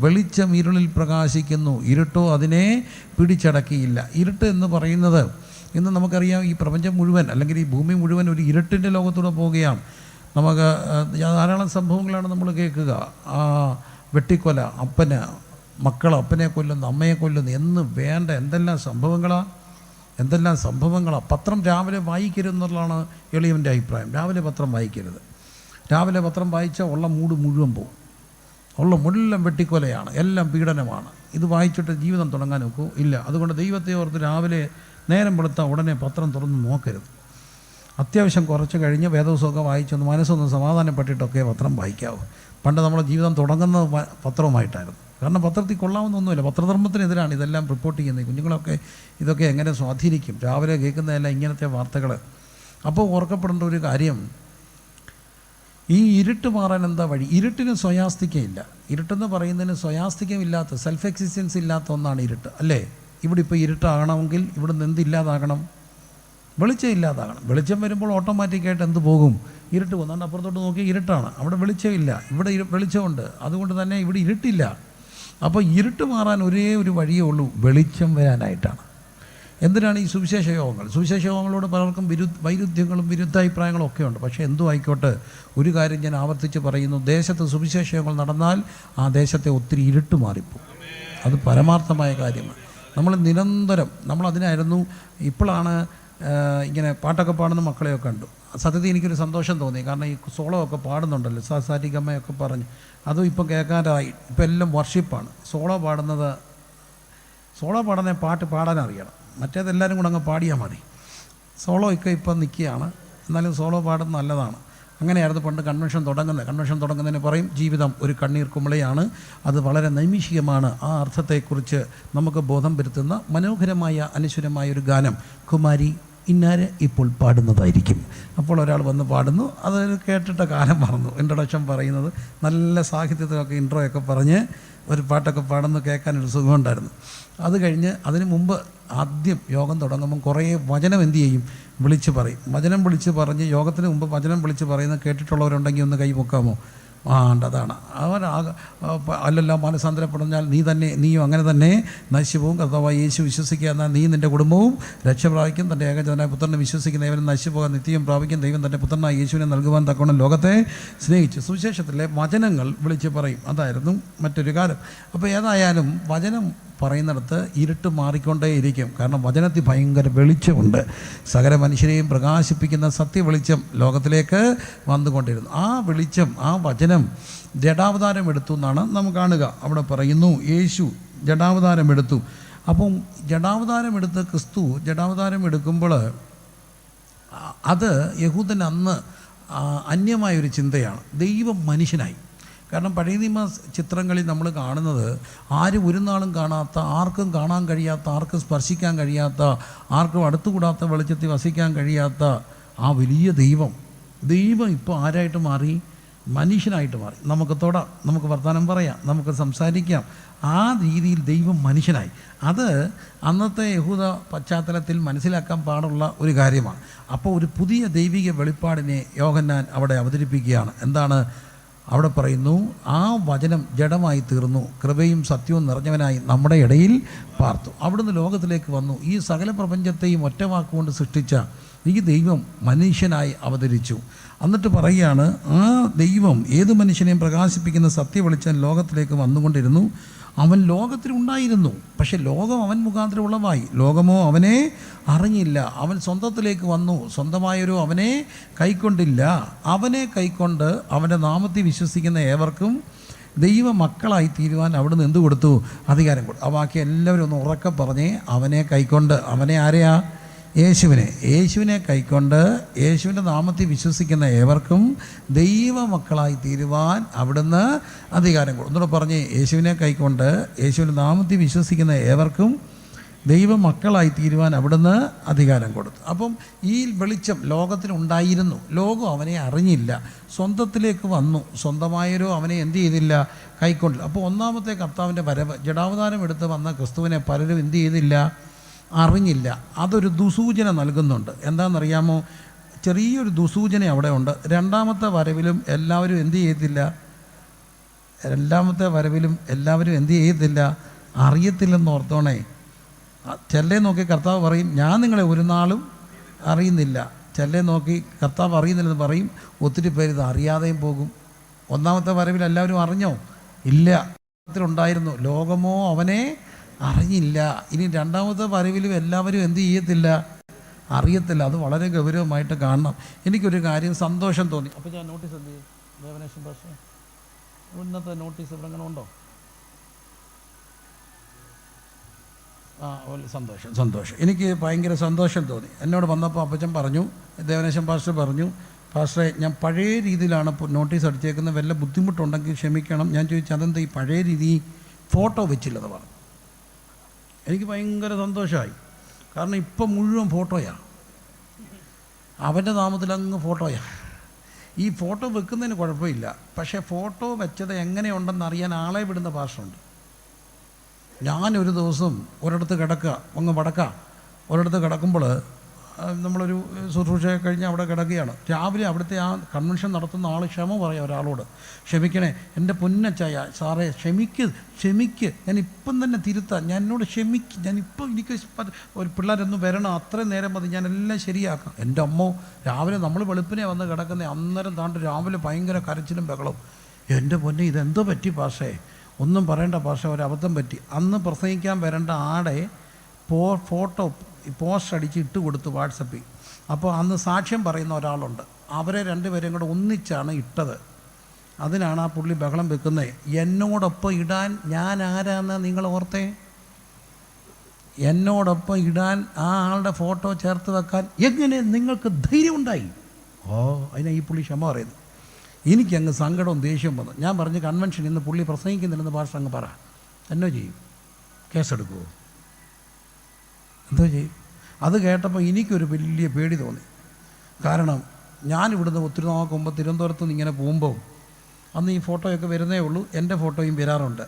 വെളിച്ചം ഇരുളിൽ പ്രകാശിക്കുന്നു, ഇരുട്ടോ അതിനെ പിടിച്ചടക്കിയില്ല. ഇരുട്ട് എന്ന് പറയുന്നത് ഇന്ന് നമുക്കറിയാം, ഈ പ്രപഞ്ചം മുഴുവൻ അല്ലെങ്കിൽ ഈ ഭൂമി മുഴുവൻ ഒരു ഇരുട്ടിൻ്റെ ലോകത്തൂടെ പോവുകയാണ്. നമുക്ക് ധാരാളം സംഭവങ്ങളാണ് നമ്മൾ കേൾക്കുക. വെട്ടിക്കൊല, അപ്പനെ കൊല്ലുന്നു, അമ്മയെ കൊല്ലുന്നു എന്ന് വേണ്ട എന്തെല്ലാം സംഭവങ്ങളാണ്. പത്രം രാവിലെ വായിക്കരുതെന്നുള്ളതാണ് എളിയവൻ്റെ അഭിപ്രായം. രാവിലെ പത്രം വായിക്കരുത്. രാവിലെ പത്രം വായിച്ചാൽ ഉള്ള മൂഡ് മുഴുവൻ പോകും. മുഴുവൻ വെട്ടിക്കൊലയാണ്, എല്ലാം പീഡനമാണ്. ഇത് വായിച്ചിട്ട് ജീവിതം തുടങ്ങാൻ നോക്കൂ? ഇല്ല. അതുകൊണ്ട് ദൈവത്തെ ഓർത്ത് രാവിലെ നേരം വെളുത്താൽ ഉടനെ പത്രം തുറന്ന് നോക്കരുത്. അത്യാവശ്യം കുറച്ച് കഴിഞ്ഞ് വേദപുസ്തകമൊക്കെ വായിച്ചൊന്ന് മനസ്സൊന്ന് സമാധാനപ്പെട്ടിട്ടൊക്കെ പത്രം വായിക്കാവൂ. പണ്ട് നമ്മുടെ ജീവിതം തുടങ്ങുന്നത് പത്രവുമായിട്ടായിരുന്നു. കാരണം പത്രത്തിൽ കൊള്ളാവുന്നൊന്നുമില്ല. പത്രധർമ്മത്തിനെതിരാണ് ഇതെല്ലാം റിപ്പോർട്ട് ചെയ്യുന്നത്. കുഞ്ഞുങ്ങളൊക്കെ ഇതൊക്കെ എങ്ങനെ സ്വാധീനിക്കും? രാവിലെ കേൾക്കുന്നതെല്ലാം ഇങ്ങനത്തെ വാർത്തകൾ. അപ്പോൾ ഓർക്കപ്പെടേണ്ട ഒരു കാര്യം, ഈ ഇരുട്ട് മാറാൻ എന്താ വഴി? ഇരുട്ടിന് സ്വയാസ്തികയില്ല. ഇരുട്ടെന്ന് പറയുന്നതിന് സ്വയാസ്തികമില്ലാത്ത, സെൽഫ് എക്സിസ്റ്റൻസ് ഇല്ലാത്ത ഒന്നാണ് ഇരുട്ട്, അല്ലേ? ഇവിടെ ഇപ്പോൾ ഇരുട്ടാകണമെങ്കിൽ ഇവിടുന്ന് എന്തില്ലാതാകണം? വെളിച്ചം ഇല്ലാതാകണം. വെളിച്ചം വരുമ്പോൾ ഓട്ടോമാറ്റിക്കായിട്ട് എന്ത് പോകും? ഇരുട്ട് പോകും. അതുകൊണ്ട് അപ്പുറത്തോട്ട് നോക്കി ഇരുട്ടാണ്, അവിടെ വെളിച്ചമില്ല. ഇവിടെ വെളിച്ചമുണ്ട്, അതുകൊണ്ട് തന്നെ ഇവിടെ ഇരുട്ടില്ല. അപ്പോൾ ഇരുട്ട് മാറാൻ ഒരേ ഒരു വഴിയേ ഉള്ളൂ, വെളിച്ചം വരാനായിട്ടാണ്. എന്തിനാണ് ഈ സുവിശേഷ യോഗങ്ങൾ? സുവിശേഷ യോഗങ്ങളോട് പലർക്കും വൈരുദ്ധ്യങ്ങളും വിരുദ്ധാഭിപ്രായങ്ങളും ഒക്കെ ഉണ്ട്. പക്ഷേ എന്തു ആയിക്കോട്ടെ, ഒരു കാര്യം ഞാൻ ആവർത്തിച്ച് പറയുന്നു, ദേശത്ത് സുവിശേഷ യോഗങ്ങൾ നടന്നാൽ ആ ദേശത്തെ ഒത്തിരി ഇരുട്ട് മാറിപ്പോകും. അത് പരമാർത്ഥമായ കാര്യമാണ്. നമ്മൾ നിരന്തരം നമ്മളതിനായിരുന്നു. ഇപ്പോഴാണ് ഇങ്ങനെ പാട്ടൊക്കെ പാടുന്ന മക്കളെയൊക്കെ കണ്ടു. സത്യത്തിൽ എനിക്കൊരു സന്തോഷം തോന്നി. കാരണം ഈ സോളോ ഒക്കെ പാടുന്നുണ്ടല്ലോ, സാരിഗമ്മയൊക്കെ പറഞ്ഞ്, അതും ഇപ്പം കേൾക്കാനായി. ഇപ്പം എല്ലാം വർഷിപ്പാണ്. സോളോ പാടുന്ന പാട്ട് പാടാനറിയണം. മറ്റേതെല്ലാവരും കൂടെ അങ്ങ് പാടിയാൽ മതി. സോളോ ഒക്കെ ഇപ്പം നിൽക്കുകയാണ്. എന്നാലും സോളോ പാടുന്നത് നല്ലതാണ്. അങ്ങനെയായിരുന്നു പണ്ട് കൺവെൻഷൻ തുടങ്ങുന്നതിന് പറയും, ജീവിതം ഒരു കണ്ണീർ കുമിളയാണ്, അത് വളരെ നൈമിഷികമാണ്. ആ അർത്ഥത്തെക്കുറിച്ച് നമുക്ക് ബോധം വരുത്തുന്ന മനോഹരമായ അനശ്വരമായ ഒരു ഗാനം കുമാരി ഇന്നാര് ഇപ്പോൾ പാടുന്നതായിരിക്കും. അപ്പോൾ ഒരാൾ വന്ന് പാടുന്നു, അത് കേട്ടിട്ട കാലം മറന്നു. ഇൻട്രൊഡക്ഷൻ പറയുന്നത് നല്ല സാഹിത്യത്തിലൊക്കെ ഇൻട്രോയൊക്കെ പറഞ്ഞ് ഒരു പാട്ടൊക്കെ പാടുന്നു, കേൾക്കാനൊരു സുഖമുണ്ടായിരുന്നു. അത് കഴിഞ്ഞ് അതിന് മുമ്പ് ആദ്യം യോഗം തുടങ്ങുമ്പം കുറേ വചനം എന്തു ചെയ്യും? വിളിച്ച് പറയും. വചനം വിളിച്ച് പറഞ്ഞ് യോഗത്തിന് മുമ്പ് വചനം വിളിച്ച് പറയുന്നത് കേട്ടിട്ടുള്ളവരുണ്ടെങ്കിൽ ഒന്ന് കൈ പൊക്കാമോ? അതാണ് അല്ലെല്ലാം മാനസാന്തരപ്പെടുന്നാൽ നീയും അങ്ങനെ തന്നെ നശിച്ചുപോകും. കർത്താവായ യേശു വിശ്വസിക്കുക എന്നാൽ നീ നിൻ്റെ കുടുംബവും രക്ഷ പ്രാപിക്കും. തൻ്റെ ഏകജനായ പുത്രനെ വിശ്വസിക്കുന്ന ഏവനും നശിച്ചുപോകാൻ നിത്യം പ്രാപിക്കും. ദൈവം തൻ്റെ പുത്രനായ യേശുവിനെ നൽകുവാൻ തക്കവണ്ണം ലോകത്തെ സ്നേഹിച്ചു. സുവിശേഷത്തിലെ വചനങ്ങൾ വിളിച്ച് പറയും. അതായിരുന്നു മറ്റൊരു കാലം. അപ്പോൾ ഏതായാലും വചനം പറയുന്നിടത്ത് ഇരുട്ട് മാറിക്കൊണ്ടേയിരിക്കും. കാരണം വചനത്തിൽ ഭയങ്കര വെളിച്ചമുണ്ട്. സകല മനുഷ്യരെയും പ്രകാശിപ്പിക്കുന്ന സത്യവെളിച്ചം ലോകത്തിലേക്ക് വന്നുകൊണ്ടിരുന്നു. ആ വെളിച്ചം, ആ വചനം ജഡാവതാരം എടുത്തു എന്നാണ് നാം കാണുക. അവിടെ പറയുന്നു യേശു ജഡാവതാരം എടുത്തു. അപ്പം ജഡാവതാരം എടുത്ത് ക്രിസ്തു ജഡാവതാരം എടുക്കുമ്പോൾ അത് യഹൂദൻ അന്ന് അന്യമായൊരു ചിന്തയാണ്. ദൈവം മനുഷ്യനായി. കാരണം പഴയ നിയമ ചിത്രങ്ങളിൽ നമ്മൾ കാണുന്നത് ആരും ഒരു നാളും കാണാത്ത, ആർക്കും കാണാൻ കഴിയാത്ത, ആർക്കും സ്പർശിക്കാൻ കഴിയാത്ത, ആർക്കും അടുത്തുകൂടാത്ത വെളിച്ചത്തിൽ വസിക്കാൻ കഴിയാത്ത ആ വലിയ ദൈവം ഇപ്പോൾ ആരായിട്ട് മാറി? മനുഷ്യനായിട്ട് മാറി. നമുക്ക് തൊടാം, നമുക്ക് വർത്തമാനം പറയാം, നമുക്ക് സംസാരിക്കാം. ആ രീതിയിൽ ദൈവം മനുഷ്യനായി. അത് അന്നത്തെ യഹൂദ പശ്ചാത്തലത്തിൽ മനസ്സിലാക്കാൻ പാടുള്ള ഒരു കാര്യമാണ്. അപ്പോൾ ഒരു പുതിയ ദൈവിക വെളിപ്പാടിനെ യോഹന്നാൻ അവിടെ അവതരിപ്പിക്കുകയാണ്. എന്താണ് അവിടെ പറയുന്നു? ആ വചനം ജഡമായി തീർന്നു, കൃപയും സത്യവും നിറഞ്ഞവനായി നമ്മുടെ ഇടയിൽ പാർത്തു. അവിടുന്ന് ലോകത്തിലേക്ക് വന്നു. ഈ സകല പ്രപഞ്ചത്തെയും ഒറ്റ വാക്കുകൊണ്ട് സൃഷ്ടിച്ച ഈ ദൈവം മനുഷ്യനായി അവതരിച്ചു. എന്നിട്ട് പറയുകയാണ്, ആ ദൈവം ഏത് മനുഷ്യനെയും പ്രകാശിപ്പിക്കുന്ന സത്യവെളിച്ചം ലോകത്തിലേക്ക് വന്നുകൊണ്ടിരുന്നു. അവൻ ലോകത്തിലുണ്ടായിരുന്നു, പക്ഷെ ലോകം അവൻ മുഖാന്തരം ഉളവായി. ലോകമോ അവനെ അറിഞ്ഞില്ല. അവൻ സ്വന്തത്തിലേക്ക് വന്നു, സ്വന്തമായൊരു അവനെ കൈക്കൊണ്ടില്ല. അവനെ കൈക്കൊണ്ട് അവൻ്റെ നാമത്തിൽ വിശ്വസിക്കുന്ന ഏവർക്കും ദൈവ മക്കളായി തീരുവാൻ അവിടുന്ന് എന്ത് കൊടുത്തു? അധികാരം കൊടുത്തു. ആ ബാക്കി എല്ലാവരും ഒന്ന് ഉറക്കെ പറഞ്ഞേ, അവനെ കൈക്കൊണ്ട്. അവനെ ആരെയാ? യേശുവിനെ കൈക്കൊണ്ട് യേശുവിൻ്റെ നാമത്തിൽ വിശ്വസിക്കുന്ന ഏവർക്കും ദൈവമക്കളായി തീരുവാൻ അവിടുന്ന് അധികാരം കൊടുത്തു. ഒന്നുകൂടെ പറഞ്ഞേ, യേശുവിനെ കൈക്കൊണ്ട് യേശുവിൻ്റെ നാമത്തിൽ വിശ്വസിക്കുന്ന ഏവർക്കും ദൈവമക്കളായി തീരുവാൻ അവിടുന്ന് അധികാരം കൊടുത്തു. അപ്പം ഈ വെളിച്ചം ലോകത്തിനുണ്ടായിരുന്നു. ലോകം അവനെ അറിഞ്ഞില്ല, സ്വന്തത്തിലേക്ക് വന്നു. സ്വന്തമായൊരു അവനെ എന്ത് ചെയ്തില്ല? കൈക്കൊണ്ടില്ല. അപ്പോൾ ഒന്നാമത്തെ കർത്താവിൻ്റെ വരവ്, ജഡാവതാരം എടുത്ത് വന്ന ക്രിസ്തുവിനെ പലരും എന്ത് ചെയ്തില്ല? അറിഞ്ഞില്ല. അതൊരു ദുസൂചന നൽകുന്നുണ്ട്. എന്താണെന്നറിയാമോ? ചെറിയൊരു ദുസൂചന അവിടെ ഉണ്ട്. രണ്ടാമത്തെ വരവിലും എല്ലാവരും എന്ത് ചെയ്യത്തില്ല? രണ്ടാമത്തെ വരവിലും എല്ലാവരും എന്ത് ചെയ്യത്തില്ല, അറിയത്തില്ലെന്ന് ഓർത്തോണേ. ചെല്ലേ നോക്കി കർത്താവ് പറയും, ഞാൻ നിങ്ങളെ ഒരു നാളും അറിയുന്നില്ല. ചെല്ലേ നോക്കി കർത്താവ് അറിയുന്നില്ലെന്ന് പറയും. ഒത്തിരി പേര് ഇത് അറിയാതെയും പോകും. ഒന്നാമത്തെ വരവിൽ എല്ലാവരും അറിഞ്ഞോ? ഇല്ല, ഉണ്ടായിരുന്നു, ലോകമോ അവനെ അറിഞ്ഞില്ല. ഇനി രണ്ടാമത്തെ വരവിലും എല്ലാവരും എന്ത് ചെയ്യത്തില്ല, അറിയത്തില്ല. അത് വളരെ ഗൗരവമായിട്ട് കാണണം. എനിക്കൊരു കാര്യം സന്തോഷം തോന്നി. അപ്പോൾ ഞാൻ നോട്ടീസ് എന്ത് ചെയ്യും, ദേവനേശൻ ഭാഷ ഇന്നത്തെ നോട്ടീസ് ഇവിടെ അങ്ങനെ ഉണ്ടോ? സന്തോഷം. എനിക്ക് ഭയങ്കര സന്തോഷം തോന്നി. എന്നോട് വന്നപ്പോൾ അപ്പച്ചൻ പറഞ്ഞു, ദേവനേശൻ പാസ്റ്റർ പറഞ്ഞു, പാസ്റ്ററെ ഞാൻ പഴയ രീതിയിലാണ് നോട്ടീസ് അടിച്ചേക്കുന്നത്, വല്ല ബുദ്ധിമുട്ടുണ്ടെങ്കിൽ ക്ഷമിക്കണം. ഞാൻ ചോദിച്ചു അതെന്താ ഈ പഴയ രീതി, ഫോട്ടോ വെച്ചില്ലെന്ന് പറഞ്ഞു. എനിക്ക് ഭയങ്കര സന്തോഷമായി. കാരണം ഇപ്പം മുഴുവൻ ഫോട്ടോയാണ്, അവൻ്റെ നാമത്തിൽ അങ്ങ് ഫോട്ടോയാണ്. ഈ ഫോട്ടോ വെക്കുന്നതിന് കുഴപ്പമില്ല, പക്ഷേ ഫോട്ടോ വെച്ചത് എങ്ങനെയുണ്ടെന്ന് അറിയാൻ ആളെ വിടുന്ന ഭാഷയുണ്ട്. ഞാനൊരു ദിവസം ഒരിടത്ത് കിടക്കുക, അങ്ങ് വടക്ക ഒരിടത്ത് കിടക്കുമ്പോൾ നമ്മളൊരു ശുശ്രൂഷയൊക്കെ കഴിഞ്ഞ് അവിടെ കിടക്കുകയാണ്. രാവിലെ അവിടുത്തെ ആ കൺവെൻഷൻ നടത്തുന്ന ആൾ ക്ഷമ പറയാം ഒരാളോട്, ക്ഷമിക്കണേ എൻ്റെ പൊന്നച്ചായ സാറേ, ക്ഷമിക്ക് ഞാനിപ്പം തന്നെ തിരുത്താം, ഞാൻ എന്നോട് ക്ഷമിക്ക്, ഞാനിപ്പം എനിക്ക് ഒരു പിള്ളേരൊന്നും വരണം, അത്രയും നേരം മതി, ഞാനെല്ലാം ശരിയാക്കാം. എൻ്റെ അമ്മോ, രാവിലെ നമ്മൾ വെളുപ്പിനെ വന്ന് കിടക്കുന്ന അന്നേരം താണ്ട് രാവിലെ ഭയങ്കര കരച്ചിലും ബഹളവും. എൻ്റെ പൊന്നെ, ഇതെന്തോ പറ്റി പാഷേ? ഒന്നും പറയേണ്ട പാഷ, ഒരബദ്ധം പറ്റി. അന്ന് പ്രസംഗിക്കാൻ വരേണ്ട ആടെ ഫോട്ടോ പോസ്റ്റ് അടിച്ച് ഇട്ട് കൊടുത്തു വാട്സപ്പിൽ. അപ്പോൾ അന്ന് സാക്ഷ്യം പറയുന്ന ഒരാളുണ്ട്, അവരെ രണ്ടുപേരെയും കൂടെ ഒന്നിച്ചാണ് ഇട്ടത്. അതിനാണ് ആ പുള്ളി ബഹളം വെക്കുന്നത്. എന്നോടൊപ്പം ഇടാൻ ഞാൻ ആരാന്ന് നിങ്ങൾ ഓർത്തേ? എന്നോടൊപ്പം ഇടാൻ ആ ആളുടെ ഫോട്ടോ ചേർത്ത് വെക്കാൻ എങ്ങനെ നിങ്ങൾക്ക് ധൈര്യം ഉണ്ടായി? അതിനാ ഈ പുള്ളി ക്ഷമ പറയുന്നത്. എനിക്കങ്ങ് സങ്കടവും ദേഷ്യം വന്നു. ഞാൻ പറഞ്ഞു, കൺവെൻഷൻ ഇന്ന് പുള്ളി പ്രസംഗിക്കുന്നില്ലെന്ന് ഭാഷ അങ്ങ് പറ, എന്നോ ചെയ്യും? കേസെടുക്കുമോ? എന്തോ ചെയ്യും? അത് കേട്ടപ്പോൾ എനിക്കൊരു വലിയ പേടി തോന്നി. കാരണം ഞാനിവിടുന്ന് ഒത്തിരി നോക്കുമ്പോൾ തിരുവനന്തപുരത്ത് നിന്ന് ഇങ്ങനെ പോകുമ്പോൾ അന്ന് ഈ ഫോട്ടോയൊക്കെ വരുന്നേ ഉള്ളൂ, എൻ്റെ ഫോട്ടോയും വരാറുണ്ട്.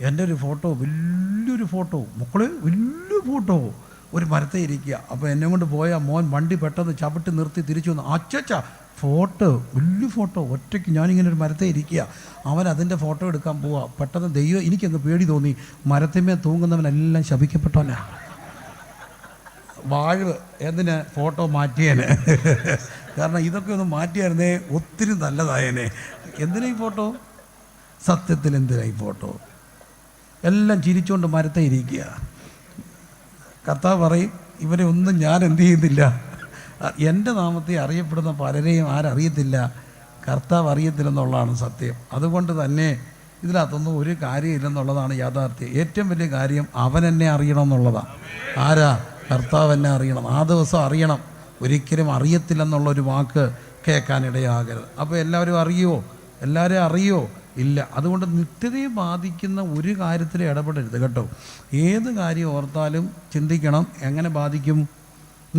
എൻ്റെ ഒരു ഫോട്ടോ, വലിയൊരു ഫോട്ടോ, മക്കളെ വലിയ ഫോട്ടോ, ഒരു മരത്തെ ഇരിക്കുക. അപ്പോൾ എന്നെ കൊണ്ട് പോയ മോൻ വണ്ടി പെട്ടെന്ന് ചവിട്ടി നിർത്തി തിരിച്ചു വന്നു, അച്ചച്ച ഫോട്ടോ, വലിയ ഫോട്ടോ, ഒറ്റയ്ക്ക് ഞാനിങ്ങനെ ഒരു മരത്തെ ഇരിക്കുക. അവൻ അതിൻ്റെ ഫോട്ടോ എടുക്കാൻ പോവുക. പെട്ടെന്ന് ദൈവം, എനിക്കങ്ങ് പേടി തോന്നി. മരത്തിന്മേ തൂങ്ങുന്നവനെല്ലാം ശപിക്കപ്പെട്ടവനാ. വാഴ് എന്തിന് ഫോട്ടോ മാറ്റിയേനെ? കാരണം ഇതൊക്കെ ഒന്ന് മാറ്റിയായിരുന്നേ ഒത്തിരി നല്ലതായേനെ. എന്തിനാ ഈ ഫോട്ടോ? സത്യത്തിൽ എന്തിനാ ഈ ഫോട്ടോ? എല്ലാം ചിരിച്ചുകൊണ്ട് മരത്തെ ഇരിക്കുക. കർത്താവ് പറയും, ഇവരെ ഒന്നും ഞാൻ എന്ത് ചെയ്യുന്നില്ല, എൻ്റെ നാമത്തെ അറിയപ്പെടുന്ന പലരെയും ആരറിയത്തില്ല, കർത്താവ് അറിയത്തില്ലെന്നുള്ളതാണ് സത്യം. അതുകൊണ്ട് തന്നെ ഇതിനകത്തൊന്നും ഒരു കാര്യമില്ലെന്നുള്ളതാണ് യാഥാർത്ഥ്യം. ഏറ്റവും വലിയ കാര്യം അവൻ എന്നെ അറിയണം എന്നുള്ളതാണ്. ആരാ? കർത്താവ് എന്നെ അറിയണം. ആ ദിവസം അറിയണം. ഒരിക്കലും അറിയത്തില്ലെന്നുള്ളൊരു വാക്ക് കേൾക്കാനിടയാകരുത്. അപ്പോൾ എല്ലാവരും അറിയുമോ? എല്ലാവരും അറിയുമോ? ഇല്ല. അതുകൊണ്ട് നിത്യതയെ ബാധിക്കുന്ന ഒരു കാര്യത്തിൽ ഇടപെടരുത് കേട്ടോ. ഏത് കാര്യം ഓർത്താലും ചിന്തിക്കണം, എങ്ങനെ ബാധിക്കും?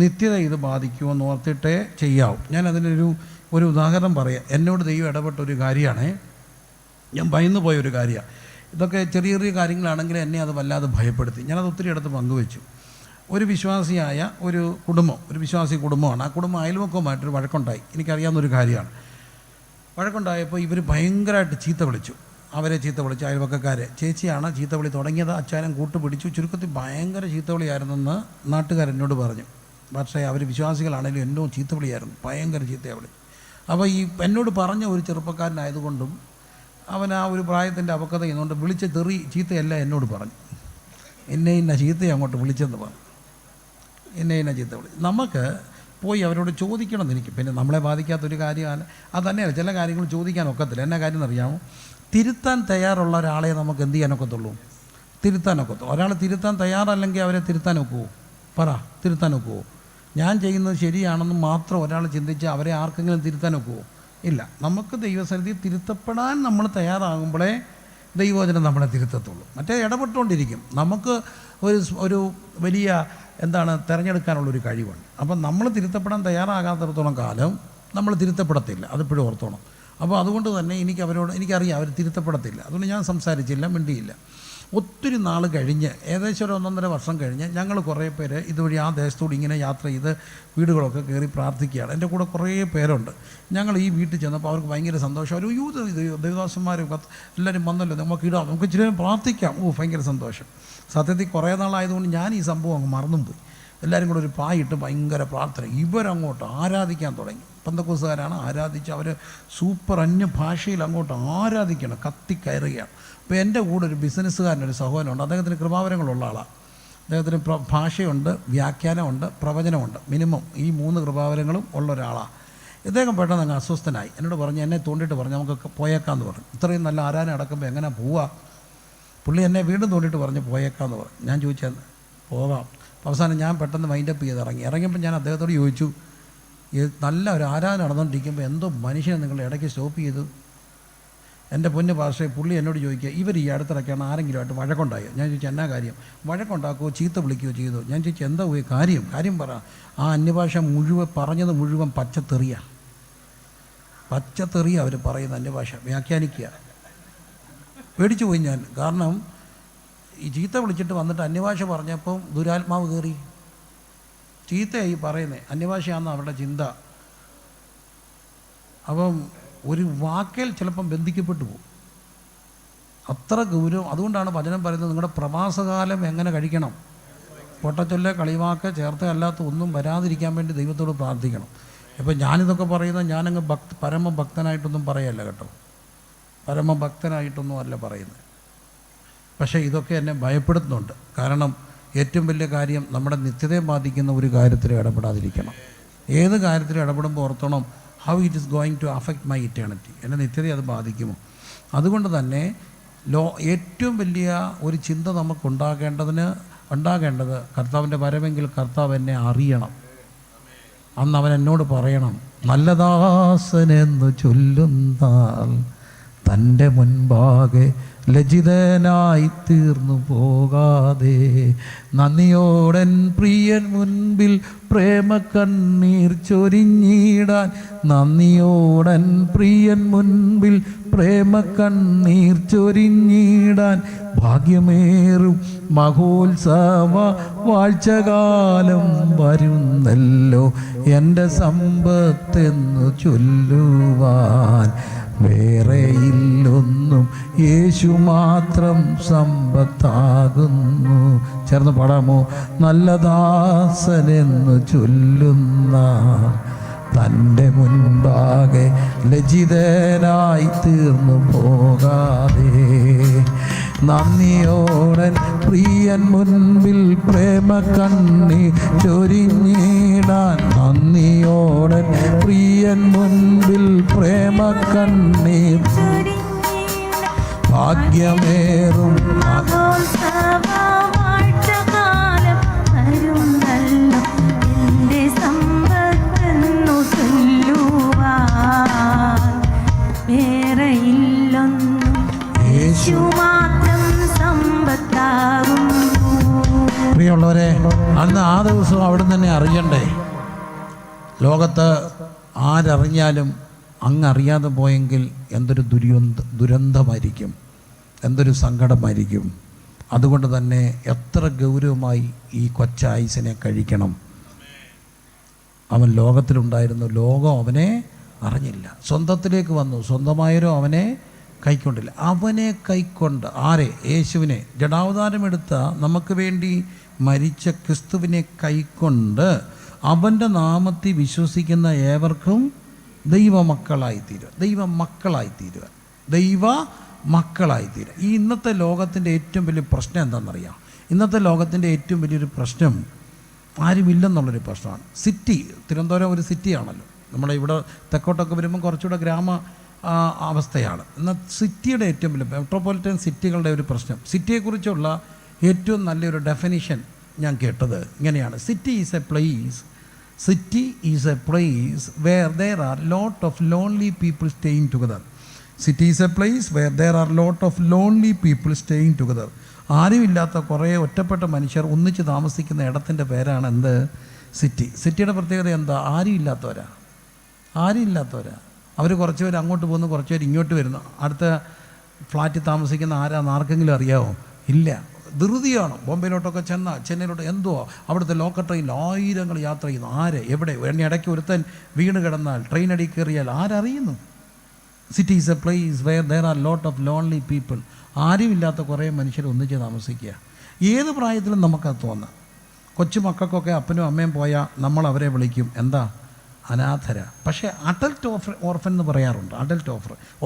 നിത്യത ഇത് ബാധിക്കുമെന്ന് ഓർത്തിട്ടേ ചെയ്യാവും. ഞാൻ അതിനൊരു ഉദാഹരണം പറയാം. എന്നോട് ദൈവം ഇടപെട്ട ഒരു കാര്യമാണ്. ഞാൻ ഭയന്നു പോയൊരു കാര്യമാണ്. ഇതൊക്കെ ചെറിയ ചെറിയ കാര്യങ്ങളാണെങ്കിൽ എന്നെ അത് വല്ലാതെ ഭയപ്പെടുത്തി. ഞാനത് ഒത്തിരി ഇടത്ത് പങ്കുവെച്ചു. ഒരു വിശ്വാസിയായ ഒരു കുടുംബം, ഒരു വിശ്വാസി കുടുംബമാണ്. ആ കുടുംബം അയൽവക്കവുമായിട്ടൊരു വഴക്കുണ്ടായി. എനിക്കറിയാവുന്നൊരു കാര്യമാണ്. വഴക്കുണ്ടായപ്പോൾ ഇവർ ഭയങ്കരമായിട്ട് ചീത്ത വിളിച്ചു. അവരെ ചീത്ത വിളിച്ചു, അയൽവക്കക്കാരെ. ചേച്ചിയാണ് ചീത്ത വിളി തുടങ്ങിയത്. അച്ചാരം കൂട്ടുപിടിച്ചു. ചുരുക്കത്തിൽ ഭയങ്കര ചീത്തവിളിയായിരുന്നെന്ന് നാട്ടുകാരെന്നോട് പറഞ്ഞു. പക്ഷേ അവർ വിശ്വാസികളാണെങ്കിലും എന്നോ ചീത്തവിളിയായിരുന്നു, ഭയങ്കര ചീത്തവിളി. അപ്പോൾ ഈ എന്നോട് പറഞ്ഞ ഒരു ചെറുപ്പക്കാരനായതുകൊണ്ടും അവൻ ആ ഒരു പ്രായത്തിൻ്റെ അപക്വത ചെയ്യുന്നതുകൊണ്ട് വിളിച്ച ചീത്തയല്ല എന്നോട് പറഞ്ഞു. എന്നെ ഇന്ന ചീത്തയെ അങ്ങോട്ട് വിളിച്ചെന്ന് പറഞ്ഞു. എന്നെ ഇന്ന ചീത്ത വിളി. നമുക്ക് പോയി അവരോട് ചോദിക്കണമെന്ന് എനിക്ക്. പിന്നെ നമ്മളെ ബാധിക്കാത്തൊരു കാര്യമാണ്. അത് തന്നെയല്ല, ചില കാര്യങ്ങൾ ചോദിക്കാൻ ഒക്കത്തില്ല. എന്നാ കാര്യം എന്നറിയാമോ? തിരുത്താൻ തയ്യാറുള്ള ഒരാളെ നമുക്ക് എന്ത് ചെയ്യാനൊക്കത്തുള്ളൂ? തിരുത്താനൊക്കത്തുള്ളൂ. ഒരാൾ തിരുത്താൻ തയ്യാറല്ലെങ്കിൽ അവരെ തിരുത്താൻ ഒക്കുമോ? പറ, തിരുത്താൻ ഒക്കുമോ? ഞാൻ ചെയ്യുന്നത് ശരിയാണെന്ന് മാത്രം ഒരാൾ ചിന്തിച്ച് അവരെ ആർക്കെങ്കിലും തിരുത്താൻ ഒക്കുമോ? ഇല്ല. നമുക്ക് ദൈവസന്നിധിയിൽ തിരുത്തപ്പെടാൻ നമ്മൾ തയ്യാറാകുമ്പോഴേ ദൈവവചനം നമ്മളെ തിരുത്തത്തുള്ളൂ. മറ്റേ ഇടപെട്ടുകൊണ്ടിരിക്കും. നമുക്ക് ഒരു വലിയ തിരഞ്ഞെടുക്കാനുള്ളൊരു കഴിവുണ്ട്. അപ്പം നമ്മൾ തിരുത്തപ്പെടാൻ തയ്യാറാകാത്തിടത്തോളം കാലം നമ്മൾ തിരുത്തപ്പെടത്തില്ല. അതിപ്പോഴും ഓർത്തോണം. അപ്പോൾ അതുകൊണ്ട് തന്നെ എനിക്കറിയാം അവർ തിരുത്തപ്പെടത്തില്ല. അതുകൊണ്ട് ഞാൻ സംസാരിച്ചില്ല, മിണ്ടിയില്ല. ഒത്തിരി നാൾ കഴിഞ്ഞ് ഏകദേശം ഒരു 1.5 വർഷം കഴിഞ്ഞ് ഞങ്ങൾ കുറേ പേര് ഇതുവഴി ആ ദേശത്തോട് ഇങ്ങനെ യാത്ര ചെയ്ത് വീടുകളൊക്കെ കയറി പ്രാർത്ഥിക്കുകയാണ്. എൻ്റെ കൂടെ കുറേ പേരുണ്ട്. ഞങ്ങൾ ഈ വീട്ടിൽ ചെന്നപ്പോൾ അവർക്ക് ഭയങ്കര സന്തോഷം. ഒരു ദേവദാസന്മാരും എല്ലാവരും വന്നല്ലോ, നമുക്ക് ഇടാം, നമുക്ക് ഇച്ചിരി പ്രാർത്ഥിക്കാം. ഭയങ്കര സന്തോഷം. സത്യത്തിൽ കുറേ നാളായതുകൊണ്ട് ഞാൻ ഈ സംഭവം അങ്ങ് മറന്നും പോയി. എല്ലാവരും കൂടെ ഒരു പായിട്ട് ഭയങ്കര പ്രാർത്ഥന. ഇവരങ്ങോട്ട് ആരാധിക്കാൻ തുടങ്ങി. പെന്തക്കോസ്തുകാരാണ്, ആരാധിച്ച് അവർ സൂപ്പർ അന്യ ഭാഷയിൽ അങ്ങോട്ട് ആരാധിക്കണം, കത്തിക്കയറുകയാണ്. അപ്പോൾ എൻ്റെ കൂടെ ഒരു ബിസിനസ്സുകാരനൊരു സഹോദരനുണ്ട്. അദ്ദേഹത്തിന് കൃപാവരങ്ങളുള്ള ആളാണ്. അദ്ദേഹത്തിന് ഭാഷയുണ്ട്, വ്യാഖ്യാനമുണ്ട്, പ്രവചനമുണ്ട്. മിനിമം ഈ 3 കൃപാവരങ്ങളും ഉള്ള ഒരാളാണ്. ഇദ്ദേഹം പെട്ടെന്ന് അങ്ങ് അസ്വസ്ഥനായി. എന്നോട് പറഞ്ഞു, എന്നെ തോണ്ടിയിട്ട് പറഞ്ഞു നമുക്ക് പോയേക്കാമെന്ന് പറഞ്ഞു. ഇത്രയും നല്ല ആരാധന അടക്കുമ്പോൾ എങ്ങനെ പോവുക? പുള്ളി എന്നെ വീണ്ടും തോണ്ടിയിട്ട് പറഞ്ഞ് പോയേക്കാമെന്ന് പറഞ്ഞു. ഞാൻ ചോദിച്ചാൽ പോകാം. അവസാനം ഞാൻ പെട്ടെന്ന് മൈൻഡപ്പ് ചെയ്ത് ഇറങ്ങിയപ്പോൾ ഞാൻ അദ്ദേഹത്തോട് ചോദിച്ചു, നല്ല ഒരു ആരാധന നടന്നുകൊണ്ടിരിക്കുമ്പോൾ എന്തോ മനുഷ്യനെ നിങ്ങൾ ഇടയ്ക്ക് സ്റ്റോപ്പ് ചെയ്തു? എൻ്റെ പൊന്ന് പാസ്റ്ററെ, പുള്ളി എന്നോട് ചോദിക്കുക, ഇവർ ഈ അടുത്തിടയ്ക്കാണ് ആരെങ്കിലുമായിട്ട് വഴക്കുണ്ടായോ? ഞാൻ ചോദിച്ചു, എന്നാ കാര്യം? വഴക്കുണ്ടാക്കുകയോ ചീത്ത വിളിക്കുകയോ ചെയ്തോ? ഞാൻ ചോദിച്ചു, എന്താ പോയി കാര്യം പറ. ആ അന്യഭാഷ പറഞ്ഞത് മുഴുവൻ പച്ചത്തെറിയ അവർ പറയുന്ന അന്യഭാഷ വ്യാഖ്യാനിക്കുക. പേടിച്ചു പോയി ഞാൻ. കാരണം ഈ ചീത്ത വിളിച്ചിട്ട് വന്നിട്ട് അന്യഭാഷ പറഞ്ഞപ്പം ദുരാത്മാവ് കയറി. ചീത്തയായി പറയുന്നത്, അന്യഭാഷയാണെന്ന് അവരുടെ ചിന്ത. അപ്പം ഒരു വാക്കേൽ ചിലപ്പം ബന്ധിക്കപ്പെട്ടു പോകും. അത്ര ഗൗരവം. അതുകൊണ്ടാണ് വചനം പറയുന്നത്, നിങ്ങളുടെ പ്രവാസകാലം എങ്ങനെ കഴിക്കണം? പൊട്ടച്ചൊല്ല്, കളിവാക്ക് ചേർത്ത് അല്ലാത്ത ഒന്നും വരാതിരിക്കാൻ വേണ്ടി ദൈവത്തോട് പ്രാർത്ഥിക്കണം. ഇപ്പം ഞാനിതൊക്കെ പറയുന്നത് ഞാനങ്ങ് പരമഭക്തനായിട്ടൊന്നും പറയല്ല കേട്ടോ, പരമഭക്തനായിട്ടൊന്നും അല്ല പറയുന്നത്. പക്ഷേ ഇതൊക്കെ എന്നെ ഭയപ്പെടുത്തുന്നുണ്ട്. കാരണം ഏറ്റവും വലിയ കാര്യം നമ്മുടെ നിത്യതയെ ബാധിക്കുന്ന ഒരു കാര്യത്തിൽ ഇടപെടാതിരിക്കണം. ഏത് കാര്യത്തിലും ഇടപെടുമ്പോൾ ഓർത്തോണം, how it is going to affect my eternity, എൻ്റെ നിത്യതയെ അത് ബാധിക്കുമോ? അതുകൊണ്ട് തന്നെ ഏറ്റവും വലിയ ഒരു ചിന്ത ഉണ്ടാകേണ്ടത് കർത്താവിൻ്റെ വരവെങ്കിൽ കർത്താവ് എന്നെ അറിയണം. അന്ന് അവൻ എന്നോട് പറയണം, നല്ലദാസനെന്ന് ചൊല്ലുന്നാൽ തൻ്റെ മുൻപാകെ ലജ്ജിതനായി തീർന്നു പോകാതെ നന്ദിയോടൻ പ്രിയൻ മുൻപിൽ പ്രേമ കണ്ണീർ ചൊരിഞ്ഞിടാൻ, നന്ദിയോടൻ പ്രിയൻ മുൻപിൽ പ്രേമ കണ്ണീർ ചൊരിഞ്ഞിടാൻ ഭാഗ്യമേറും മഹോത്സവ വാഴ്ചകാലം വരുന്നല്ലോ എൻ്റെ സമ്പത്തെന്നു ചൊല്ലുവാൻ. വേറെയില്ലൊന്നും യേശു മാത്രം സമ്പത്താകുന്നു. ചേർന്ന് പാടാമോ? നല്ലദാസനെന്നു ചൊല്ലുന്ന തൻ്റെ മുൻപാകെ ലജ്ജിതനായി തീർന്നു പോകാതെ നന്ദിയോടൻ പ്രിയൻ മുൻപിൽ പ്രേമ കണ്ണീർ ചൊരിഞ്ഞിടാൻ, നന്ദിയോടൻ പ്രിയൻ മുൻപിൽ പ്രേമ കണ്ണീർ ഭാഗ്യമേറും പ്രിയമുള്ളവരെ, അന്ന് ആ ദിവസം അവിടെ തന്നെ അറിയണ്ടേ? ലോകത്ത് ആരറിഞ്ഞാലും അങ്ങറിയാതെ പോയെങ്കിൽ എന്തൊരു ദുരന്തമായിരിക്കും, എന്തൊരു സങ്കടമായിരിക്കും. അതുകൊണ്ട് തന്നെ എത്ര ഗൗരവമായി ഈ കൊച്ചായുസിനെ കഴിക്കണം. അവൻ ലോകത്തിലുണ്ടായിരുന്നു, ലോകം അവനെ അറിഞ്ഞില്ല. സ്വന്തത്തിലേക്ക് വന്നു, സ്വന്തമായവരോ അവനെ കൈക്കൊണ്ടില്ല. അവനെ കൈക്കൊണ്ട് ആരെ? യേശുവിനെ, ജഡാവതാരമെടുത്ത നമുക്ക് വേണ്ടി മരിച്ച ക്രിസ്തുവിനെ കൈക്കൊണ്ട് അവൻ്റെ നാമത്തിൽ വിശ്വസിക്കുന്ന ഏവർക്കും ദൈവമക്കളായിത്തീരുക. ദൈവമക്കളായിത്തീരുക. ഈ ഇന്നത്തെ ലോകത്തിൻ്റെ ഏറ്റവും വലിയ പ്രശ്നം എന്താണെന്നറിയാം? ഇന്നത്തെ ലോകത്തിൻ്റെ ഏറ്റവും വലിയൊരു പ്രശ്നം ആരുമില്ലെന്നുള്ളൊരു പ്രശ്നമാണ്. തിരുവനന്തപുരം ഒരു സിറ്റിയാണല്ലോ. നമ്മുടെ ഇവിടെ തെക്കോട്ടൊക്കെ വരുമ്പോൾ കുറച്ചുകൂടെ ഗ്രാമ അവസ്ഥയാണ്. എന്നാൽ സിറ്റിയുടെ ഏറ്റവും വലിയ മെട്രോപൊളിറ്റൻ സിറ്റികളുടെ ഒരു പ്രശ്നം, സിറ്റിയെക്കുറിച്ചുള്ള ഏറ്റവും നല്ലൊരു ഡെഫിനിഷൻ ഞാൻ കേട്ടത് ഇങ്ങനെയാണ്: city is a place where there are lot of lonely people staying together. City is a place where there are lot of lonely people staying together. ആരുമില്ലാത്ത കുറേ ഒറ്റപ്പെട്ട മനുഷ്യർ ഒന്നിച്ച് താമസിക്കുന്ന ഇടത്തിൻ്റെ പേരാണ് എന്ത്? സിറ്റി. സിറ്റിയുടെ പ്രത്യേകത എന്താ? ആരുമില്ലാത്തവരാ. അവർ കുറച്ച് പേര് അങ്ങോട്ട് പോകുന്നു, കുറച്ച് പേര് ഇങ്ങോട്ട് വരുന്നു. അടുത്ത ഫ്ലാറ്റിൽ താമസിക്കുന്ന ആരാന്ന് ആർക്കെങ്കിലും അറിയാമോ? ഇല്ല. ധൃതിയാണ്. ബോംബെയിലോട്ടൊക്കെ ചെന്നൈയിലോട്ട് എന്തോ അവിടുത്തെ ലോക്കൽ ട്രെയിനിൽ ആയിരങ്ങൾ യാത്ര ചെയ്യുന്നു. ആര് എവിടെ എന്നെ ഇടയ്ക്ക് ഒരുത്തൻ വീണ് കിടന്നാൽ ട്രെയിൻ അടി കയറിയാൽ ആരറിയുന്നു? City is a place where there are lot of lonely people. ആരുമില്ലാത്ത കുറേ മനുഷ്യർ ഒന്നിച്ച് താമസിക്കുക. ഏത് പ്രായത്തിലും നമുക്കത് തോന്നാം. കൊച്ചു മക്കൾക്കൊക്കെ അപ്പനും അമ്മയും പോയാൽ നമ്മൾ അവരെ വിളിക്കും എന്താ? അനാഥര. പക്ഷേ അഡൽട്ട് ഓർഫൻ എന്ന് പറയാറുണ്ട്. Adult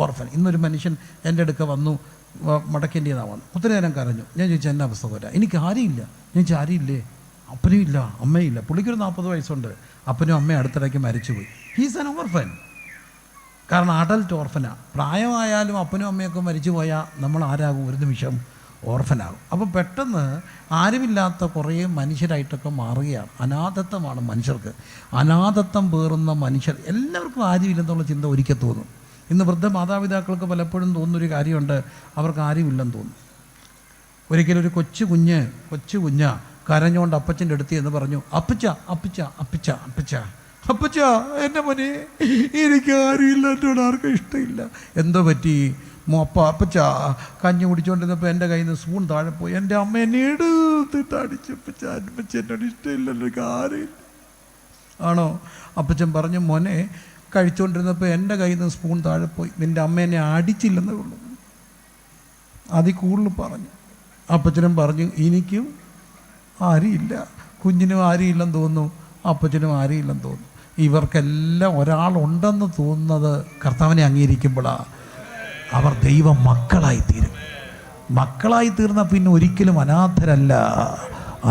orphan. ഇന്നൊരു മനുഷ്യൻ എൻ്റെ അടുക്ക വന്നു, മടക്കേണ്ടിയതാണ് വന്നു. ഒത്തിരി നേരം കരഞ്ഞു. ഞാൻ ചോദിച്ചാൽ എന്നാ അവസ്ഥ പോരാ? എനിക്ക് ആരുമില്ല. ഞാൻ ചോദിച്ചാൽ ആരുമില്ലേ? അപ്പനും ഇല്ല, അമ്മയില്ല. പുള്ളിക്കൊരു 40 വയസ്സുണ്ട്. അപ്പനും അമ്മയും അടുത്തിടയ്ക്ക് മരിച്ചുപോയി. He's an orphan. കാരണം അഡൽട്ട് ഓർഫനാണ്. പ്രായമായാലും അപ്പനും അമ്മയൊക്കെ മരിച്ചു പോയാൽ നമ്മൾ ആരാകും? ഒരു നിമിഷം ഓർഫനാകും. അപ്പോൾ പെട്ടെന്ന് ആരുമില്ലാത്ത കുറേ മനുഷ്യരായിട്ടൊക്കെ മാറുകയാണ്. അനാഥത്വമാണ് മനുഷ്യർക്ക്. അനാഥത്വം പേറുന്ന മനുഷ്യർ. എല്ലാവർക്കും ആരുമില്ലെന്നുള്ള ചിന്ത ഒരിക്കൽ തോന്നും. ഇന്ന് വൃദ്ധ മാതാപിതാക്കൾക്ക് പലപ്പോഴും തോന്നുന്നൊരു കാര്യമുണ്ട്, അവർക്ക് ആരുമില്ലെന്ന് തോന്നും. ഒരിക്കലും ഒരു കൊച്ചു കുഞ്ഞ് കരഞ്ഞുകൊണ്ട് അപ്പച്ചൻ്റെ അടുത്ത് എന്ന് പറഞ്ഞു, അപ്പച്ച അപ്പച്ച അപ്പച്ച അപ്പച്ച അപ്പച്ച എൻ്റെ മോനെ, എനിക്ക് ആരുമില്ല, എന്നോട് ആർക്കും ഇഷ്ടമില്ല. എന്തോ പറ്റി? അപ്പച്ച കഞ്ഞി കുടിച്ചുകൊണ്ടിരുന്നപ്പോൾ എൻ്റെ കയ്യിൽ നിന്ന് സ്പൂൺ താഴെ പോയി. എൻ്റെ അമ്മ എന്നെ എടുത്തിട്ട് അടിച്ചു. അപ്പച്ച എന്നോട് ഇഷ്ടമില്ലല്ലോ, എനിക്ക് ആരുമില്ല. ആണോ? അപ്പച്ചൻ പറഞ്ഞു, മോനെ കഴിച്ചുകൊണ്ടിരുന്നപ്പോൾ എൻ്റെ കയ്യിൽ നിന്ന് സ്പൂൺ താഴെ പോയി. നിൻ്റെ അമ്മ എന്നെ അടിച്ചില്ലെന്നേ ഉള്ളൂ. അതിൽ കൂടുതൽ പറഞ്ഞു. അപ്പച്ചനും പറഞ്ഞു, എനിക്കും ആരുമില്ല. കുഞ്ഞിനും ആരുമില്ലെന്ന് തോന്നുന്നു, അപ്പച്ചനും ആരുമില്ലെന്ന് തോന്നുന്നു. ഇവർക്കെല്ലാം ഒരാളുണ്ടെന്ന് തോന്നുന്നത് കർത്താവിനെ അംഗീകരിക്കുമ്പോഴാണ്. അവർ ദൈവ മക്കളായിത്തീരും. മക്കളായിത്തീർന്ന പിന്നെ ഒരിക്കലും അനാഥരല്ല.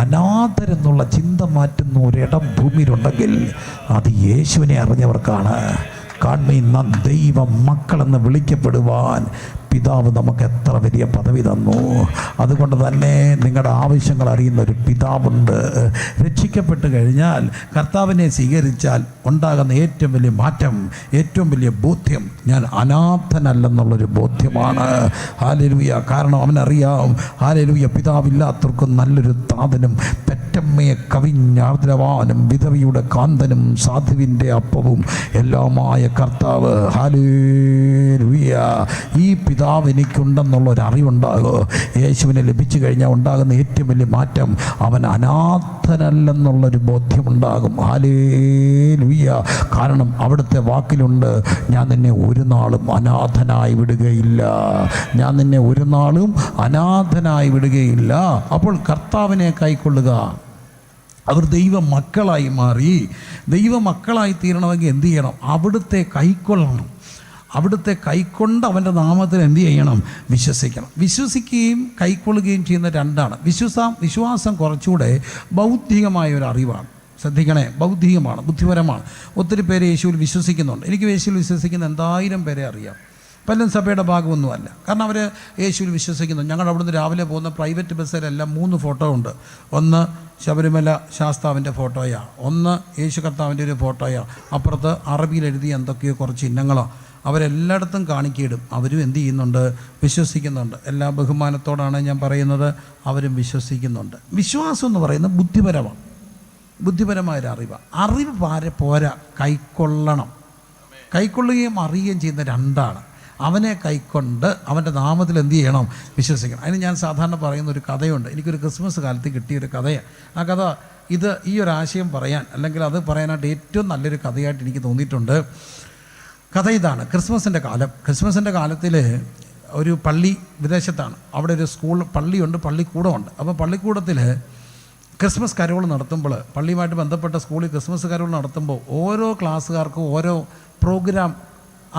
അനാഥരെന്നുള്ള ചിന്ത മാറ്റുന്ന ഒരിടം ഭൂമിയിലുണ്ടെങ്കിൽ അത് യേശുവിനെ അറിഞ്ഞവർക്കാണ്. കാൺമീൻ നാം ദൈവ മക്കളെന്ന് വിളിക്കപ്പെടുവാൻ പിതാവ് നമുക്ക് എത്ര വലിയ പദവി തന്നു. അതുകൊണ്ട് തന്നെ നിങ്ങളുടെ ആവശ്യങ്ങൾ അറിയുന്ന ഒരു പിതാവുണ്ട്. രക്ഷിക്കപ്പെട്ട് കഴിഞ്ഞാൽ, കർത്താവിനെ സ്വീകരിച്ചാൽ ഉണ്ടാകുന്ന ഏറ്റവും വലിയ മാറ്റം, ഏറ്റവും വലിയ ബോധ്യം, ഞാൻ അനാഥനല്ലെന്നുള്ളൊരു ബോധ്യമാണ്. ഹല്ലേലൂയ. കാരണം അവനറിയാം, ഹല്ലേലൂയ, പിതാവില്ലാത്തവർക്കും നല്ലൊരു താതനും പെറ്റമ്മയെ കവിഞ്ഞാർദ്രവാനും വിധവയുടെ കാന്തനും സാധുവിൻ്റെ അപ്പവും എല്ലാമായ കർത്താവ്. ഹല്ലേലൂയ. ഈ പിതാവ് എനിക്കുണ്ടെന്നുള്ളൊരറിവുണ്ടാകുമോ? യേശുവിനെ ലഭിച്ചു കഴിഞ്ഞാൽ ഉണ്ടാകുന്ന ഏറ്റവും വലിയ മാറ്റം, അവൻ അനാഥനല്ലെന്നുള്ളൊരു ബോധ്യമുണ്ടാകും. ഹല്ലേലൂയ. കാരണം അവിടുത്തെ വാക്കിലുണ്ട്, ഞാൻ നിന്നെ ഒരു നാളും അനാഥനായി വിടുകയില്ല. ഞാൻ നിന്നെ ഒരു നാളും അനാഥനായി വിടുകയില്ല. അപ്പോൾ കർത്താവിനെ കൈക്കൊള്ളുക. അവർ ദൈവ മക്കളായി മാറി. ദൈവ മക്കളായി തീരണമെങ്കിൽ എന്ത് ചെയ്യണം? അവിടുത്തെ കൈക്കൊള്ളണം. അവിടുത്തെ കൈക്കൊണ്ട് അവൻ്റെ നാമത്തിൽ എന്ത് ചെയ്യണം? വിശ്വസിക്കണം. വിശ്വസിക്കുകയും കൈക്കൊള്ളുകയും ചെയ്യുന്ന രണ്ടാണ്. വിശ്വാസം കുറച്ചുകൂടെ ബൗദ്ധികമായ ഒരു അറിവാണ്. ശ്രദ്ധിക്കണേ, ബൗദ്ധികമാണ്, ബുദ്ധിപരമാണ്. ഒത്തിരി പേര് യേശുവിൽ വിശ്വസിക്കുന്നുണ്ട്. എനിക്ക് യേശുവിൽ വിശ്വസിക്കുന്ന 1000 പേരെ അറിയാം. പലരും സഭയുടെ ഭാഗമൊന്നുമല്ല. കാരണം അവർ യേശുവിൽ വിശ്വസിക്കുന്നു. ഞങ്ങൾ അവിടുന്ന് രാവിലെ പോകുന്ന പ്രൈവറ്റ് ബസ്സിലെല്ലാം 3 ഫോട്ടോ ഉണ്ട്. ഒന്ന് ശബരിമല ശാസ്താവിൻ്റെ ഫോട്ടോയാണ്, ഒന്ന് യേശു കർത്താവിൻ്റെ ഒരു ഫോട്ടോയാണ്, അപ്പുറത്ത് അറബിയിൽ എഴുതിയ എന്തൊക്കെയോ കുറച്ച് ചിഹ്നങ്ങളോ. അവരെല്ലായിടത്തും കാണിക്കയിടും. അവരും എന്ത് ചെയ്യുന്നുണ്ട്? വിശ്വസിക്കുന്നുണ്ട്. എല്ലാ ബഹുമാനത്തോടാണ് ഞാൻ പറയുന്നത്, അവരും വിശ്വസിക്കുന്നുണ്ട്. വിശ്വാസം എന്ന് പറയുന്നത് ബുദ്ധിപരമാണ്, ബുദ്ധിപരമായൊരു അറിവാണ്. അറിവ് പോരാ, കൈക്കൊള്ളണം. കൈക്കൊള്ളുകയും അറിയുകയും ചെയ്യുന്ന രണ്ടാണ്. അവനെ കൈക്കൊണ്ട് അവൻ്റെ നാമത്തിൽ എന്ത് ചെയ്യണം? വിശ്വസിക്കണം. അതിന് ഞാൻ സാധാരണ പറയുന്ന ഒരു കഥയുണ്ട്. എനിക്കൊരു ക്രിസ്മസ് കാലത്ത് കിട്ടിയൊരു കഥയാണ്. ആ കഥ ഈ ഒരു ആശയം പറയാൻ, അല്ലെങ്കിൽ അത് പറയാനായിട്ട് ഏറ്റവും നല്ലൊരു കഥയായിട്ട് എനിക്ക് തോന്നിയിട്ടുണ്ട്. കഥ ഇതാണ്. ക്രിസ്മസിൻ്റെ കാലത്തിൽ ഒരു പള്ളി വിദേശത്താണ്. അവിടെ ഒരു പള്ളിയുണ്ട്, പള്ളിക്കൂടമുണ്ട്. അപ്പോൾ പള്ളിക്കൂടത്തിൽ ക്രിസ്മസ് കരോൾ നടത്തുമ്പോൾ, പള്ളിയുമായിട്ട് ബന്ധപ്പെട്ട സ്കൂളിൽ ക്രിസ്മസ് കരോൾ നടത്തുമ്പോൾ ഓരോ ക്ലാസ്സുകാർക്കും ഓരോ പ്രോഗ്രാം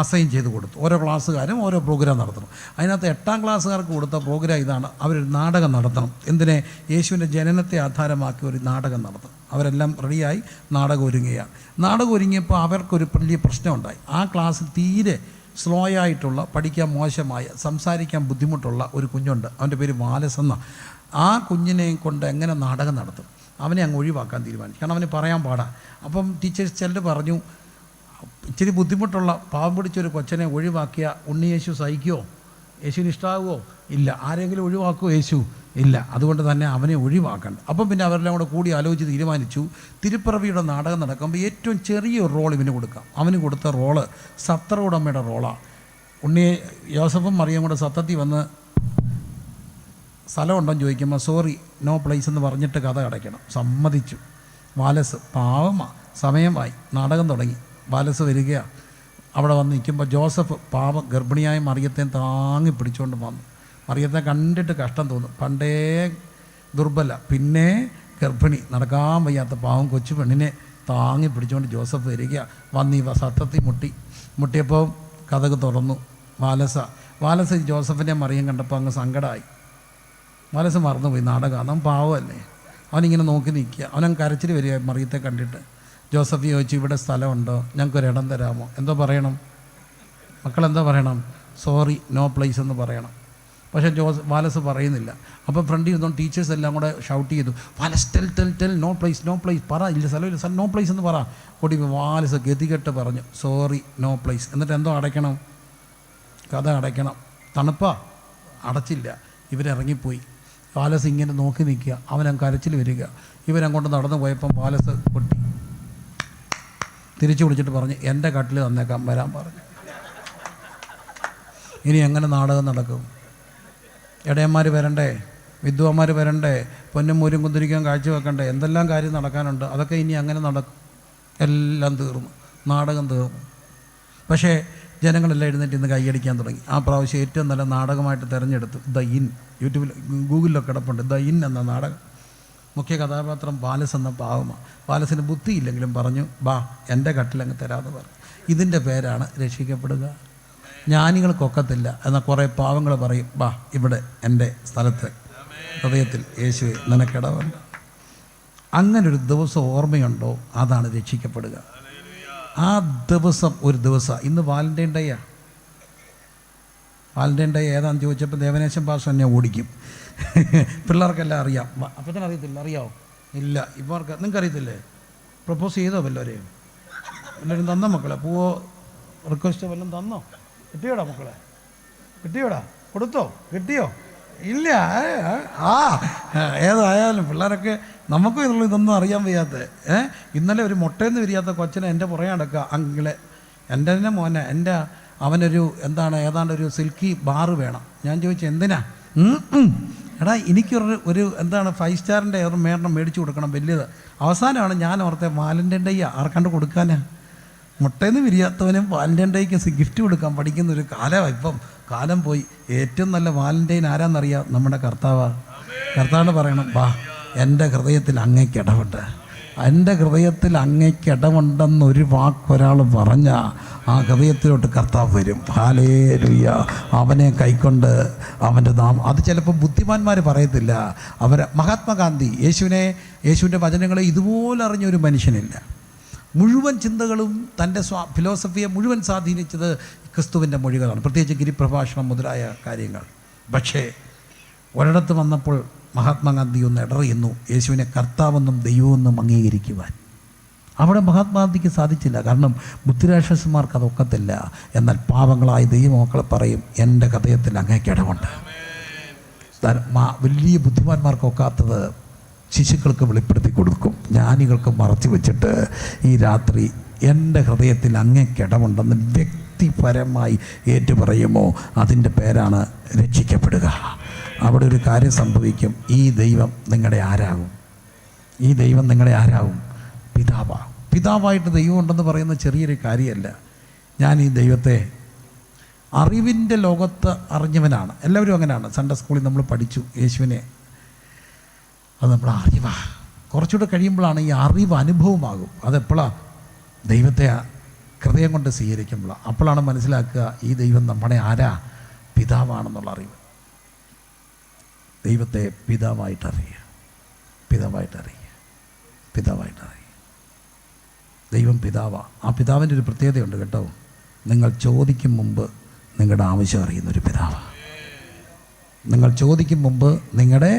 അസൈൻ ചെയ്ത് കൊടുത്തു. ഓരോ ക്ലാസ്സുകാരും ഓരോ പ്രോഗ്രാം നടത്തണം. അതിനകത്ത് 8ാം ക്ലാസ്സുകാർക്ക് കൊടുത്ത പ്രോഗ്രാം ഇതാണ്. അവരൊരു നാടകം നടത്തണം. എന്തിനെ? യേശുവിൻ്റെ ജനനത്തെ ആധാരമാക്കി ഒരു നാടകം നടത്തണം. അവരെല്ലാം റെഡിയായി നാടകം ഒരുങ്ങുകയാണ്. നാടകം ഒരുങ്ങിയപ്പോൾ അവർക്കൊരു വലിയ പ്രശ്നമുണ്ടായി. ആ ക്ലാസ്സിൽ തീരെ സ്ലോ ആയിട്ടുള്ള, പഠിക്കാൻ മോശമായ, സംസാരിക്കാൻ ബുദ്ധിമുട്ടുള്ള ഒരു കുഞ്ഞുണ്ട്. അവൻ്റെ പേര് വാലസെന്ന. ആ കുഞ്ഞിനെയും കൊണ്ട് എങ്ങനെ നാടകം നടത്തും? അവനെ അങ്ങ് ഒഴിവാക്കാൻ തീരുമാനിച്ചു. കാരണം അവന് പറയാൻ പാടാ. അപ്പം ടീച്ചേഴ്സ് ചിലർ പറഞ്ഞു, ഇച്ചിരി ബുദ്ധിമുട്ടുള്ള പാവം പിടിച്ചൊരു കൊച്ചനെ ഒഴിവാക്കിയ ഉണ്ണിയേശു സഹിക്കുമോ? യേശുവിന് ഇഷ്ടമാകുമോ? ഇല്ല. ആരെങ്കിലും ഒഴിവാക്കുമോ? യേശു ഇല്ല. അതുകൊണ്ട് തന്നെ അവനെ ഒഴിവാക്കണ്ട. അപ്പം പിന്നെ അവരെല്ലാം കൂടി ആലോചിച്ച് തീരുമാനിച്ചു, തിരുപ്പിറവിയുടെ നാടകം നടക്കുമ്പോൾ ഏറ്റവും ചെറിയൊരു റോൾ ഇവന് കൊടുക്കാം. അവന് കൊടുത്ത റോള് സത്രവുടമ്മയുടെ റോളാണ്. യോസഫും മറിയം കൂടെ സത്രത്തിൽ വന്ന് സ്ഥലമുണ്ടോ എന്ന് ചോദിക്കുമ്പോൾ സോറി നോ പ്ലേസ് എന്ന് പറഞ്ഞിട്ട് കഥ അടയ്ക്കണം. സമ്മതിച്ചു. വാലസ് പാവമാണ്, സമയമായി, നാടകം തുടങ്ങി. വാലസ് വരികയാണ്. അവിടെ വന്ന് നിൽക്കുമ്പോൾ ജോസഫ് പാവം ഗർഭിണിയായ മറിയത്തെ താങ്ങി പിടിച്ചുകൊണ്ട് വന്നു. മറിയത്തെ കണ്ടിട്ട് കഷ്ടം തോന്നും. പണ്ടേ ദുർബല, പിന്നെ ഗർഭിണി, നടക്കാൻ വയ്യാത്ത പാവം കൊച്ചു പെണ്ണിനെ താങ്ങി പിടിച്ചുകൊണ്ട് ജോസഫ് വരിക. വന്ന് ഇവ സത്തത്തിൽ മുട്ടിയപ്പോൾ കഥക് തുറന്നു. വാലസ് ജോസഫിനെ മറിയം കണ്ടപ്പോൾ അങ്ങ് സങ്കടമായി. വാലസ് മറന്നുപോയി, നാടകം. അവൻ പാവമല്ലേ, അവനിങ്ങനെ നോക്കി നിൽക്കുക. അവനങ്ങ് കരച്ചിൽ വരിക മറിയത്തെ കണ്ടിട്ട്. ജോസഫ് ചോദിച്ചു, ഇവിടെ സ്ഥലമുണ്ടോ, ഞങ്ങൾക്കൊരിടം തരാമോ? എന്തോ പറയണം മക്കളെന്തോ പറയണം? സോറി നോ പ്ലേസ് എന്ന് പറയണം. പക്ഷേ വാലസ് പറയുന്നില്ല. അപ്പോൾ ഫ്രണ്ടിൽ ഇരുന്നോണ്ട് ടീച്ചേഴ്സ് എല്ലാം കൂടെ ഷൗട്ട് ചെയ്തു, വാലസ് ടെൽ നോ പ്ലേസ് പറ, ഇല്ല സ്ഥലമില്ല, നോ പ്ലേസ് എന്ന് പറ. കൂടി വാലസ് ഗതികെട്ട് പറഞ്ഞു സോറി നോ പ്ലേസ്. എന്നിട്ട് എന്തോ അടയ്ക്കണം, കഥ അടയ്ക്കണം. തണുപ്പാ, അടച്ചില്ല. ഇവരിറങ്ങിപ്പോയി. വാലസ് ഇങ്ങനെ നോക്കി നിൽക്കുക. അവനങ്ങ് കരച്ചിൽ വരിക. ഇവരങ്ങോട്ട് നടന്നു പോയപ്പം വാലസ് പൊട്ടി തിരിച്ചു വിളിച്ചിട്ട് പറഞ്ഞു, എൻ്റെ കട്ടിൽ തന്നേക്കാം, വരാൻ പറഞ്ഞു. ഇനി എങ്ങനെ നാടകം നടക്കും? ഇടയന്മാർ വരണ്ടേ, വിദ്വാന്മാർ വരണ്ടേ, പൊന്നും മൂരും കുന്തിരിക്കാൻ കാഴ്ച വെക്കണ്ടേ, എന്തെല്ലാം കാര്യം നടക്കാനുണ്ട്. അതൊക്കെ ഇനി അങ്ങനെ നടക്കും. എല്ലാം തീർന്നു, നാടകം തീർന്നു. പക്ഷേ ജനങ്ങളെല്ലാം എഴുന്നേറ്റ് ഇന്ന് കൈയടിക്കാൻ തുടങ്ങി. ആ പ്രാവശ്യം ഏറ്റവും നല്ല നാടകമായിട്ട് തിരഞ്ഞെടുത്തു ദ ഇൻ. യൂട്യൂബിൽ ഗൂഗിളിലൊക്കെ കിടപ്പുണ്ട് ദ ഇൻ എന്ന നാടകം. മുഖ്യ കഥാപാത്രം വാലസ് എന്ന പാവമാണ്. വാലസിന് ബുദ്ധിയില്ലെങ്കിലും പറഞ്ഞു, ബാ എൻ്റെ കട്ടിലങ്ങ് തരാമെന്ന് പറഞ്ഞു. ഇതിൻ്റെ പേരാണ് രക്ഷിക്കപ്പെടുക. ജ്ഞാനികൾക്കൊക്കത്തില്ല എന്നാൽ കുറേ പാവങ്ങൾ പറയും, ബാ ഇവിടെ എൻ്റെ സ്ഥലത്ത് ഹൃദയത്തിൽ യേശുവേ നിനക്കിടവുണ്ട്. അങ്ങനൊരു ദിവസം ഓർമ്മയുണ്ടോ? അതാണ് രക്ഷിക്കപ്പെടുക. ആ ദിവസം ഒരു ദിവസം. ഇന്ന് വാലന്റൈൻ ഡേയാ. വാലന്റൈൻ ഡേ ഏതാണെന്ന് ചോദിച്ചപ്പോൾ ദേവനേശൻ പാസ്റ്റർ എന്നെ ഓടിക്കും. പിള്ളേർക്കെല്ലാം അറിയാം. അപ്പത്തിന് അറിയത്തില്ല, അറിയാമോ? ഇല്ല. ഇവർക്ക് നിങ്ങൾക്ക് അറിയത്തില്ലേ? പ്രപ്പോസ് ചെയ്തോ വല്ലവരെയും? എല്ലാവരും തന്നോ മക്കളെ? പൂവോ റിക്വസ്റ്റോ വല്ലതും തന്നോ? കിട്ടിയോടാ മക്കളെ? കിട്ടിയോടാ? കൊടുത്തോ? കിട്ടിയോ? ഇല്ല. ഏതായാലും പിള്ളേരൊക്കെ നമുക്കും ഇതൊന്നും അറിയാൻ വയ്യാത്ത. ഇന്നലെ ഒരു മുട്ടയെന്ന് വിരിയാത്ത കൊച്ചിനെ എൻ്റെ പുറകെ നടക്കുക. അങ്കിളെ എൻ്റെ തന്നെ മോനെ, അവനൊരു ഏതാണ്ടൊരു സിൽക്കി ബാറ് വേണം. ഞാൻ ചോദിച്ചു എന്തിനാ? എടാ എനിക്കൊരു 5 സ്റ്റാറിൻ്റെ ഒരു മേടിച്ചു കൊടുക്കണം, വലിയത്. അവസാനമാണ് ഞാൻ ഓർത്തെ വാലന്റൈൻ ഡേ ആർക്കണ്ട് കൊടുക്കാനാ? മുട്ടയെന്ന് വിരിയാത്തവനും വാലന്റൈൻ ഡേക്ക് ഗിഫ്റ്റ് കൊടുക്കാൻ പഠിക്കുന്ന ഒരു കാലമാണ് ഇപ്പം. കാലം പോയി. ഏറ്റവും നല്ല വാലന്റൈൻ ആരാന്നറിയാം? നമ്മുടെ കർത്താവാണ്. കർത്താവിന് പറയണം, വാ എൻ്റെ ഹൃദയത്തിൽ അങ്ങേക്കിടമുണ്ട്, എൻ്റെ ഹൃദയത്തിൽ അങ്ങേക്കിടമുണ്ടെന്നൊരു വാക്കൊരാൾ പറഞ്ഞാൽ ആ ഹൃദയത്തിലോട്ട് കർത്താവ് വരും. ഹല്ലേലൂയ. അവനെ കൈക്കൊണ്ട് അവൻ്റെ അത് ചിലപ്പോൾ ബുദ്ധിമാന്മാർ പറയത്തില്ല. മഹാത്മാഗാന്ധി യേശുവിൻ്റെ വചനങ്ങളെ ഇതുപോലെ അറിഞ്ഞൊരു മനുഷ്യനില്ല. മുഴുവൻ ചിന്തകളും തൻ്റെ ഫിലോസഫിയെ മുഴുവൻ സ്വാധീനിച്ചത് ക്രിസ്തുവിൻ്റെ മൊഴികളാണ്, പ്രത്യേകിച്ച് ഗിരിപ്രഭാഷണം മുതലായ കാര്യങ്ങൾ. പക്ഷേ ഒരിടത്ത് വന്നപ്പോൾ മഹാത്മാഗാന്ധി ഒന്ന് ഇടറിയുന്നു, യേശുവിനെ കർത്താവെന്നും ദൈവമെന്നും അംഗീകരിക്കുവാൻ. അവിടെ മഹാത്മാഗാന്ധിക്ക് സാധിച്ചില്ല. കാരണം ബുദ്ധിരാക്ഷസന്മാർക്ക് അതൊക്കത്തില്ല. എന്നാൽ പാവങ്ങളായ ദൈവമക്കളെ പറയും, എൻ്റെ ഹൃദയത്തിൽ അങ്ങേക്കിടമുണ്ട്. വലിയ ബുദ്ധിമാന്മാർക്കൊക്കാത്തത് ശിശുക്കൾക്ക് വെളിപ്പെടുത്തി കൊടുക്കും. ജ്ഞാനികൾക്ക് മറച്ചു വെച്ചിട്ട് ഈ രാത്രി എൻ്റെ ഹൃദയത്തിൽ അങ്ങേക്കിടമുണ്ടെന്ന് വ്യക്തിപരമായി ഏറ്റുപറയുമോ, അതിൻ്റെ പേരാണ് രക്ഷിക്കപ്പെടുക. അവിടെ ഒരു കാര്യം സംഭവിക്കും. ഈ ദൈവം നിങ്ങളുടെ ആരാകും? ഈ ദൈവം നിങ്ങളുടെ ആരാകും? പിതാവായിട്ട് ദൈവം ഉണ്ടെന്ന് പറയുന്ന ചെറിയൊരു കാര്യമല്ല. ഞാൻ ഈ ദൈവത്തെ അറിവിൻ്റെ ലോകത്ത് അറിഞ്ഞവനാണ്. എല്ലാവരും അങ്ങനെയാണ്. സൺഡേ സ്കൂളിൽ നമ്മൾ പഠിച്ചു യേശുവിനെ. അത് നമ്മുടെ അറിവാണ്. കുറച്ചുകൂടെ കഴിയുമ്പോഴാണ് ഈ അറിവ് അനുഭവമാകും. അതെപ്പോഴാണ്? ദൈവത്തെ ഹൃദയം കൊണ്ട് സ്വീകരിക്കുമ്പോഴാണ്. അപ്പോഴാണ് മനസ്സിലാക്കുക ഈ ദൈവം നമ്മുടെ ആരാ? പിതാവാണെന്നുള്ള അറിവ്. ദൈവത്തെ പിതാവായിട്ടറിയുക. ദൈവം പിതാവാണ്. ആ പിതാവിൻ്റെ ഒരു പ്രത്യേകതയുണ്ട് കേട്ടോ. നിങ്ങൾ ചോദിക്കും മുമ്പ് നിങ്ങളുടെ ആവശ്യം അറിയുന്നൊരു പിതാവാണ്. നിങ്ങൾ ചോദിക്കും മുമ്പ് നിങ്ങളുടെ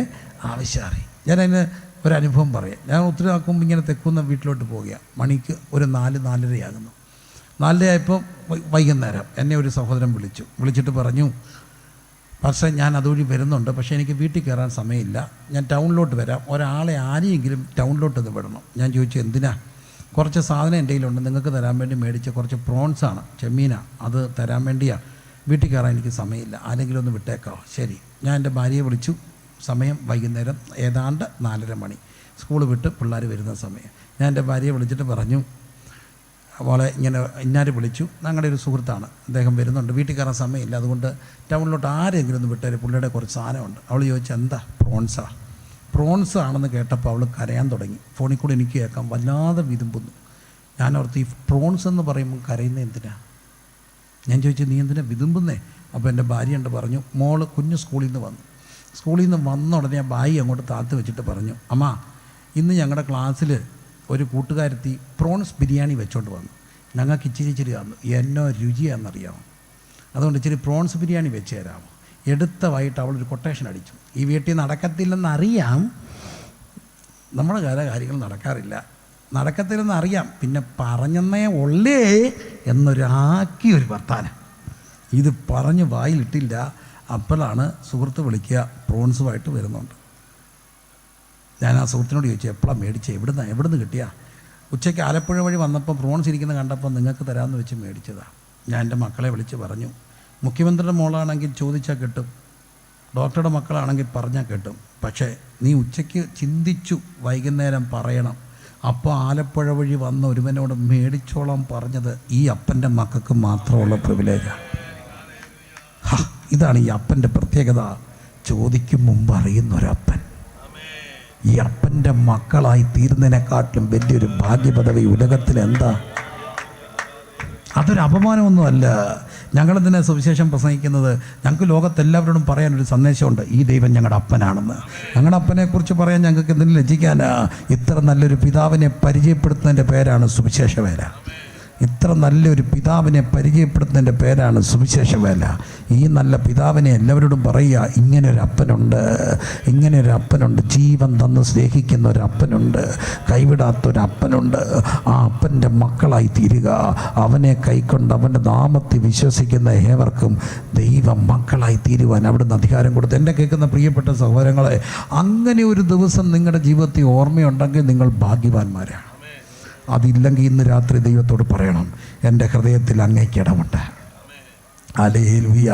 ആവശ്യം അറിയും. ഞാനതിന് ഒരനുഭവം പറയാം. ഞാൻ ഒത്തിരി ആക്കുമ്പോൾ ഇങ്ങനെ തെക്കുന്ന വീട്ടിലോട്ട് പോവുക. മണിക്ക് ഒരു 4-4:30 4:30 വൈകുന്നേരം എന്നെ ഒരു സഹോദരൻ വിളിച്ചിട്ട് പറഞ്ഞു, പക്ഷേ ഞാൻ അതുവഴി വരുന്നുണ്ട്, പക്ഷേ എനിക്ക് വീട്ടിൽ കയറാൻ സമയമില്ല, ഞാൻ ടൗണിലോട്ട് വരാം, ഒരാളെ ആരെയെങ്കിലും ടൗണിലോട്ട് ഒന്ന് വിടണം. ഞാൻ ചോദിച്ചു എന്തിനാ? കുറച്ച് സാധനം എൻ്റെ കയ്യിലുണ്ട്, നിങ്ങൾക്ക് തരാൻ വേണ്ടി മേടിച്ച കുറച്ച് പ്രോൺസാണ്, ചെമ്മീനാണ്, അത് തരാൻ വേണ്ടിയാണ്. വീട്ടിൽ കയറാൻ എനിക്ക് സമയമില്ല, ആരെങ്കിലും ഒന്ന് വിട്ടേക്കാവോ? ശരി. ഞാൻ എൻ്റെ ഭാര്യയെ വിളിച്ചു, സമയം വൈകുന്നേരം ഏതാണ്ട് 4:30 മണി, സ്കൂൾ വിട്ട് പിള്ളേർ വരുന്ന സമയം. ഞാൻ എൻ്റെ ഭാര്യയെ വിളിച്ചിട്ട് പറഞ്ഞു, അവളെ ഇങ്ങനെ ഇന്നാര് വിളിച്ചു, ഞങ്ങളുടെ ഒരു സുഹൃത്താണ്, അദ്ദേഹം വരുന്നുണ്ട്, വീട്ടിൽ കയറാൻ സമയമില്ല, അതുകൊണ്ട് ടൗണിലോട്ട് ആരെങ്കിലും ഒന്ന് വിട്ടേര്, പുള്ളിയുടെ കുറച്ച് സാധനമുണ്ട്. അവൾ ചോദിച്ചു, എന്താ? പ്രോൺസ് ആണെന്ന് കേട്ടപ്പോൾ അവൾ കരയാൻ തുടങ്ങി. ഫോണിൽ കൂടെ എനിക്ക് കേൾക്കാം, വല്ലാതെ വിതുമ്പുന്നു. ഞാനോർത്ത് ഈ പ്രോൺസ് എന്ന് പറയുമ്പോൾ കരയുന്നത് എന്തിനാ? ഞാൻ ചോദിച്ചു, നീ എന്തിനാ വിതുമ്പുന്നേ? അപ്പോൾ എൻ്റെ ഭാര്യയുണ്ട് പറഞ്ഞു, മോള് കുഞ്ഞ് സ്കൂളിൽ നിന്ന് വന്ന ഉടനെ ആ ബായി അങ്ങോട്ട് താത്ത് വെച്ചിട്ട് പറഞ്ഞു, അമ്മ ഇന്ന് ഞങ്ങളുടെ ക്ലാസ്സിൽ ഒരു കൂട്ടുകാരത്തി പ്രോൺസ് ബിരിയാണി വെച്ചോണ്ട് വന്നു, ഞങ്ങൾക്ക് ഇച്ചിരി തന്നു, എന്നോ രുചിയാണെന്നറിയാമോ, അതുകൊണ്ട് ഇച്ചിരി പ്രോൺസ് ബിരിയാണി വെച്ച് തരാമോ? എടുത്ത വൈകിട്ട് അവളൊരു കൊട്ടേഷൻ അടിച്ചു. ഈ വീട്ടിൽ നടക്കത്തില്ലെന്നറിയാം, നമ്മുടെ കാര്യങ്ങൾ നടക്കത്തില്ലെന്നറിയാം, പിന്നെ പറഞ്ഞെന്നേ ഉള്ളേ എന്നൊരാക്കിയൊരു വർത്താനം. ഇത് പറഞ്ഞ് വായിലിട്ടില്ല. അപ്പോഴാണ് സുഹൃത്ത് വിളിക്കുക, പ്രോൺസുമായിട്ട് വരുന്നുണ്ട്. ഞാൻ ആ സുഹൃത്തിനോട് ചോദിച്ചു, എപ്പോഴാണ് മേടിച്ചത്? എവിടുന്ന് കിട്ടിയാ? ഉച്ചയ്ക്ക് ആലപ്പുഴ വഴി വന്നപ്പോൾ പ്രോൺസ് ഇരിക്കുന്നത് കണ്ടപ്പോൾ നിങ്ങൾക്ക് തരാമെന്ന് വെച്ച് മേടിച്ചതാണ്. ഞാൻ എൻ്റെ മക്കളെ വിളിച്ച് പറഞ്ഞു, മുഖ്യമന്ത്രിയുടെ മോളാണെങ്കിൽ ചോദിച്ചാൽ കിട്ടും, ഡോക്ടറുടെ മക്കളാണെങ്കിൽ പറഞ്ഞാൽ കിട്ടും, പക്ഷേ നീ ഉച്ചയ്ക്ക് ചിന്തിച്ചു വൈകുന്നേരം പറയണം. അപ്പോൾ ആലപ്പുഴ വഴി വന്ന ഒരുവനോട് മേടിച്ചോളം പറഞ്ഞത് ഈ അപ്പൻ്റെ മക്കൾക്ക് മാത്രമുള്ള പ്രിവിലേജാണ്. ഇതാണ് ഈ അപ്പൻ്റെ പ്രത്യേകത. ചോദിക്കും മുമ്പ് അറിയുന്നൊരപ്പൻ. ഈ അപ്പൻ്റെ മക്കളായി തീരുന്നതിനെക്കാട്ടിലും വലിയൊരു ഭാഗ്യപദവി ഉലകത്തിൽ എന്താ? അതൊരു അപമാനമൊന്നുമല്ല. ഞങ്ങളെന്തിനാ സുവിശേഷം പ്രസംഗിക്കുന്നത്? ഞങ്ങൾക്ക് ലോകത്തെല്ലാവരോടും പറയാനൊരു സന്ദേശമുണ്ട്, ഈ ദൈവം ഞങ്ങളുടെ അപ്പനാണെന്ന്. ഞങ്ങളുടെ അപ്പനെക്കുറിച്ച് പറയാൻ ഞങ്ങൾക്ക് എന്തെങ്കിലും ലജ്ജിക്കാനാ? ഇത്ര നല്ലൊരു പിതാവിനെ പരിചയപ്പെടുത്തുന്നതിൻ്റെ പേരാണ് സുവിശേഷ വേല. ഇത്ര നല്ലൊരു പിതാവിനെ പരിചയപ്പെടുത്തുന്നതിൻ്റെ പേരാണ് സുവിശേഷ വേല. ഈ നല്ല പിതാവിനെ എല്ലാവരോടും പറയുക, ഇങ്ങനൊരു അപ്പനുണ്ട്, ജീവൻ തന്ന് സ്നേഹിക്കുന്ന ഒരു അപ്പനുണ്ട്, കൈവിടാത്തൊരപ്പനുണ്ട്. ആ അപ്പൻ്റെ മക്കളായി തീരുക. അവനെ കൈക്കൊണ്ട് അവൻ്റെ നാമത്തിൽ വിശ്വസിക്കുന്ന ഏവർക്കും ദൈവം മക്കളായി തീരുവാൻ അവിടുന്ന് അധികാരം കൊടുത്തു. എന്നെ കേൾക്കുന്ന പ്രിയപ്പെട്ട സഹോദരങ്ങളെ, അങ്ങനെ ഒരു ദിവസം നിങ്ങളുടെ ജീവിതത്തിൽ ഓർമ്മയുണ്ടെങ്കിൽ നിങ്ങൾ ഭാഗ്യവാന്മാരാണ്. അതില്ലെങ്കിൽ ഇന്ന് രാത്രി ദൈവത്തോട് പറയണം, എൻ്റെ ഹൃദയത്തിൽ അങ്ങേക്ക് ഇടമുണ്ട്. ഹല്ലേലൂയ.